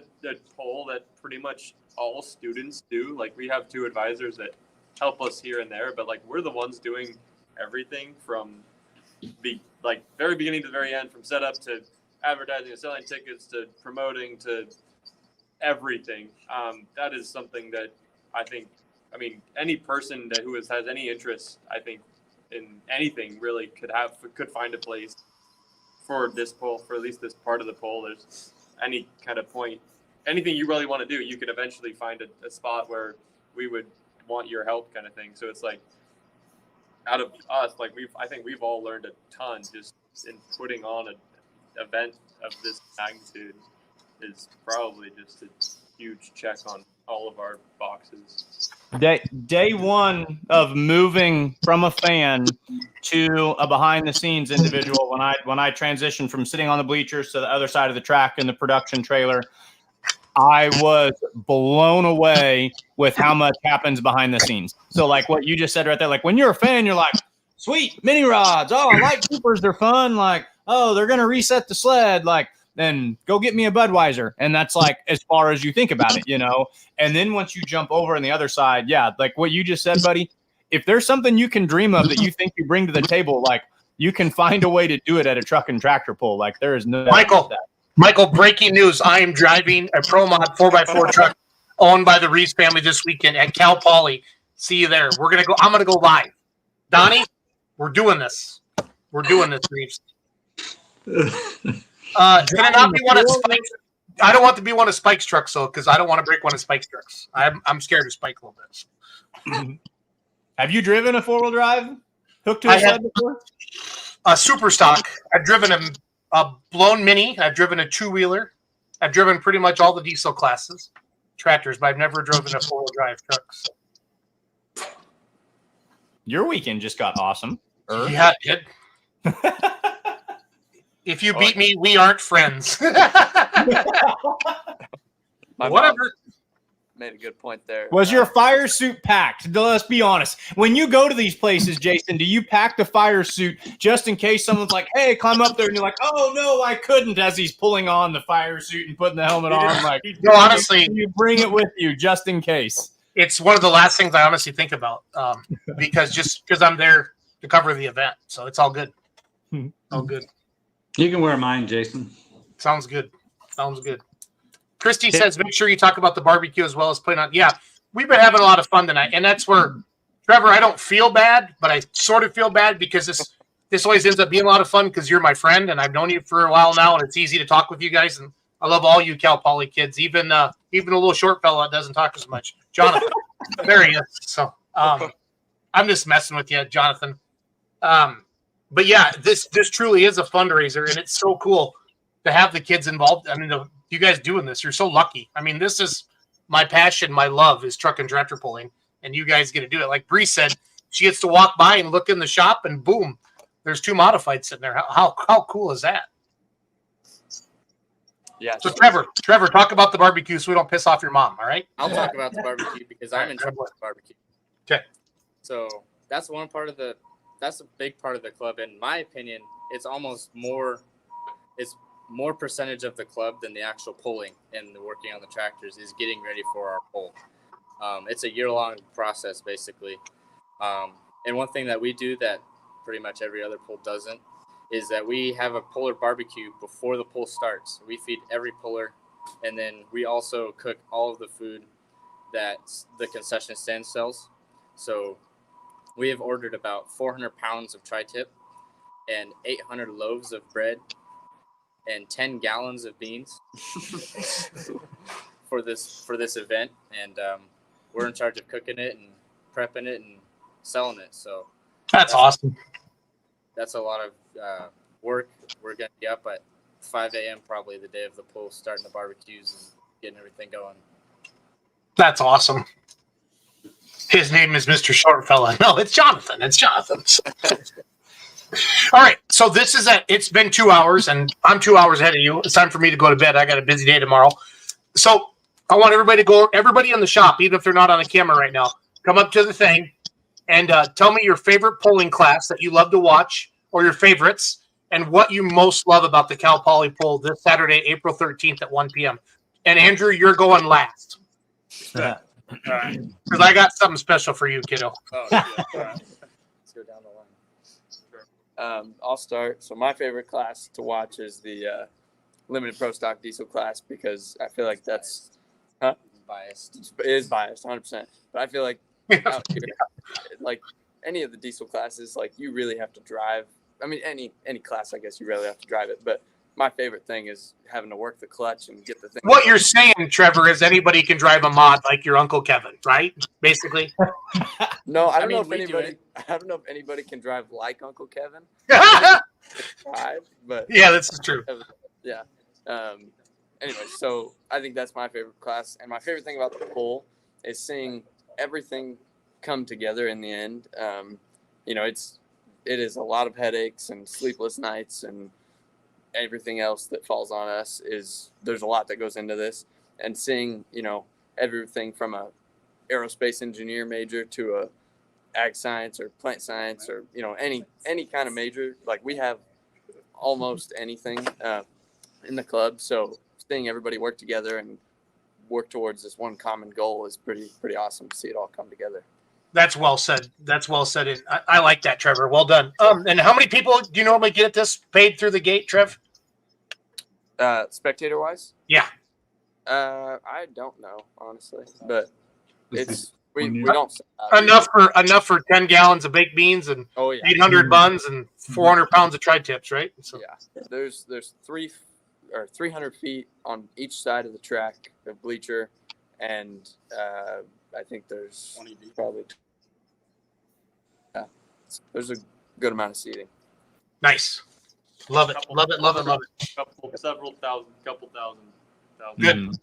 poll that pretty much all students do. Like we have 2 advisors that help us here and there, but like we're the ones doing everything from the very beginning to the very end, from setup to advertising and selling tickets to promoting to everything. That is something that I think, any person who has any interest, I think, in anything really could find a place for this poll, for at least this part of the poll. There's any kind of point, anything you really want to do, you could eventually find a spot where we would want your help, kind of thing. So it's like, out of us, I think we've all learned a ton just in putting on an event of this magnitude. Is probably just a huge check on all of our boxes. Day one of moving from a fan to a behind the scenes individual, when I transitioned from sitting on the bleachers to the other side of the track in the production trailer, I was blown away with how much happens behind the scenes. So like what you just said right there, like when you're a fan, you're like, sweet mini rods. Oh, I like Coopers. They're fun. Like, oh, they're going to reset the sled. Like, then go get me a Budweiser. And that's like, as far as you think about it, and then once you jump over on the other side, yeah, like what you just said, buddy, if there's something you can dream of that you think you bring to the table, like you can find a way to do it at a truck and tractor pull. Like there is no Michael, breaking news. I am driving a Pro Mod 4x4 truck owned by the Reeves family this weekend at Cal Poly. See you there. I'm going to go live. Donnie, we're doing this. Reeves. Can it not be one of Spike's? I don't want to be one of Spike's trucks, though, because I don't want to break one of Spike's trucks. I'm scared of Spike a little bit. Have you driven a 4-wheel drive hooked to I a sled have before? a super stock. I've driven a blown mini. I've driven a 2-wheeler. I've driven pretty much all the diesel classes, tractors, but I've never driven a 4-wheel drive truck. So. Your weekend just got awesome. Yeah, it did. If you beat me, we aren't friends. Whatever. Made a good point there. Was your fire suit packed? Let's be honest. When you go to these places, Jason, do you pack the fire suit just in case someone's like, hey, climb up there, and you're like, oh, no, I couldn't, as he's pulling on the fire suit and putting the helmet on? Like, no, honestly, you bring it with you just in case. It's one of the last things I honestly think about because I'm there to cover the event. So it's all good. All good. You can wear mine, Jason. Sounds good. Sounds good. Christy says, make sure you talk about the barbecue as well as putting on. Yeah, we've been having a lot of fun tonight. And that's where, Trevor, I don't feel bad, but I sort of feel bad because this always ends up being a lot of fun because you're my friend and I've known you for a while now and it's easy to talk with you guys. And I love all you Cal Poly kids, even a little short fella that doesn't talk as much. Jonathan, there he is. So I'm just messing with you, Jonathan. But yeah, this truly is a fundraiser and it's so cool to have the kids involved. I mean, you guys doing this, you're so lucky. I mean, this is my passion, my love is truck and tractor pulling, and you guys get to do it. Like Bree said, she gets to walk by and look in the shop, and boom, there's 2 modifieds sitting there. How cool is that? Yeah. So Trevor, talk about the barbecue so we don't piss off your mom. All right. I'll talk about the barbecue because I'm in charge of the barbecue. Okay. So that's a big part of the club. In my opinion, it's almost more percentage of the club than the actual pulling and the working on the tractors is getting ready for our pull. It's a year-long process, basically. And one thing that we do that pretty much every other pull doesn't is that we have a puller barbecue before the pull starts. We feed every puller, and then we also cook all of the food that the concession stand sells. So we have ordered about 400 pounds of tri-tip and 800 loaves of bread and 10 gallons of beans for this event, and we're in charge of cooking it and prepping it and selling it. So that's awesome. That's a lot of work. We're gonna be up at 5 a.m. probably the day of the pull, starting the barbecues and getting everything going. That's awesome. His name is Mr. Shortfella. No, it's Jonathan. It's Jonathan. All right, so this is it's been 2 hours, and I'm 2 hours ahead of you. It's time for me to go to bed. I got a busy day tomorrow. So I want everybody in the shop, even if they're not on the camera right now, come up to the thing and tell me your favorite polling class that you love to watch or your favorites and what you most love about the Cal Poly poll this Saturday, April 13th at 1 p.m. And Andrew, you're going last. Because I got something special for you, kiddo. Oh, yeah. Let's go down the line. I'll start. So my favorite class to watch is the limited pro stock diesel class because I feel like that's biased. It is biased, 100%. But I feel like out here, like any of the diesel classes, like you really have to drive. I mean, any class, I guess you really have to drive it. But my favorite thing is having to work the clutch and get the thing. What you're saying, Trevor, is anybody can drive a mod like your Uncle Kevin, right? Basically. No, I don't know if anybody can drive like Uncle Kevin. But yeah, this is true. Yeah. Anyway, so I think that's my favorite class, and my favorite thing about the poll is seeing everything come together in the end. It is a lot of headaches and sleepless nights and everything else that falls on us. There's a lot that goes into this, and seeing everything from a aerospace engineer major to a ag science or plant science or any kind of major. Like we have almost anything in the club, so seeing everybody work together and work towards this one common goal is pretty awesome to see it all come together. That's well said. And I like that, Trevor. Well done. And how many people do you normally get this paid through the gate, Trev? Spectator wise? Yeah. I don't know, honestly, but We don't enough for 10 gallons of baked beans and 800 buns and 400 pounds of tri-tips, right? So yeah, there's 300 feet on each side of the track, the bleacher, and I think there's probably there's a good amount of seating. Nice, love it. Several thousand, couple thousand. Good.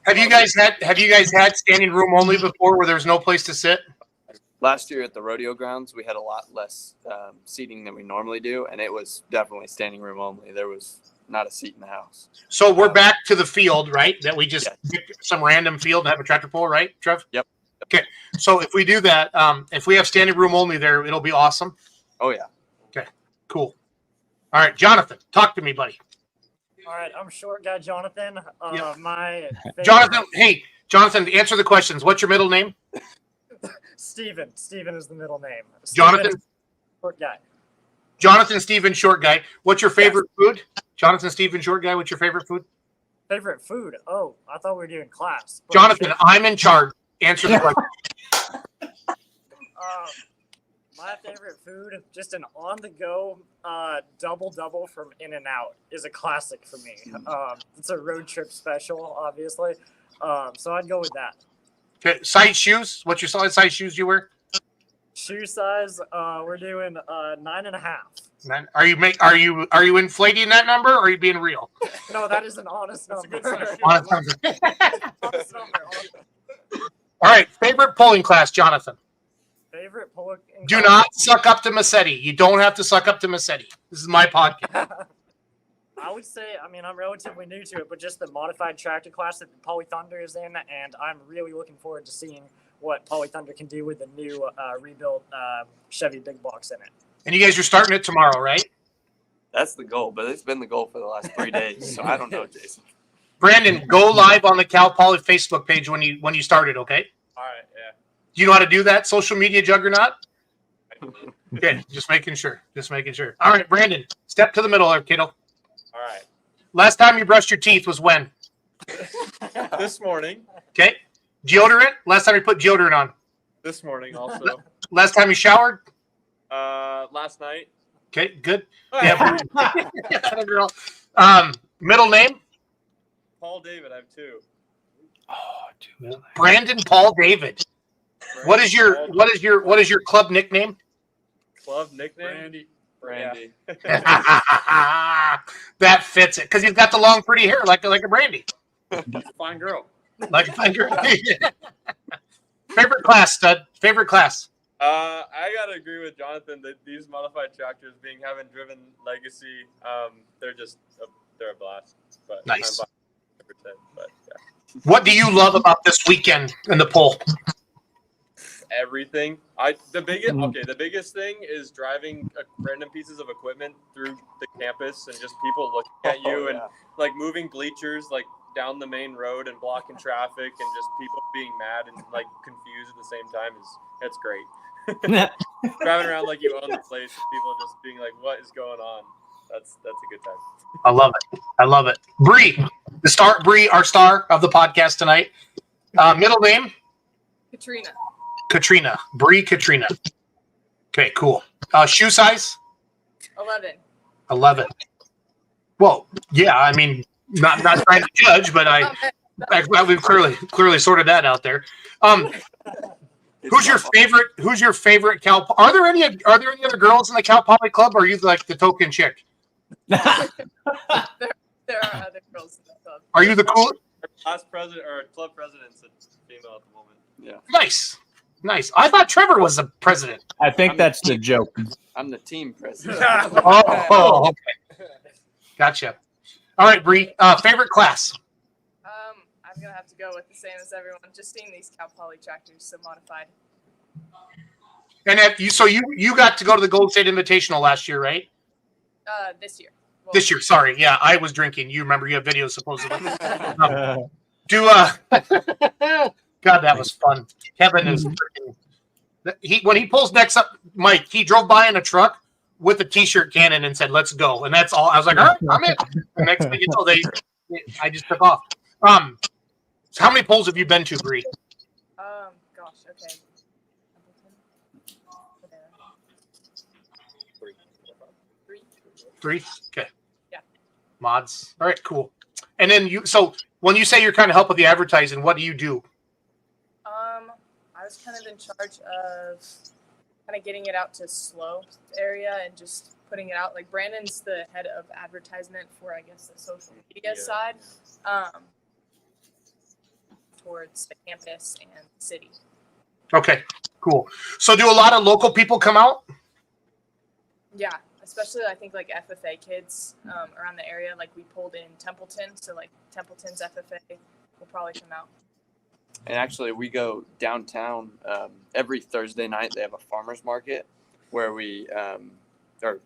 Have you guys had standing room only before, where there's no place to sit? Last year at the rodeo grounds, we had a lot less seating than we normally do, and it was definitely standing room only. There was not a seat in the house. So we're back to the field, right? That we just picked some random field and have a tractor pull, right, Trev? Yep. Okay. So if we do that, if we have standing room only there, it'll be awesome. Oh yeah. Okay. Cool. All right, Jonathan, talk to me, buddy. All right, I'm short guy Jonathan. My Jonathan, answer the questions. What's your middle name? Steven. Steven is the middle name. Jonathan? Short guy. Jonathan Steven, short guy. What's your favorite food? Jonathan Steven, short guy. What's your favorite food? Favorite food? Oh, I thought we were doing class. Jonathan, I'm in charge. Answer the question. My favorite food, just an on-the-go double from In-N-Out, is a classic for me. It's a road trip special, obviously. So I'd go with that. Okay, size shoes. What's your size shoes you wear? Shoe size, we're doing 9.5. Are you inflating that number, or are you being real? No, that is an honest number. Honest number. All right, favorite pulling class, Jonathan. Favorite pulling. Do not suck up to Massetti. You don't have to suck up to Massetti. This is my podcast. I would say, I mean, I'm relatively new to it, but just the modified tractor class that Poly Thunder is in, and I'm really looking forward to seeing what Poly Thunder can do with the new rebuilt Chevy big blocks in it. And you guys are starting it tomorrow, right? That's the goal, but it's been the goal for the last 3 days, so I don't know, Jason. Brandon, go live on the Cal Poly Facebook page when you started, okay? All right, yeah. Do you know how to do that, social media juggernaut? Okay, just making sure. All right, Brandon, step to the middle there, kiddo. All right. Last time you brushed your teeth was when? This morning. Okay. Deodorant? Last time you put deodorant on? This morning also. Last time you showered? Last night. Okay, good. Yeah, girl. Middle name? Paul David, I have two. Oh, dude. Brandon Paul David. What is your club nickname? Club nickname? Brandy. That fits it because he's got the long, pretty hair like a Brandy. Fine girl. Like a fine girl. Favorite class, stud. Favorite class. I gotta agree with Jonathan that these modified tractors, having driven Legacy, they're a blast. But nice. But yeah. What do you love about this weekend in the poll? Everything. The biggest thing is driving random pieces of equipment through the campus and just people looking at you and like moving bleachers like down the main road and blocking traffic and just people being mad and like confused at the same time it's great. Driving around like you own the place and people just being like, what is going on? That's a good time. I love it. Bree, Bree, our star of the podcast tonight. Middle name? Katrina. Bree Katrina. Okay, cool. Shoe size? 11. Well, yeah, I mean, not trying to judge, but we've clearly sorted that out there. Who's your favorite Cal? Are there any other girls in the Cal Poly Club, or are you like the token chick? There are other girls in the club. Are you the cool? Class president or club president's a female at the moment. Yeah. Nice. I thought Trevor was the president. I think that's the joke. I'm the team president. Oh, okay. Gotcha. All right, Bree. Favorite class? I'm gonna have to go with the same as everyone. Just seeing these Cal Poly tractors so modified. And you got to go to the Golden State Invitational last year, right? This year. Well, this year, sorry. Yeah, I was drinking. You remember you have videos supposedly. God, that was fun. Kevin is freaking. When he pulls next up, Mike, he drove by in a truck with a t-shirt cannon and said, "Let's go." And that's all. I was like, "All right, I'm in." The next thing you know, I just took off. So how many polls have you been to, Bree? Okay. 3. Okay. Yeah. Mods. All right, cool. And then so when you say you're kind of help with the advertising, what do you do? I was kind of in charge of kind of getting it out to SLO area and just putting it out. Like Brandon's the head of advertisement for, I guess, the social media side, towards the campus and the city. Okay, cool. So do a lot of local people come out? Yeah, especially I think like FFA kids around the area. Like we pulled in Templeton, so like Templeton's FFA will probably come out. And actually, we go downtown every Thursday night. They have a farmer's market where we, or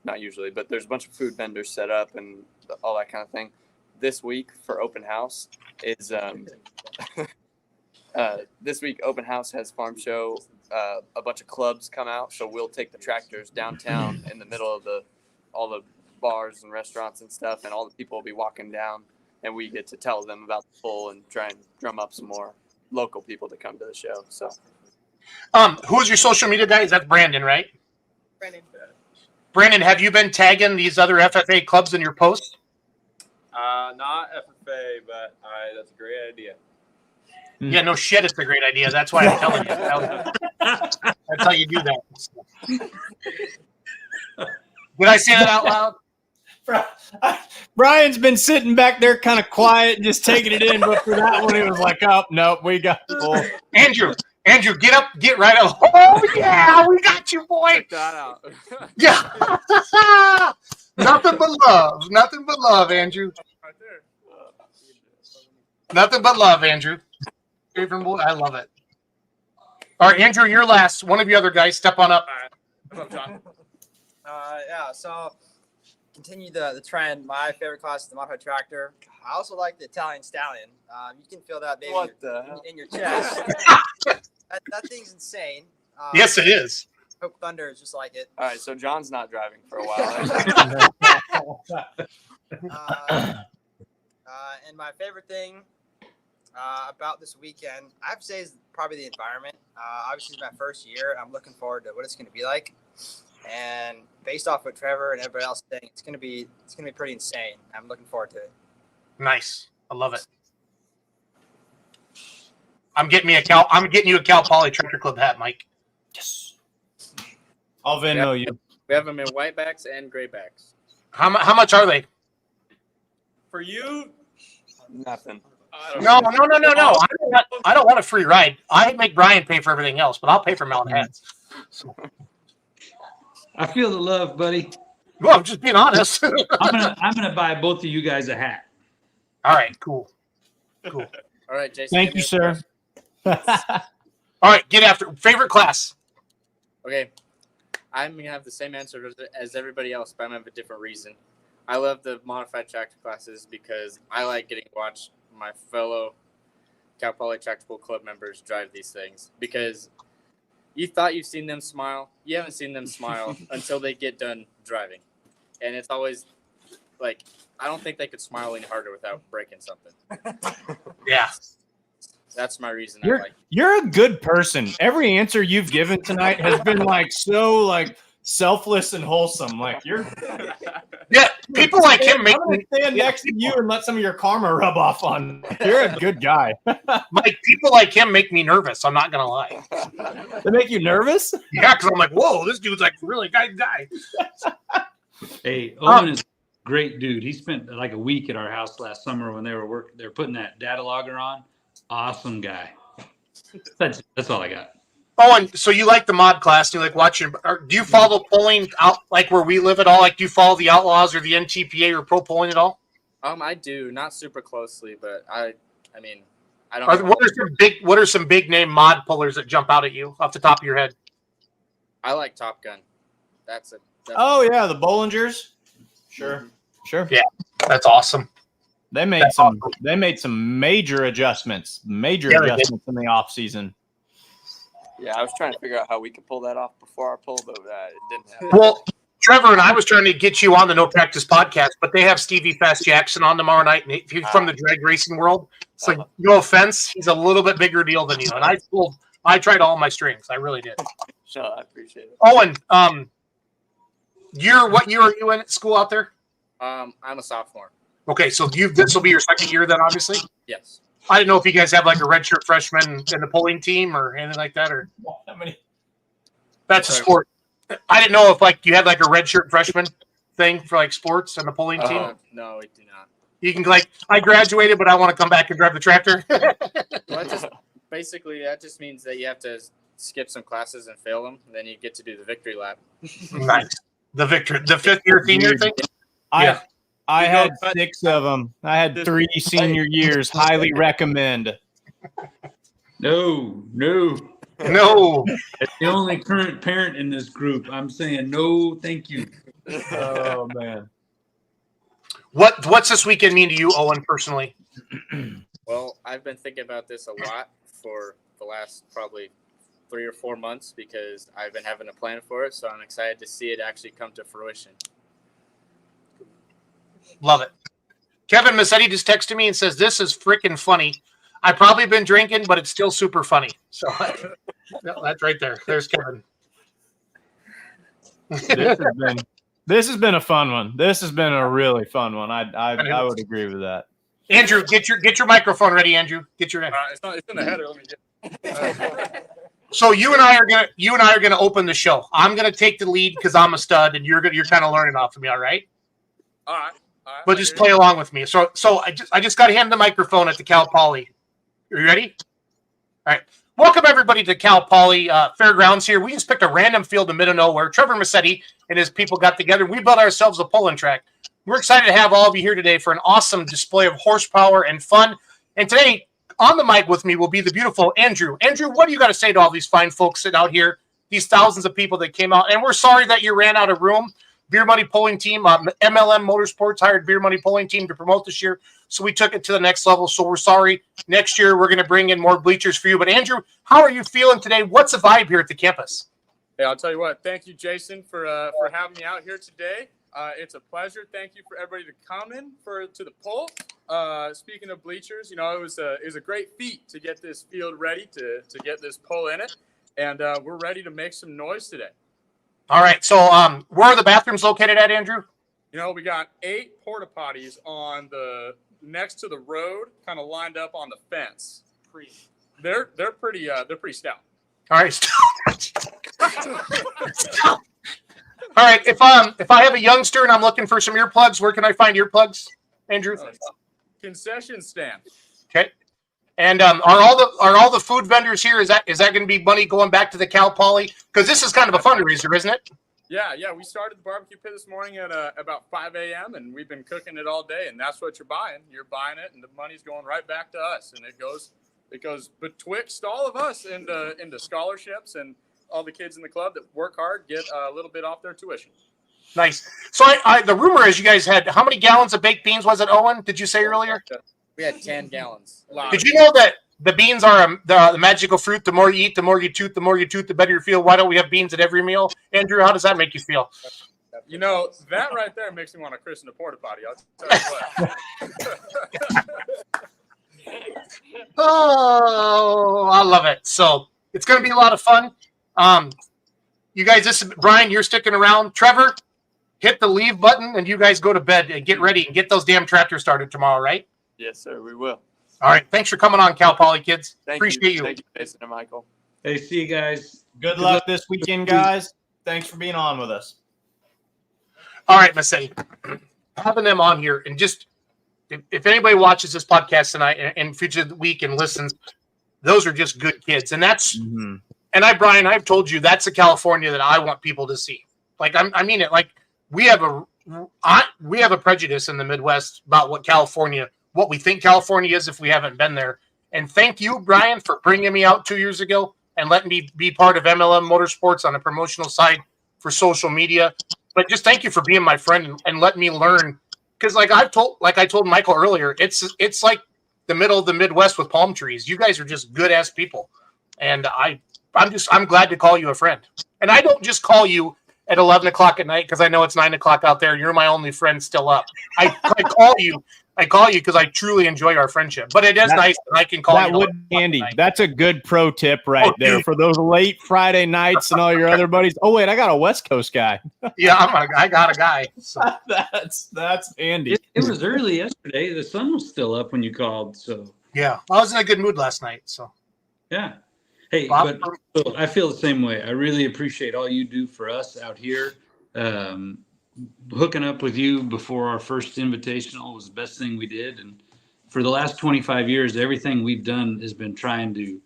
not usually, but there's a bunch of food vendors set up and all that kind of thing. This week for open house is this week open house has farm show. A bunch of clubs come out, so we'll take the tractors downtown in the middle of all the bars and restaurants and stuff, and all the people will be walking down, and we get to tell them about the pull and try and drum up some more local people to come to the show. So, who's your social media guy? That's Brandon, right? Brandon. Brandon, have you been tagging these other FFA clubs in your posts? Not FFA, but that's a great idea. Yeah, no shit, it's a great idea. That's why I'm telling you. That's how you do that. Did I say that out loud? Brian's been sitting back there kind of quiet, just taking it in. But for that one, he was like, oh, nope, we got the full. Andrew, get up, get right up. Oh, yeah, we got you, boy. Check that out. Yeah. Nothing but love, Andrew. Right there. Nothing but love, Andrew. Favorite boy, I love it. All right, Andrew, you're last. One of you other guys, step on up. What's up, John? Yeah, so continue the trend. My favorite class is the modified tractor. I also like the Italian Stallion. You can feel that baby in your chest. that thing's insane. Yes, it is. Hope Thunder is just like it. all right, so John's not driving for a while. And my favorite thing about this weekend, I have to say, is probably the environment. Obviously, it's my first year. I'm looking forward to what it's going to be like. And based off what Trevor and everybody else is saying, it's going to be pretty insane. I'm looking forward to it. Nice. I love it. I'm getting you a Cal Poly Tractor Club hat, Mike. Yes. I'll Venmo you. We have them in whitebacks and graybacks. How much are they? For you, Nothing. No. I don't want a free ride. I make Brian pay for everything else, but I'll pay for melon heads. So. I feel the love, buddy. Well, I'm just being honest. I'm gonna buy both of you guys a hat. All right, cool. All right, Jason. Thank you, sir. All right, get after favorite class. Okay, I'm gonna have the same answer as everybody else, but I'm gonna have a different reason. I love the modified tractor classes because I like getting to watch my fellow Cal Poly Tractor Pull Club members drive these things, because you thought you've seen them smile. You haven't seen them smile until they get done driving. And it's always like, I don't think they could smile any harder without breaking something. Yeah. That's my reason. You're a good person. Every answer you've given tonight has been like so like selfless and wholesome. Like you're Yeah, people like him make I'm gonna stand next to you and let some of your karma rub off on. You're a good guy. Mike, people like him make me nervous. I'm not gonna lie. They make you nervous? Yeah, because I'm like, whoa, this dude's like really guy. Hey, Owen is a great dude. He spent like a week at our house last summer when they were putting that data logger on. Awesome guy. That's all I got. Oh, and so you like the mod class? Do you like watching? Or do you follow polling out like where we live at all? Like, do you follow the Outlaws or the NTPA or pro polling at all? I do, not super closely, but I mean, I don't. What are some big name mod pullers that jump out at you off the top of your head? I like Top Gun. Oh yeah, the Bollingers. Sure. Yeah, that's awesome. They made some major adjustments in the off season. Yeah, I was trying to figure out how we could pull that off before our pull, but it didn't happen. Well, Trevor and I was trying to get you on the No Practice podcast, but they have Stevie Fast Jackson on tomorrow night, and he's from the drag racing world. It's like, no offense, he's a little bit bigger deal than you. And I told I tried all my strings. I really did. So I appreciate it. Owen, what year are you in at school out there? I'm a sophomore. Okay, so this will be your second year then, obviously? Yes. I didn't know if you guys have like a redshirt freshman in the polling team or anything like that, or How many? that's a sport. I didn't know if like you had like a redshirt freshman thing for like sports and the polling team. No, we do not. You can like, I graduated, but I want to come back and drive the tractor. Well, that just means that you have to skip some classes and fail them, and then you get to do the victory lap. Nice. The 5th year senior thing. I had 6 of them. I had 3 senior years. Highly recommend. No. As the only current parent in this group, I'm saying no, thank you. Oh man. What's this weekend mean to you, Owen, personally? Well, I've been thinking about this a lot for the last probably 3 or 4 months because I've been having a plan for it. So I'm excited to see it actually come to fruition. Love it. Kevin Massetti just texted me and says, "This is freaking funny. I've probably been drinking, but it's still super funny." So that's right there. There's Kevin. This has been a fun one. This has been a really fun one. I would agree with that. Andrew, get your microphone ready. Andrew, get your. It's in the header. Let me get. So you and I are gonna open the show. I'm gonna take the lead because I'm a stud, and you're kind of learning off of me. All right. All right. But just play along with me. So I just got to hand the microphone at the Cal Poly. Are you ready? All right. Welcome everybody to Cal Poly Fairgrounds here. We just picked a random field in the middle of nowhere. Trevor Massetti and his people got together. We built ourselves a pulling track. We're excited to have all of you here today for an awesome display of horsepower and fun. And today on the mic with me will be the beautiful Andrew. Andrew, what do you got to say to all these fine folks sitting out here, these thousands of people that came out? And we're sorry that you ran out of room. Beer Money Polling Team, MLM Motorsports hired Beer Money Polling Team to promote this year, so we took it to the next level. So we're sorry. Next year we're going to bring in more bleachers for you. But Andrew, how are you feeling today? What's the vibe here at the campus? Hey, I'll tell you what. Thank you, Jason, for having me out here today. It's a pleasure. Thank you for everybody to come in to the poll. Speaking of bleachers, it was a great feat to get this field ready to get this poll in it, and we're ready to make some noise today. All right. So where are the bathrooms located at, Andrew? We got 8 porta potties on the next to the road, kind of lined up on the fence. They're pretty stout. All right. All right. If I have a youngster and I'm looking for some earplugs, where can I find earplugs, Andrew? Concession stand. Okay. And are all the food vendors here? Is that going to be money going back to the Cal Poly? Because this is kind of a fundraiser, isn't it? Yeah. We started the barbecue pit this morning at about 5 a.m. and we've been cooking it all day. And that's what you're buying. You're buying it, and the money's going right back to us. And it goes betwixt all of us into scholarships, and all the kids in the club that work hard get a little bit off their tuition. Nice. So the rumor is you guys had how many gallons of baked beans was it, Owen? Did you say earlier? We had 10 gallons. Did you know that the beans are the magical fruit? The more you eat, the more you toot. The more you toot, the better you feel. Why don't we have beans at every meal? Andrew, how does that make you feel? That right there makes me want to christen a porta potty. I'll tell you what. Oh, I love it. So it's going to be a lot of fun. You guys, Brian, you're sticking around. Trevor, hit the leave button and you guys go to bed and get ready and get those damn tractors started tomorrow, right? Yes, sir. We will. All right. Thanks for coming on, Cal Poly kids. Appreciate you. Thank you, Jason and Michael. Hey, see you guys. Good luck this weekend, guys. Thanks for being on with us. All right, Massetti. Having them on here, and just if anybody watches this podcast tonight and future week and listens, those are just good kids. And that's and Brian, I've told you that's the California that I want people to see. Like I mean it. Like we have a prejudice in the Midwest about what we think California is if we haven't been there. And thank you, Brian, for bringing me out 2 years ago and letting me be part of MLM Motorsports on the promotional side for social media. But just thank you for being my friend and letting me learn. Because like I told Michael earlier, it's like the middle of the Midwest with palm trees. You guys are just good ass people, and I'm glad to call you a friend. And I don't just call you at 11 o'clock at night because I know it's 9 o'clock out there. You're my only friend still up. I call you. I call you because I truly enjoy our friendship. But it is nice that I can call you. That would be Andy. That's a good pro tip right there for those late Friday nights and all your other buddies. Oh wait, I got a West Coast guy. Yeah, I got a guy. So. That's Andy. It was early yesterday. The sun was still up when you called. So yeah, I was in a good mood last night. So yeah. Hey, Bob, but so I feel the same way. I really appreciate all you do for us out here. Hooking up with you before our first invitational was the best thing we did. And for the last 25 years, everything we've done has been trying to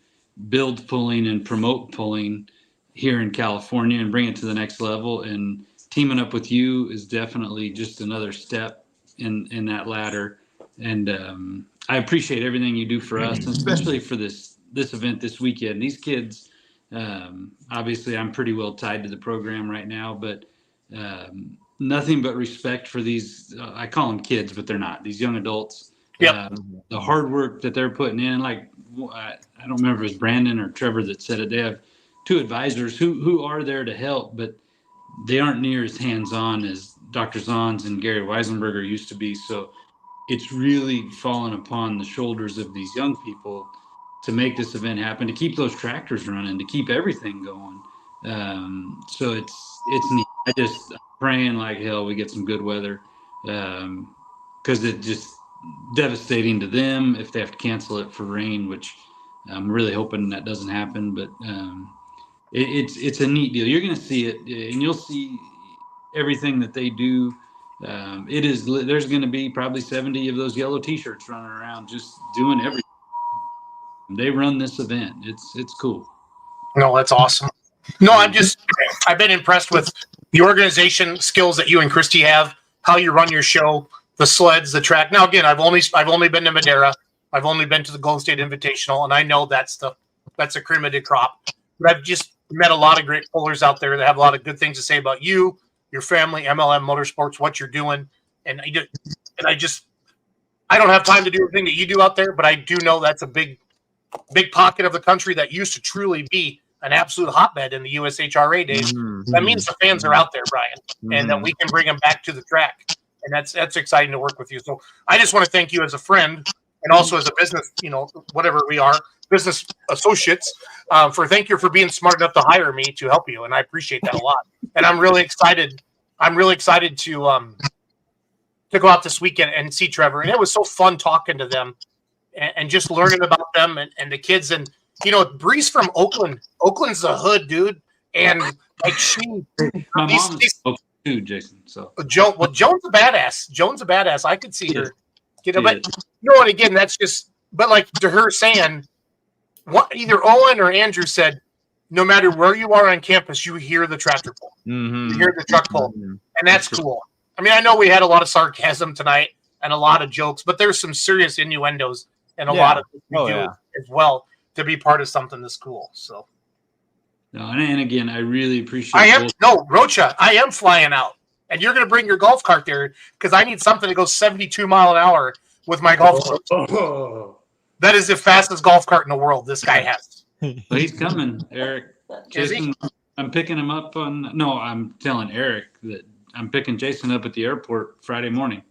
build pulling and promote pulling here in California and bring it to the next level. And teaming up with you is definitely just another step in that ladder. And I appreciate everything you do for us, and especially for this event this weekend. These kids, obviously I'm pretty well tied to the program right now, but nothing but respect for these, I call them kids, but they're not, these young adults. Yep. The hard work that they're putting in, like, I don't remember if it was Brandon or Trevor that said it. They have two advisors who are there to help, but they aren't near as hands-on as Dr. Zons and Gary Weisenberger used to be. So it's really fallen upon the shoulders of these young people to make this event happen, to keep those tractors running, to keep everything going. So it's neat. I'm praying like hell we get some good weather, because it's just devastating to them if they have to cancel it for rain, which I'm really hoping that doesn't happen. But it's a neat deal. You're going to see it, and you'll see everything that they do. There's going to be probably 70 of those yellow T-shirts running around just doing everything. They run this event. It's cool. No, that's awesome. No, I've been impressed with the organization skills that you and Christy have, how you run your show, the sleds, the track. Now, again, I've only been to Madera. I've only been to the Golden State Invitational, and I know that's a cream of the crop. But I've just met a lot of great pullers out there that have a lot of good things to say about you, your family, MLM Motorsports, what you're doing. And I don't have time to do everything that you do out there, but I do know that's a big pocket of the country that used to truly be an absolute hotbed in the USHRA days. Mm-hmm. That means the fans are out there, Brian, and that we can bring them back to the track. And that's exciting to work with you. So I just want to thank you as a friend and also as a business, whatever we are, business associates, thank you for being smart enough to hire me to help you. And I appreciate that a lot. And I'm really excited. To go out this weekend and see Trevor. And it was so fun talking to them and just learning about them and the kids. And, Bree's from Oakland. Oakland's the hood, dude. And like my mom is too, Jason. So Joan's a badass. Joan's a badass. I could see her. But and again, that's just. But like to her saying, what either Owen or Andrew said, no matter where you are on campus, you hear the tractor pull. Mm-hmm. You hear the truck pull, and that's cool. I mean, I know we had a lot of sarcasm tonight and a lot of jokes, but there's some serious innuendos and a lot of things we do as well to be part of something this cool. So. No, and again, I really appreciate. Rocha, I am flying out, and you're going to bring your golf cart there because I need something to go 72 mile an hour with my golf cart. Oh. That is the fastest golf cart in the world. This guy has. Well, he's coming, Eric. Jason, I'm picking him up I'm telling Eric that I'm picking Jason up at the airport Friday morning.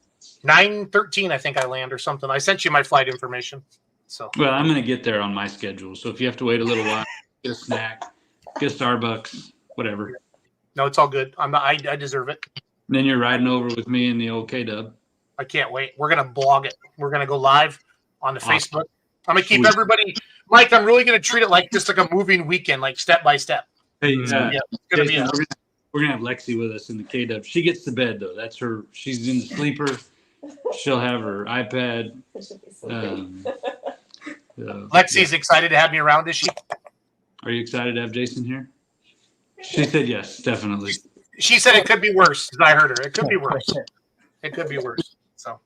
9:13, I think I land or something. I sent you my flight information. So. Well, I'm going to get there on my schedule. So if you have to wait a little while, get a snack. Get Starbucks, whatever. No, it's all good. I deserve it. And then you're riding over with me in the old K-Dub. I can't wait. We're going to blog it. We're going to go live on the Facebook. I'm going to keep everybody. Mike, I'm really going to treat it like just like a moving weekend, like step by step. Hey, it's gonna be we're going to have Lexi with us in the K-Dub. She gets to bed, though. That's her. She's in the sleeper. She'll have her iPad. Lexi's excited to have me around, is she? Are you excited to have Jason here? She said yes, definitely. She said it could be worse. I heard her. It could be worse. It could be worse. So,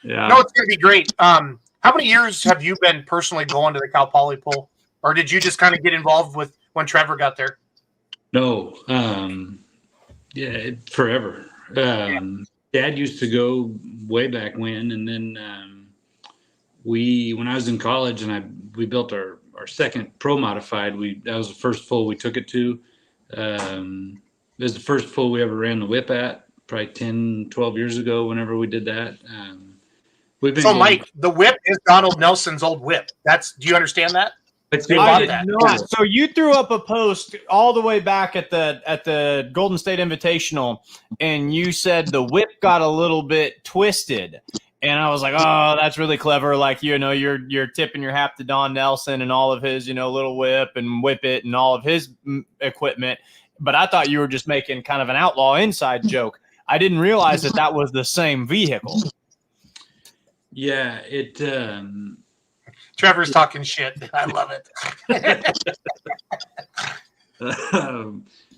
yeah. No, it's going to be great. How many years have you been personally going to the Cal Poly Pull, or did you just kind of get involved with when Trevor got there? No, forever. Dad used to go way back when, and then when I was in college and we built our second pro modified, that was the first pull we took it to. It was the first pull we ever ran the whip at, probably 10, 12 years ago, whenever we did that. We've been So, going- Mike, the whip is Donald Nelson's old whip. Do you understand that? They I bought did that. not. So you threw up a post all the way back at the Golden State Invitational, and you said the whip got a little bit twisted. And I was like, oh, that's really clever. Like, you're tipping your hat to Don Nelson and all of his, little whip and whip it and all of his equipment. But I thought you were just making kind of an outlaw inside joke. I didn't realize that was the same vehicle. Yeah, Trevor's talking shit. I love it.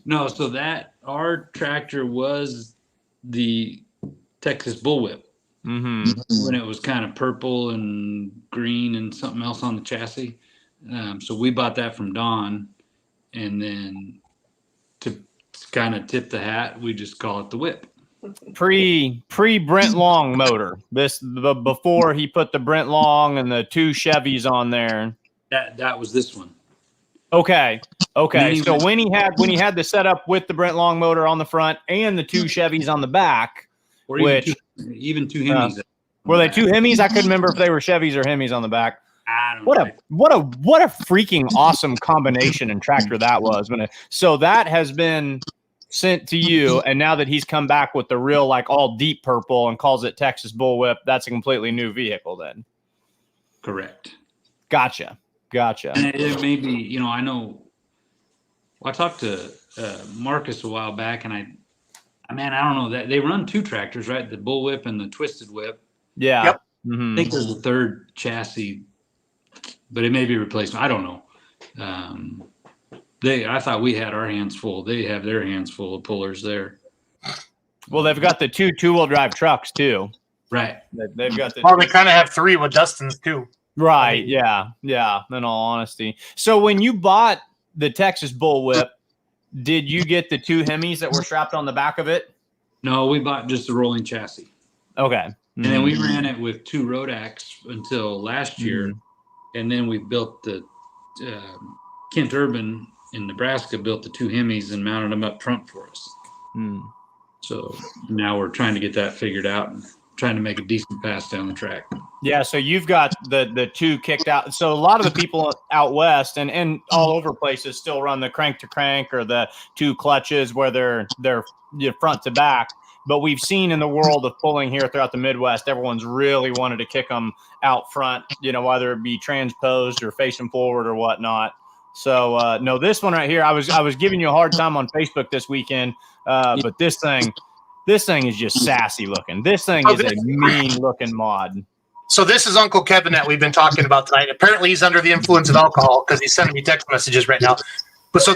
No, so that our tractor was the Texas Bullwhip when it was kind of purple and green and something else on the chassis. So we bought that from Don, and then to kind of tip the hat, we just call it the whip. Pre Brent Long motor. Before he put the Brent Long and the 2 Chevys on there. That was this one. Okay. So when he had the setup with the Brent Long motor on the front and the 2 Chevys on the back, or even two Hemis. Were they 2 Hemis? I couldn't remember if they were Chevys or Hemis on the back. I don't What know. a freaking awesome combination and tractor that was. So that has been sent to you, and now that he's come back with the real, like, all deep purple and calls it Texas Bullwhip, that's a completely new vehicle then. Correct. Gotcha. And it may be, I know. Well, I talked to Marcus a while back, and I don't know that they run 2 tractors, right? The Bullwhip and the Twisted Whip. Yeah. Yep. Mm-hmm. I think there's a 3rd chassis, but it may be replacement. I don't know. I thought we had our hands full. They have their hands full of pullers there. Well, they've got the 2 2-wheel drive trucks too. Right. They've got the. Well, they kind of have 3 with Dustin's too. Right. Yeah. In all honesty, so when you bought the Texas Bullwhip, did you get the 2 Hemis that were strapped on the back of it? No, we bought just the rolling chassis. Okay. And then we ran it with 2 Rodaks until last year, and then we built the Kent Urban in Nebraska built the 2 Hemis and mounted them up front for us. So now we're trying to get that figured out and trying to make a decent pass down the track. Yeah, so you've got the 2 kicked out. So a lot of the people out west and all over places still run the crank to crank or the 2 clutches where they're front to back. But we've seen in the world of pulling here throughout the Midwest, everyone's really wanted to kick them out front, whether it be transposed or facing forward or whatnot. So no, this one right here, I was giving you a hard time on Facebook this weekend, but this thing is just sassy looking. This thing is a mean looking mod. So this is Uncle Kevin that we've been talking about tonight. Apparently he's under the influence of alcohol because he's sending me text messages right now. But so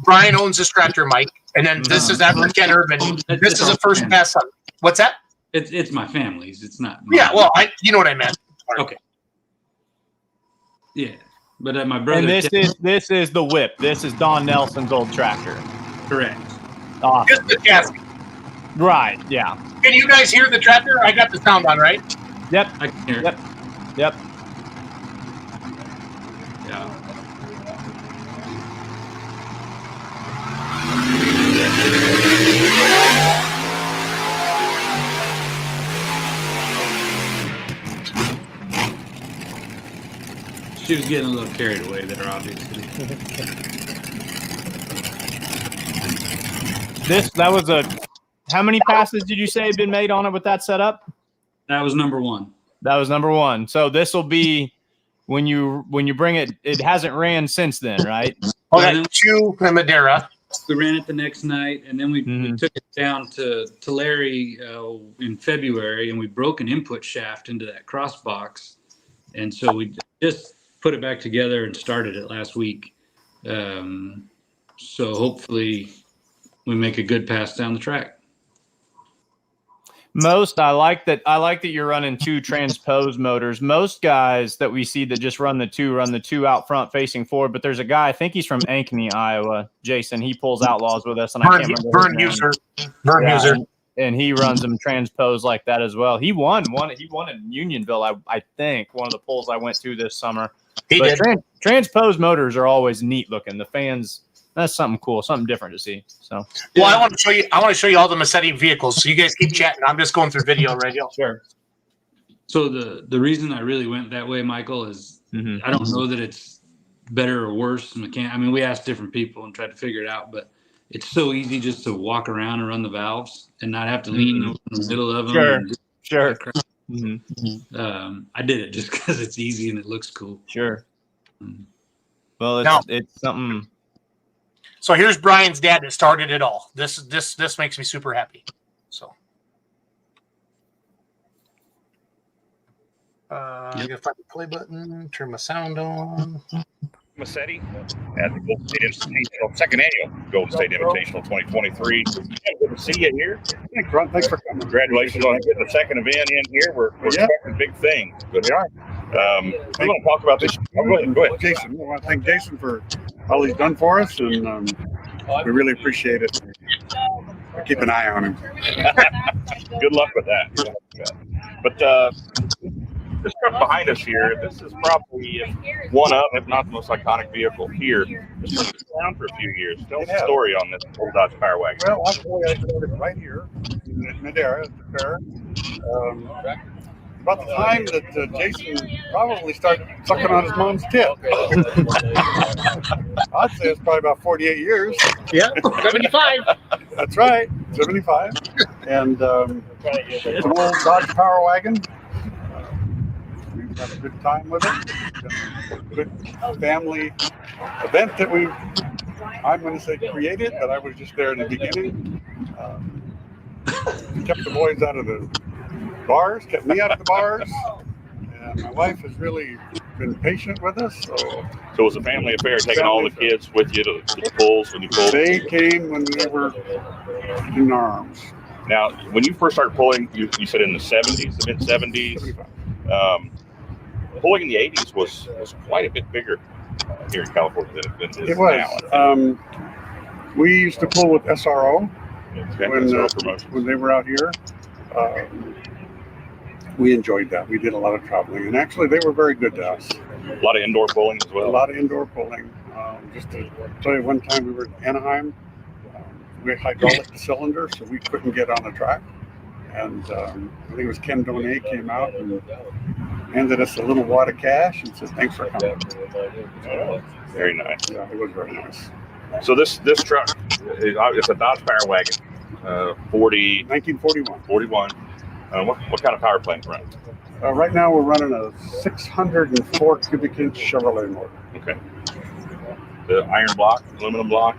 Brian owns this tractor, Mike, and then this is after Ken Urban. This is a first pass on. What's that? It's my family's. It's not mine. Yeah, well, you know what I meant. Okay. Yeah, but my brother. And this is the whip. This is Don Nelson's old tractor. Correct. Awesome. Just the chassis. Right. Yeah. Can you guys hear the tractor? I got the sound on, right? Yep. I can hear it. Yep. Yeah. She was getting a little carried away there, obviously. That was how many passes did you say had been made on it with that setup? That was number 1. That was number 1. So this will be when you bring it. It hasn't ran since then, right? Okay, 2 Madeira. We ran it the next night, and then we took it down to Larry in February, and we broke an input shaft into that cross box, and so we just put it back together and started it last week. So hopefully we make a good pass down the track. I like that you're running 2 transpose motors. Most guys that we see that just run the 2 out front facing forward. But there's a guy, I think he's from Ankeny, Iowa. Jason, he pulls outlaws with us, and I can't remember his name. Burn user. And he runs them transpose like that as well. He won in Unionville, I think, one of the pulls I went to this summer. He did. Transpose motors are always neat looking. The fans that's something cool, something different to see. So, Well, I want to show you. I want to show you all the Massetti vehicles. So you guys keep chatting. I'm just going through video right now. Sure. So the reason I really went that way, Michael, is I don't know that it's better or worse. I mean, we asked different people and tried to figure it out, but it's so easy just to walk around and run the valves and not have to lean over in the middle of them. Sure. I did it just because it's easy and it looks cool. Sure. Well, it's something. So here's Brian's dad that started it all. This makes me super happy. So I gotta find the play button, turn my sound on. Massetti at the Golden State Invitational, second annual Golden State Invitational 2023. Good to see you here. Thanks, Ron. Thanks for coming. Congratulations on getting the second event in here. We're expecting big things. Good. We are. We want to talk about this. Go ahead. Jason. I want to thank Jason for all he's done for us, and we really appreciate it. Keep an eye on him. Good luck with that. But this truck behind us here, this is probably one of, if not the most iconic vehicle here. This truck's been around for a few years. Tell us the story on this old Dodge Power Wagon. Well, actually, I started right here in Madera at the fair. About the time that Jason probably started sucking on his mom's tit. I'd say it's probably about 48 years. Yeah, 75. That's right, 75. And it's an old Dodge Power Wagon. We've had a good time with it. It's a good family event that I'm going to say created, but I was just there in the beginning. Kept the boys out of the bars, kept me out of the bars, and my wife has really been patient with us. So it was a family affair, taking all the kids with you to the pulls when you pulled? They came when we were in our arms. Now, when you first started pulling, you said in the 70s, the mid-70s. Pulling in the 80s was quite a bit bigger here in California than it is now. We used to pull with SRO when they were out here. We enjoyed that. We did a lot of traveling, and actually they were very good to us. A lot of indoor pulling as well. A lot of indoor pulling. Just to tell you, one time we were in Anaheim. We had hydraulic the cylinder, so we couldn't get on the track. And I think it was Ken Donay came out and handed us a little wad of cash and said, "Thanks for coming." Very nice. Yeah, it was very nice. So this truck, it's a Dodge Power Wagon, 1941. 41. What kind of power plant running? Right now we're running a 604 cubic inch Chevrolet motor. Okay. The iron block, aluminum block?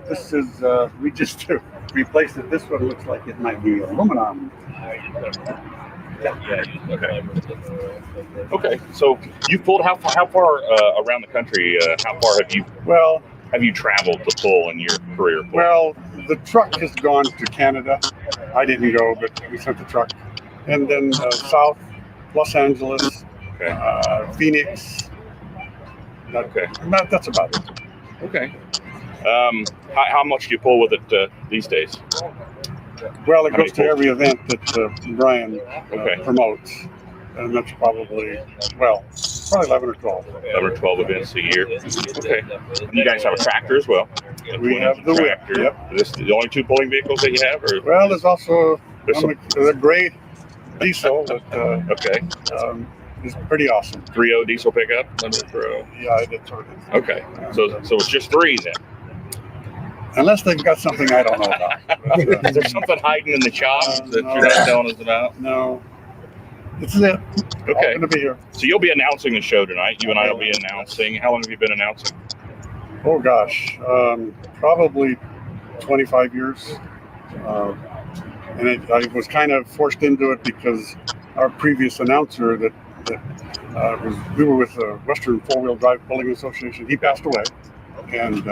This is, we just replaced it. This one looks like it might be aluminum. Okay. So you pulled how far around the country? How far have you traveled to pull in your career? Well, the truck has gone to Canada. I didn't go, but we sent the truck. And then south, Los Angeles, Phoenix. That's about it. Okay. How much do you pull with it these days? Well, it goes to every event that Brian promotes. And that's probably 11 or 12. 11 or 12 events a year. Okay. And you guys have a tractor as well. We have the tractor. Yep. Is this the only two pulling vehicles that you have? Or? Well, there's also a gray diesel that is pretty awesome. 3.0 diesel pickup? Yeah, that's what it is. Okay. So it's just three then? Unless they've got something I don't know about. Is there something hiding in the shop that you're not telling us about? No. This is it. Okay. I'm going to be here. So you'll be announcing the show tonight. You and I will be announcing. How long have you been announcing? Oh, gosh. Probably 25 years. And I was kind of forced into it because our previous announcer we were with the Western Four-Wheel Drive Pulling Association. He passed away. And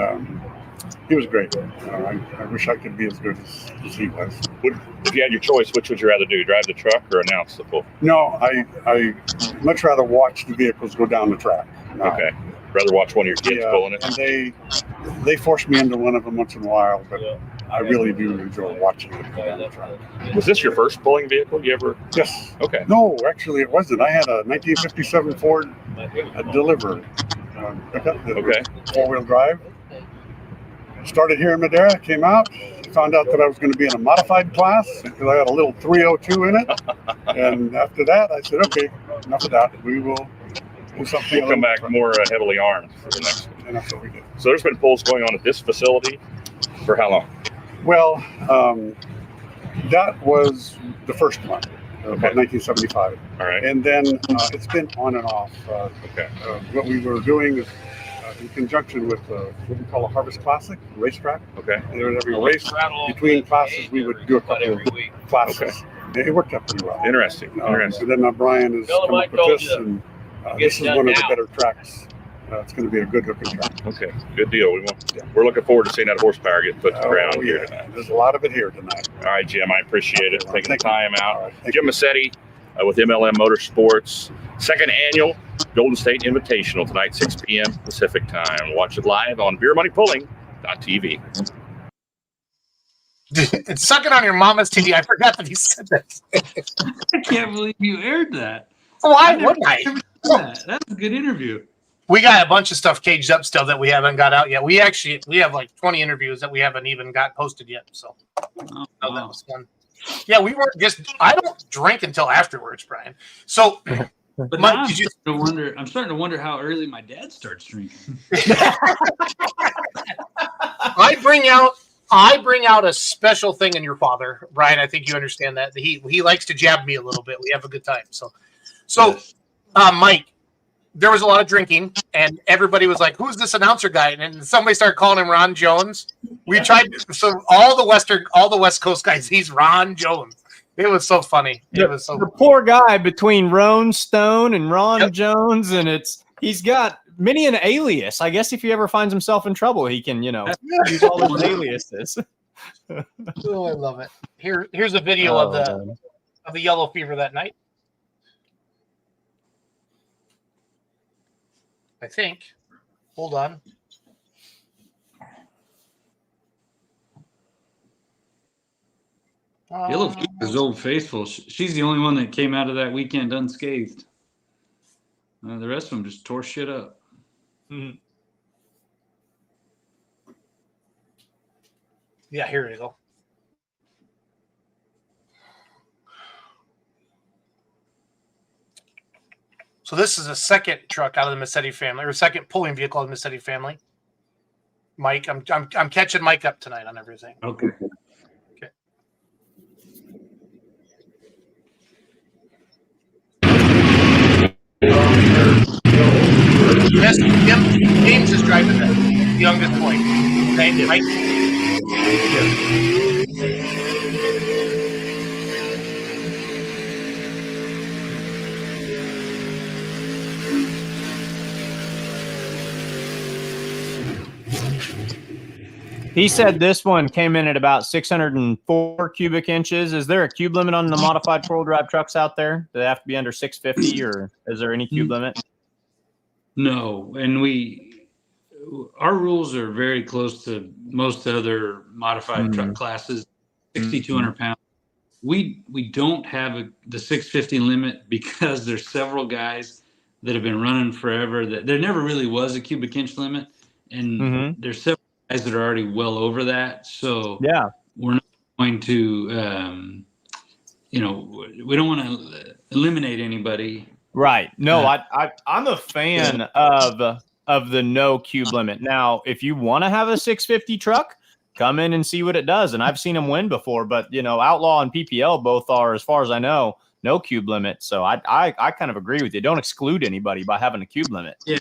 he was great. I wish I could be as good as he was. If you had your choice, which would you rather do? Drive the truck or announce the pull? No, I much rather watch the vehicles go down the track. Okay. Rather watch one of your kids pulling it? And they force me into one of them once in a while, but I really do enjoy watching it go down the track. Was this your first pulling vehicle you ever? Yes. Okay. No, actually it wasn't. I had a 1957 Ford Delivery pickup. Four-wheel drive. started here in Madera, came out, found out that I was going to be in a modified class because I had a little 302 in it. And after that, I said, okay, enough of that. We will do something. We'll come back more heavily armed for the next one. And that's what we did. So there's been polls going on at this facility for how long? Well, that was the first one, about 1975. All right. And then it's been on and off. What we were doing is in conjunction with what we call a Harvest Classic racetrack. Okay. And every race between classes, we would do a couple of classes. It worked out pretty well. Interesting. So then Brian has come up with this, and this is one of the better tracks. It's going to be a good hooking track. Okay, good deal. We're looking forward to seeing that horsepower get put to the ground here tonight. There's a lot of it here tonight. All right, Jim, I appreciate it. Taking the time out. Jim Massetti with MLM Motorsports, second annual Golden State Invitational tonight, 6 p.m. Pacific time. Watch it live on beermoneypulling.tv. It's sucking on your mama's TV. I forgot that he said that. I can't believe you aired that. Why wouldn't I? That's a good interview. We got a bunch of stuff caged up still that we haven't got out yet. We have like 20 interviews that we haven't even got posted yet. So that was fun. Yeah, we weren't I don't drink until afterwards, Brian. So But now I'm starting to wonder how early my dad starts drinking. I bring out a special thing in your father, Brian. I think you understand that. He likes to jab me a little bit. We have a good time. So Mike, there was a lot of drinking, and everybody was like, "Who's this announcer guy?" And somebody started calling him Ron Jones. We tried, so all the West Coast guys, he's Ron Jones. It was so funny. The poor guy between Ron Stone and Ron Jones, and he's got many an alias. I guess if he ever finds himself in trouble, he can, use all his aliases. Oh, I love it. Here's a video of the yellow fever that night. I think. Hold on. Yellow Fever is Old Faithful. She's the only one that came out of that weekend unscathed. The rest of them just tore shit up. Mm-hmm. Yeah, here you go. So this is a second truck out of the Massetti family, or second pulling vehicle of the Massetti family. Mike, I'm catching Mike up tonight on everything. Okay. Yes, James is driving that, the youngest boy. Okay, Mike. He said this one came in at about 604 cubic inches. Is there a cube limit on the modified four-wheel drive trucks out there? Do they have to be under 650, or is there any cube limit? No, and our rules are very close to most other modified truck classes, 6,200 pounds. We don't have the 650 limit because there's several guys that have been running forever that there never really was a cubic inch limit, and there's several guys that are already well over that. So we're not going to, we don't want to eliminate anybody. Right. No, I'm a fan of the no cube limit. Now, if you want to have a 650 truck, come in and see what it does. And I've seen them win before, but Outlaw and PPL both are, as far as I know, no cube limit. So I kind of agree with you. Don't exclude anybody by having a cube limit. Yeah.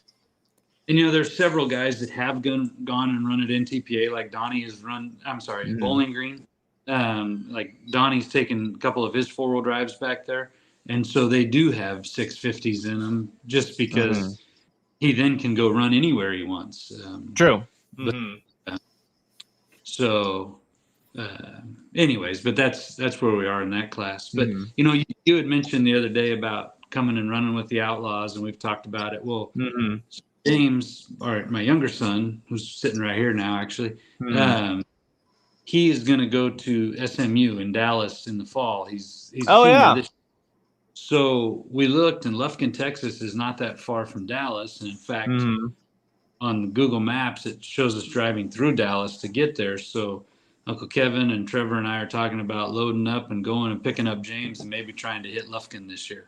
And there's several guys that have gone and run at NTPA, like Donnie has run. I'm sorry, Bowling Green. Like Donnie's taken a couple of his four-wheel drives back there. And so they do have 650s in them just because he then can go run anywhere he wants. True. Anyways, but that's where we are in that class. But, you had mentioned the other day about coming and running with the Outlaws, and we've talked about it. Well, James, or my younger son, who's sitting right here now, actually, he is going to go to SMU in Dallas in the fall. He's So we looked, and Lufkin, Texas is not that far from Dallas. And in fact, on Google Maps, it shows us driving through Dallas to get there. So Uncle Kevin and Trevor and I are talking about loading up and going and picking up James and maybe trying to hit Lufkin this year.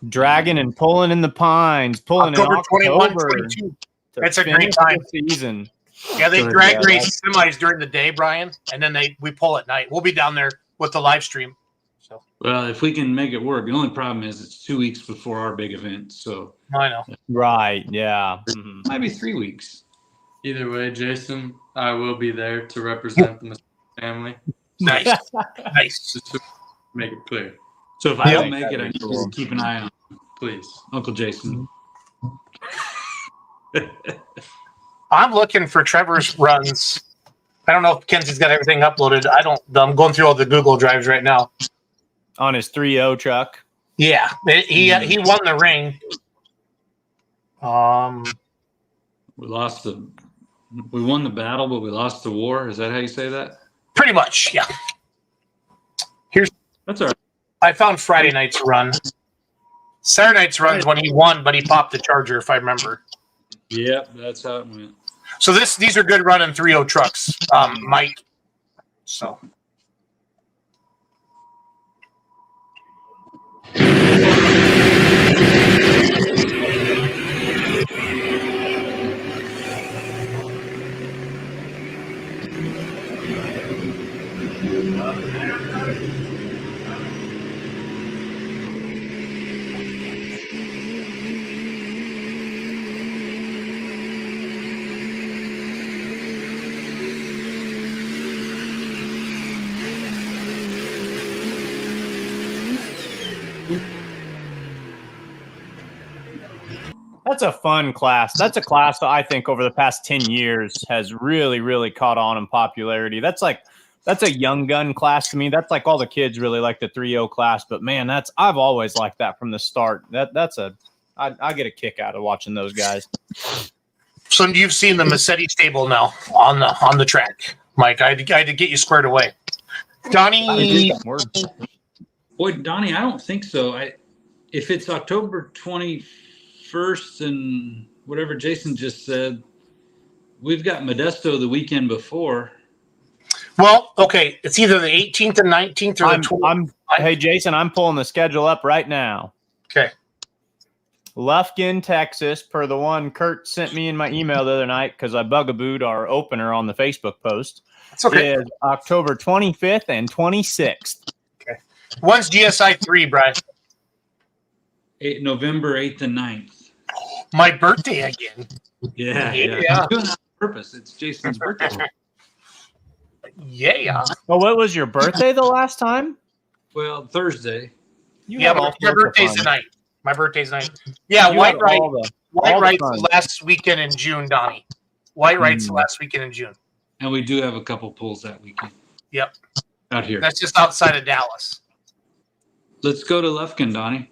Dragging and pulling in the pines, pulling October in 21, October 22. to That's a great finish time. the season. Yeah, they So, drag yeah, race semis during the day, Brian, and then we pull at night. We'll be down there with the live stream. So Well, if we can make it work, the only problem is it's 2 weeks before our big event. So I know. Right. Yeah. Mhm. might be 3 weeks. Either way, Jason, I will be there to represent the Massetti family. Nice. Nice. Just to make it clear. So if I Yeah. don't make it, I need to keep an eye on you, please. Uncle Jason. I'm looking for Trevor's runs. I don't know if Kenzie's got everything uploaded. I'm going through all the Google Drives right now. On his 3.0 truck. Yeah, he won the ring. We won the battle, but we lost the war. Is that how you say that? Pretty much, yeah. That's all right. I found Friday night's run. Saturday night's runs when he won, but he popped the Charger, if I remember. Yep, that's how it went. So these are good running 3.0 trucks, Mike. So That's a fun class. That's a class that I think over the past 10 years has really, really caught on in popularity. That's a young gun class to me. That's like all the kids really like the 3.0 class. But man, I've always liked that from the start. I get a kick out of watching those guys. So you've seen the Massetti stable now on the track, Mike. I had to get you squared away. Donnie, Boy, Donnie, I don't think so. If it's October 21st and whatever Jason just said, we've got Modesto the weekend before. well, okay, it's either the 18th and 19th or the 20th. Hey, Jason, I'm pulling the schedule up right now. Okay. Lufkin, Texas, per the one Kurt sent me in my email the other night because I bugabooed our opener on the Facebook post. It's okay. Is October 25th and 26th. Okay. When's GSI 3, Brian? November 8th and 9th. My birthday again. Yeah. I'm doing that on purpose. It's Jason's birthday. Yeah. Oh, what was your birthday the last time? Well, Thursday. Yeah, but my birthday's tonight. My birthday's tonight. Yeah, White Right. White Right's the last weekend in June, Donnie. White Right's the last weekend in June. And we do have a couple pulls that weekend. Yep. Out here. That's just outside of Dallas. Let's go to Lufkin, Donnie.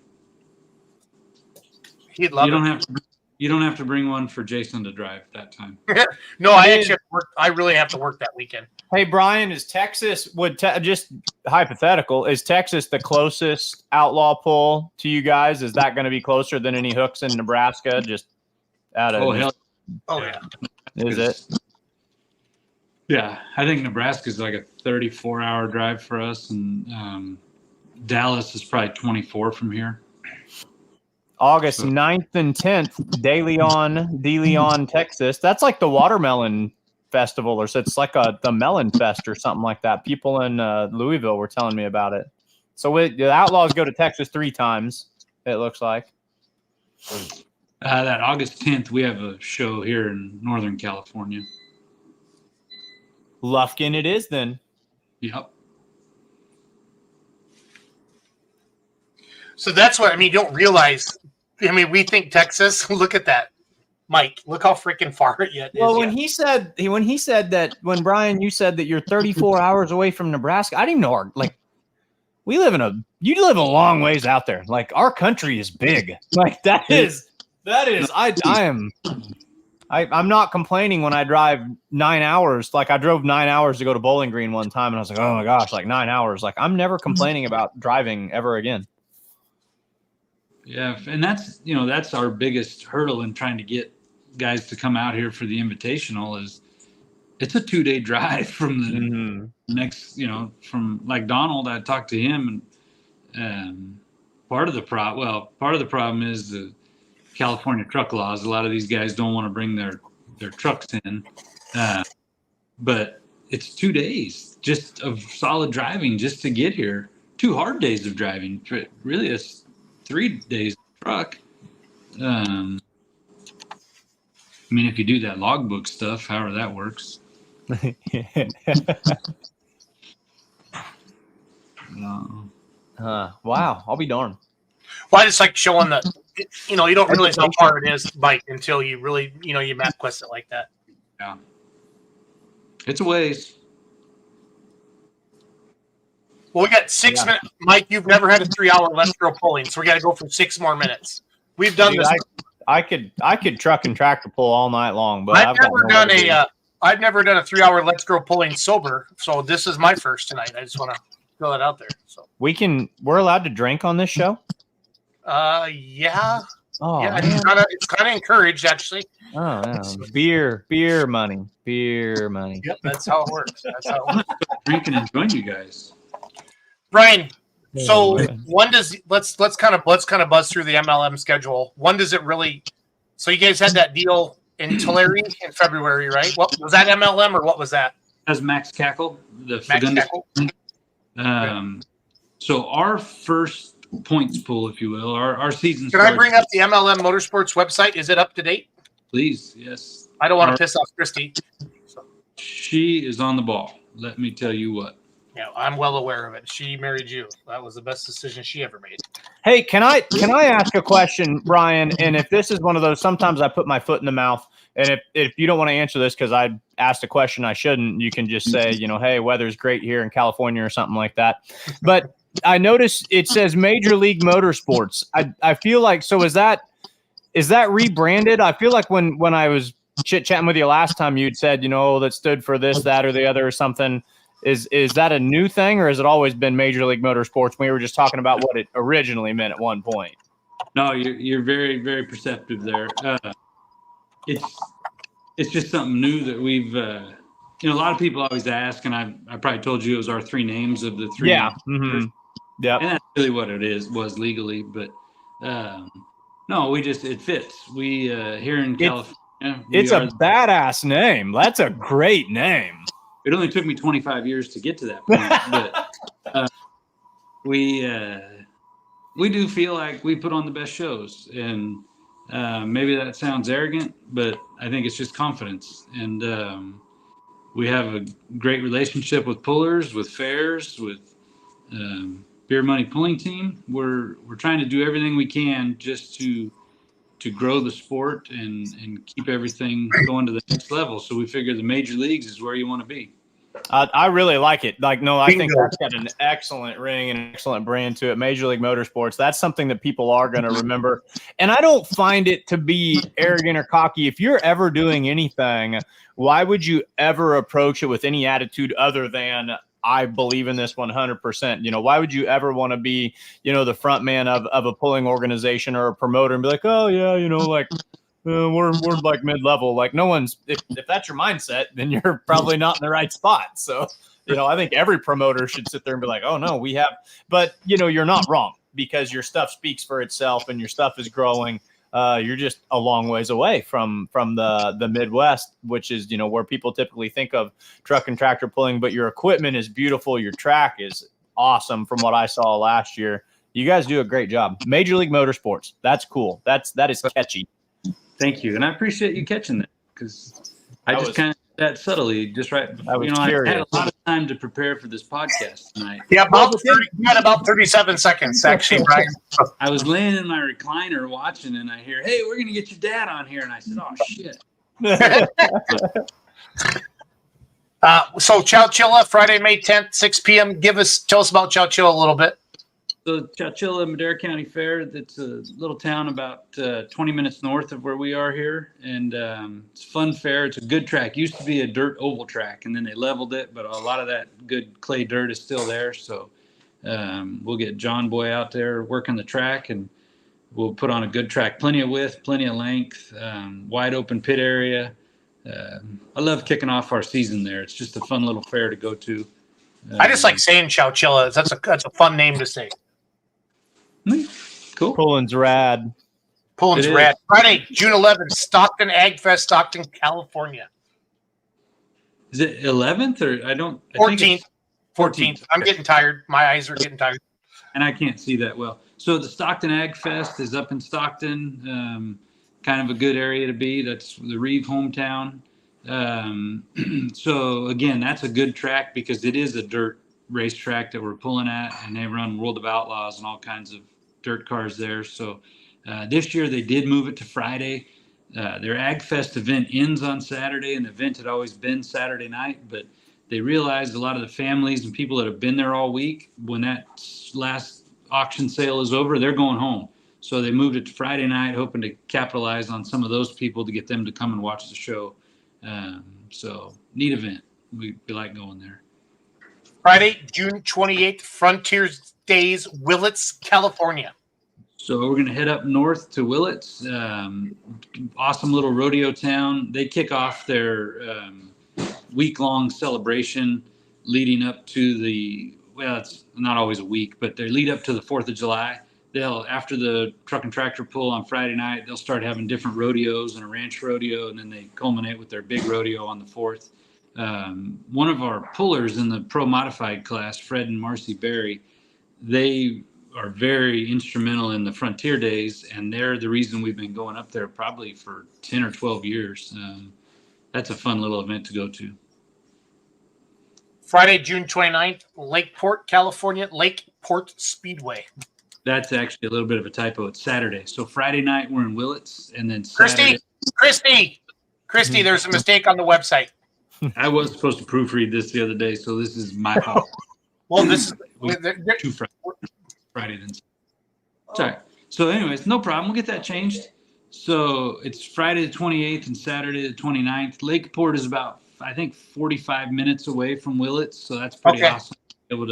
He'd love it. You don't have to bring one for Jason to drive that time. No, I actually have to work. I really have to work that weekend. Hey, Brian, is Texas just hypothetical? Is Texas the closest outlaw pull to you guys? Is that going to be closer than any hooks in Nebraska? Just out of yeah. Is it? Yeah, I think Nebraska's like a 34-hour drive for us, and Dallas is probably 24 from here. August 9th and 10th, De Leon, Texas. That's like the watermelon festival, or so it's like the melon fest or something like that. People in Louisville were telling me about it. So the Outlaws go to Texas 3 times, it looks like. That August 10th, we have a show here in Northern California. Lufkin it is then. Yep. So that's what I mean. You don't realize. I mean, we think Texas. Look at that, Mike. Look how freaking far it is. Well, when he said that, when Brian, you said that you're 34 hours away from Nebraska, I didn't know you live a long ways out there. Like our country is big. Like I'm not complaining when I drive 9 hours. Like I drove 9 hours to go to Bowling Green one time, and I was like, oh my gosh, like 9 hours. Like I'm never complaining about driving ever again. Yeah, and that's our biggest hurdle in trying to get guys to come out here for the Invitational is it's a 2-day drive from the next, from like Donald. I talked to him, and part of the problem is the California truck laws. A lot of these guys don't want to bring their trucks in, but it's 2 days just of solid driving just to get here. 2 hard days of driving. Really, it's 3 days of truck. I mean, if you do that logbook stuff, however that works. Wow, I'll be darned. Well, I just like showing that, you don't realize how far it is, Mike, until you really, you map quest it like that. Yeah. It's a ways. Well, we got 6 minutes. Mike, you've never had a 3-hour Let's Go pulling, so we got to go for 6 more minutes. We've done this. I could truck and tractor pull all night long, but I've never done a 3-hour Let's Go pulling sober, so this is my first tonight. I just want to throw that out there. So we're allowed to drink on this show. Yeah. Oh, yeah, man. it's kind of encouraged, actually. Oh, yeah. Beer money. Yep, that's how it works. Drinking and join you guys. Brian, so when does let's kind of buzz through the MLM schedule. When does it really? So you guys had that deal in Tulare in February, right? What was that, MLM, or what was that? As Max Cackle, the Max Fagundes. Cackle. So our first points pool, if you will, our season. Can I bring up the MLM Motorsports website? Is it up to date? Please, yes. I don't want to piss off Christy. She is on the ball. Let me tell you what. Yeah, I'm well aware of it. She married you. That was the best decision she ever made. Hey, can I ask a question, Brian? And if this is one of those, sometimes I put my foot in the mouth. And if you don't want to answer this because I asked a question I shouldn't, you can just say, hey, weather's great here in California or something like that. But I noticed it says Major League Motorsports. I feel like, so is that rebranded? I feel like when I was chit-chatting with you last time, you'd said, that stood for this, that, or the other or something. Is that a new thing, or has it always been Major League Motorsports? We were just talking about what it originally meant at one point. No, you're very, very perceptive there. It's just something new that we've a lot of people always ask, and I probably told you it was our 3 names of the 3. Yeah. Mm-hmm. Yeah. And that's really what it was legally, but no, it fits. We here in California. It's a badass name. That's a great name. It only took me 25 years to get to that point, but we do feel like we put on the best shows, and maybe that sounds arrogant, but I think it's just confidence. And we have a great relationship with pullers, with fairs, with Beer Money Pulling Team. We're trying to do everything we can just to grow the sport and keep everything going to the next level. So we figure the major leagues is where you want to be. I really like it. I think that's got an excellent ring and an excellent brand to it. Major League Motorsports. That's something that people are going to remember. And I don't find it to be arrogant or cocky. If you're ever doing anything, why would you ever approach it with any attitude other than I believe in this 100%? Why would you ever want to be, the front man of a pulling organization or a promoter and be like, oh yeah, we're like mid-level. Like no one's, if that's your mindset, then you're probably not in the right spot. So, I think every promoter should sit there and be like, oh no, we have, but you're not wrong because your stuff speaks for itself and your stuff is growing. You're just a long ways away from the Midwest, which is, where people typically think of truck and tractor pulling, but your equipment is beautiful. Your track is awesome from what I saw last year. You guys do a great job. Major League Motorsports. That's cool. That is catchy. Thank you. And I appreciate you catching that because I just kind of that subtly, just right. I had a lot of time to prepare for this podcast tonight. Yeah, we had about 37 seconds, actually, Brian. I was laying in my recliner watching, and I hear, hey, we're going to get your dad on here. And I said, oh, shit. So Chowchilla, Friday, May 10th, 6 p.m. Tell us about Chowchilla a little bit. So Chowchilla, Madera County Fair, that's a little town about 20 minutes north of where we are here. And it's a fun fair. It's a good track. Used to be a dirt oval track, and then they leveled it, but a lot of that good clay dirt is still there. So we'll get John Boy out there working the track, and we'll put on a good track, plenty of width, plenty of length, wide open pit area. I love kicking off our season there. It's just a fun little fair to go to. I just like saying Chowchilla. That's a fun name to say. Cool. Pulling's rad. Pulling's rad. Friday, June 11th, Stockton Ag Fest, Stockton, California. Is it 11th or I don't? 14th. 14th. I'm getting tired. My eyes are getting tired. And I can't see that well. So the Stockton Ag Fest is up in Stockton. Kind of a good area to be. That's the Reeve hometown. So again, that's a good track because it is a dirt racetrack that we're pulling at, and they run World of Outlaws and all kinds of dirt cars there. So this year they did move it to Friday. Their Ag Fest event ends on Saturday, and the event had always been Saturday night, but they realized a lot of the families and people that have been there all week, when that last auction sale is over, they're going home. So they moved it to Friday night, hoping to capitalize on some of those people to get them to come and watch the show. So neat event. We like going there. Friday, June 28th, Frontiers Days, Willits, California. So we're going to head up north to Willits. Awesome little rodeo town. They kick off their week-long celebration leading up to it's not always a week, but they lead up to the 4th of July. After the truck and tractor pull on Friday night, they'll start having different rodeos and a ranch rodeo, and then they culminate with their big rodeo on the 4th. One of our pullers in the pro modified class, Fred and Marcy Berry, they are very instrumental in the Frontier Days, and they're the reason we've been going up there probably for 10 or 12 years. That's a fun little event to go to. Friday, June 29th, Lakeport, California, Lakeport Speedway. That's actually a little bit of a typo. It's Saturday. So Friday night we're in Willits, and then Saturday. Christy, there's a mistake on the website. I was supposed to proofread this the other day, so this is my fault. Well, this is two Friday then. Sorry. So anyways, no problem. We'll get that changed. So it's Friday the 28th and Saturday the 29th. Lakeport is about, I think, 45 minutes away from Willits, so that's pretty awesome.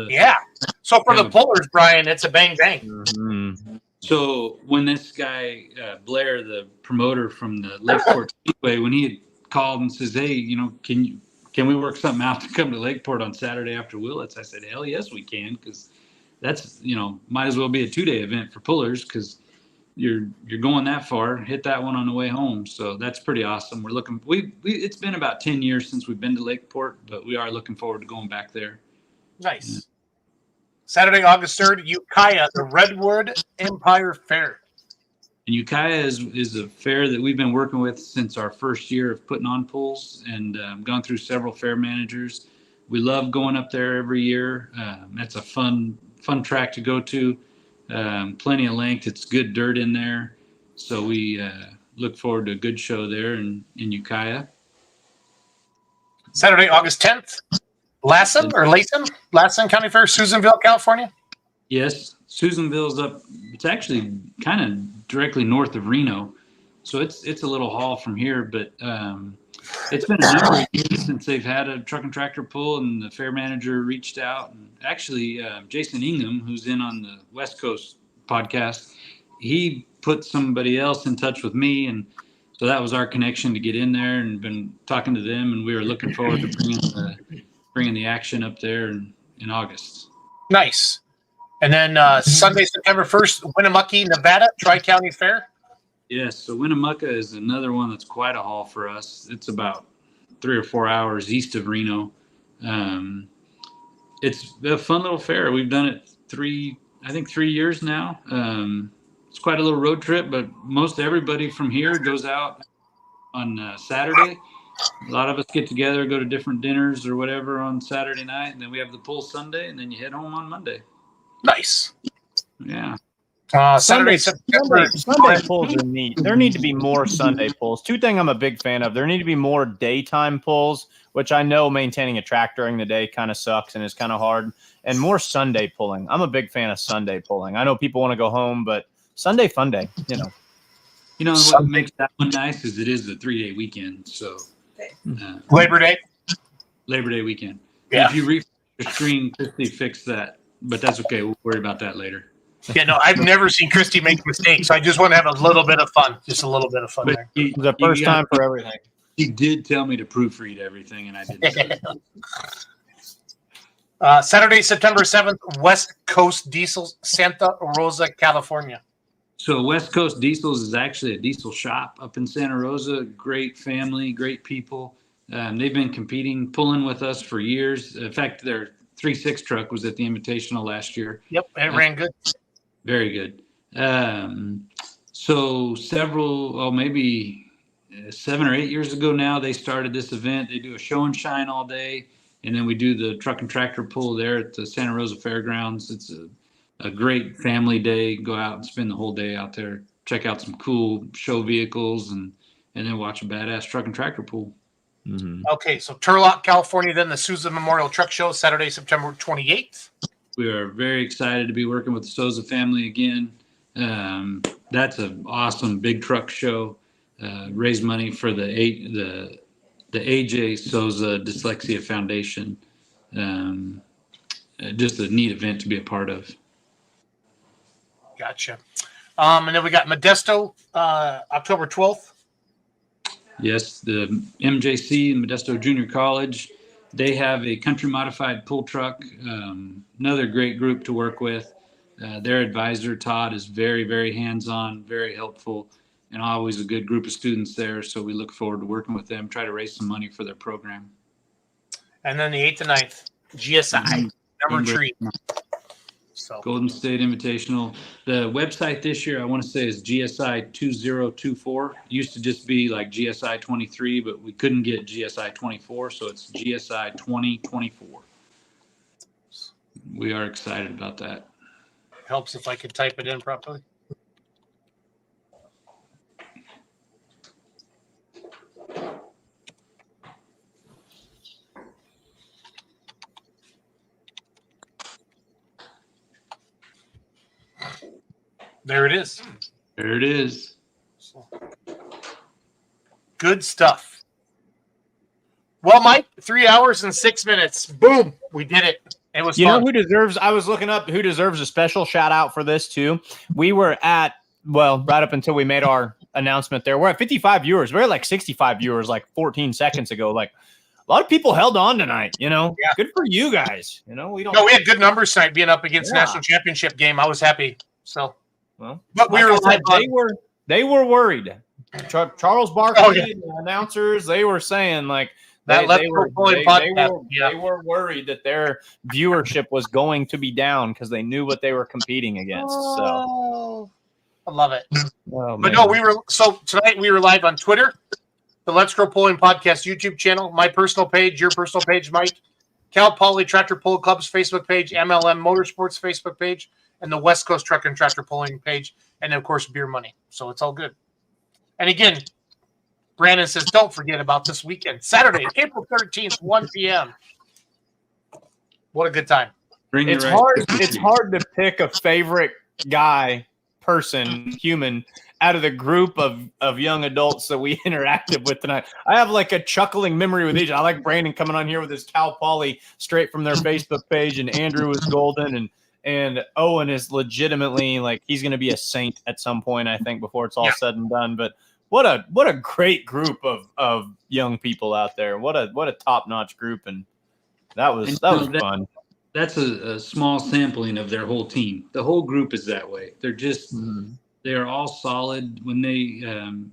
Yeah. So for the pullers, Brian, it's a bang bang. Mm-hmm. So when this guy Blair, the promoter from the Lakeport Speedway, when he had called and says, "Hey, can we work something out to come to Lakeport on Saturday after Willits?" I said, "Hell yes, we can," because that's might as well be a 2-day event for pullers because you're going that far. Hit that one on the way home, so that's pretty awesome. We're looking. It's been about 10 years since we've been to Lakeport, but we are looking forward to going back there. Nice. Yeah. Saturday, August 3rd, Ukiah, the Redwood Empire Fair. And Ukiah is a fair that we've been working with since our first year of putting on pulls, and gone through several fair managers. We love going up there every year. That's a fun track to go to. Plenty of length. It's good dirt in there. So we look forward to a good show there in Ukiah. Saturday, August 10th. Lassen County Fair, Susanville, California. Yes, Susanville's up. It's actually kind of directly north of Reno, so it's a little haul from here. But it's been a number of years since they've had a truck and tractor pull, and the fair manager reached out. And actually, Jason Ingham, who's in on the West Coast podcast, he put somebody else in touch with me, and so that was our connection to get in there, and been talking to them, and we were looking forward to bringing the action up there in August. Nice. And then Sunday, September 1st, Winnemucca, Nevada, Tri-County Fair. Yes, so Winnemucca is another one that's quite a haul for us. It's about 3 or 4 hours east of Reno. It's a fun little fair. We've done it 3 years now. It's quite a little road trip, but most everybody from here goes out on Saturday. A lot of us get together, go to different dinners or whatever on Saturday night, and then we have the pull Sunday, and then you head home on Monday. Nice. Yeah. Sunday pulls are neat. There need to be more Sunday pulls. 2 things I'm a big fan of. There need to be more daytime pulls, which I know maintaining a track during the day kind of sucks and is kind of hard, and more Sunday pulling. I'm a big fan of Sunday pulling. I know people want to go home, but Sunday fun day, what makes that one nice is it is a 3-day weekend, so Labor Day weekend. Yeah. If you refresh your screen, Christy fixed that, but that's okay. We'll worry about that later. Yeah, no, I've never seen Christy make mistakes. So I just want to have a little bit of fun. Just a little bit of fun there. The first time for everything. He did tell me to proofread everything, and I didn't. Saturday, September 7th, West Coast Diesel, Santa Rosa, California. So West Coast Diesels is actually a diesel shop up in Santa Rosa. Great family, great people. They've been competing, pulling with us for years. In fact, their 3.6 truck was at the Invitational last year. Yep, it ran good. Very good. So maybe 7 or 8 years ago now, they started this event. They do a show and shine all day, and then we do the truck and tractor pull there at the Santa Rosa Fairgrounds. It's a great family day. Go out and spend the whole day out there, check out some cool show vehicles, and then watch a badass truck and tractor pull. Mm-hmm. Okay, so Turlock, California, then the Souza Memorial Truck Show, Saturday, September 28th. We are very excited to be working with the Souza family again. That's an awesome big truck show. Raise money for the AJ Souza Dyslexia Foundation. Just a neat event to be a part of. Gotcha. And then we got Modesto, October 12th. Yes, the MJC, Modesto Junior College, they have a country modified pull truck. Another great group to work with. Their advisor, Todd, is very, very hands-on, very helpful, and always a good group of students there. So we look forward to working with them, try to raise some money for their program. And then the 8th and 9th, GSI, number 3. So Golden State Invitational. The website this year, I want to say, is GSI 2024. Used to just be like GSI 23, but we couldn't get GSI 24, so it's GSI 2024. We are excited about that. Helps if I could type it in properly. There it is. There it is. Good stuff. Well, Mike, 3 hours and 6 minutes. Boom. We did it. It was You fun. know who deserves, I was looking up who deserves a special shout out for this too. We were at, well, right up until we made our announcement there, we're at 55 viewers. We're at like 65 viewers like 14 seconds ago. Like a lot of people held on tonight, you know. Yeah. Good for you guys. You know, we don't. No, we had good numbers tonight being up against Yeah. national championship game. I was happy. So, Well, but we like were I said, live they were worried. Charles Barkley, Oh, yeah. the announcers, they were saying like That they, Let's they, Go were, Pulling they, podcast, they were worried that their viewership was going to be down because they knew what they were competing against. So, Oh, I love it. oh, But man. no, tonight we were live on Twitter, the Let's Grow Pulling Podcast YouTube channel, my personal page, your personal page, Mike, Cal Poly Tractor Pull Club's Facebook page, MLM Motorsports Facebook page, and the West Coast Truck and Tractor Pulling page, and of course Beer Money. So it's all good. And again, Brandon says, don't forget about this weekend, Saturday, April 13th, 1 p.m. What a good time. It's hard. It's hard to pick a favorite guy, person, human out of the group of young adults that we interacted with tonight. I have like a chuckling memory with each. I like Brandon coming on here with his Cal Poly straight from their Facebook page, and Andrew is golden, and Owen is legitimately like he's going to be a saint at some point, I think, before it's all said and done. But what a great group of young people out there. What a top notch group, and that was fun. That's a small sampling of their whole team. The whole group is that way. They're just they are all solid. When they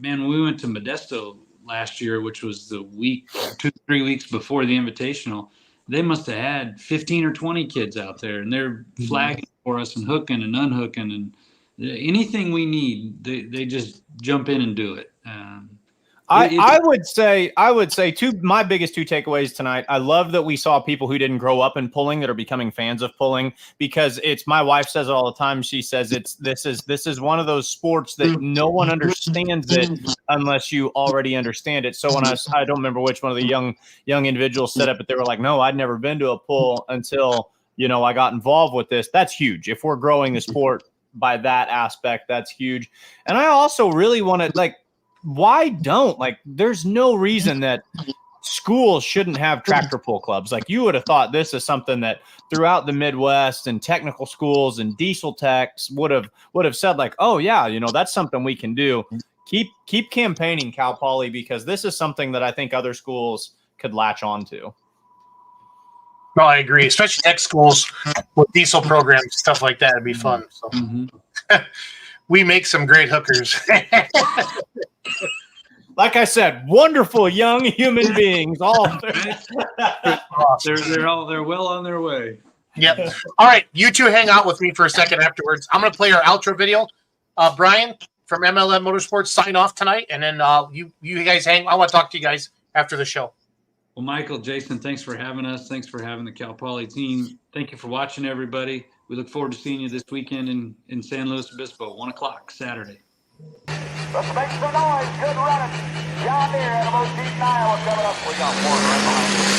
when we went to Modesto last year, which was the week 2-3 weeks before the Invitational, they must have had 15 or 20 kids out there, and they're flagging for us and hooking and unhooking, and anything we need, they just jump in and do it. I would say my biggest two takeaways tonight. I love that we saw people who didn't grow up in pulling that are becoming fans of pulling, because it's, my wife says it all the time. She says this is one of those sports that no one understands it unless you already understand it. So when I don't remember which one of the young individuals said it, but they were like, no, I'd never been to a pull until, I got involved with this. That's huge. If we're growing the sport by that aspect, that's huge. And I also really want to, like, why don't, like, there's no reason that schools shouldn't have tractor pull clubs. Like, you would have thought this is something that throughout the Midwest and technical schools and diesel techs would have said, like, oh yeah, you know, that's something we can do. Keep campaigning, Cal Poly, because this is something that I think other schools could latch on to. No, I agree, especially tech schools with diesel programs, stuff like that would be fun. So we make some great hookers. Like I said, wonderful young human beings. All they're well on their way. Yep. All right, you two hang out with me for a second afterwards. I'm going to play our outro video. Brian from MLM Motorsports sign off tonight, and then you guys hang. I want to talk to you guys after the show. Well, Michael, Jason, thanks for having us. Thanks for having the Cal Poly team. Thank you for watching, everybody. We look forward to seeing you this weekend in San Luis Obispo, 1 o'clock Saturday. Let's make some noise. Good running. John Deere out of O'Keefe, Iowa coming up. We got one right behind us.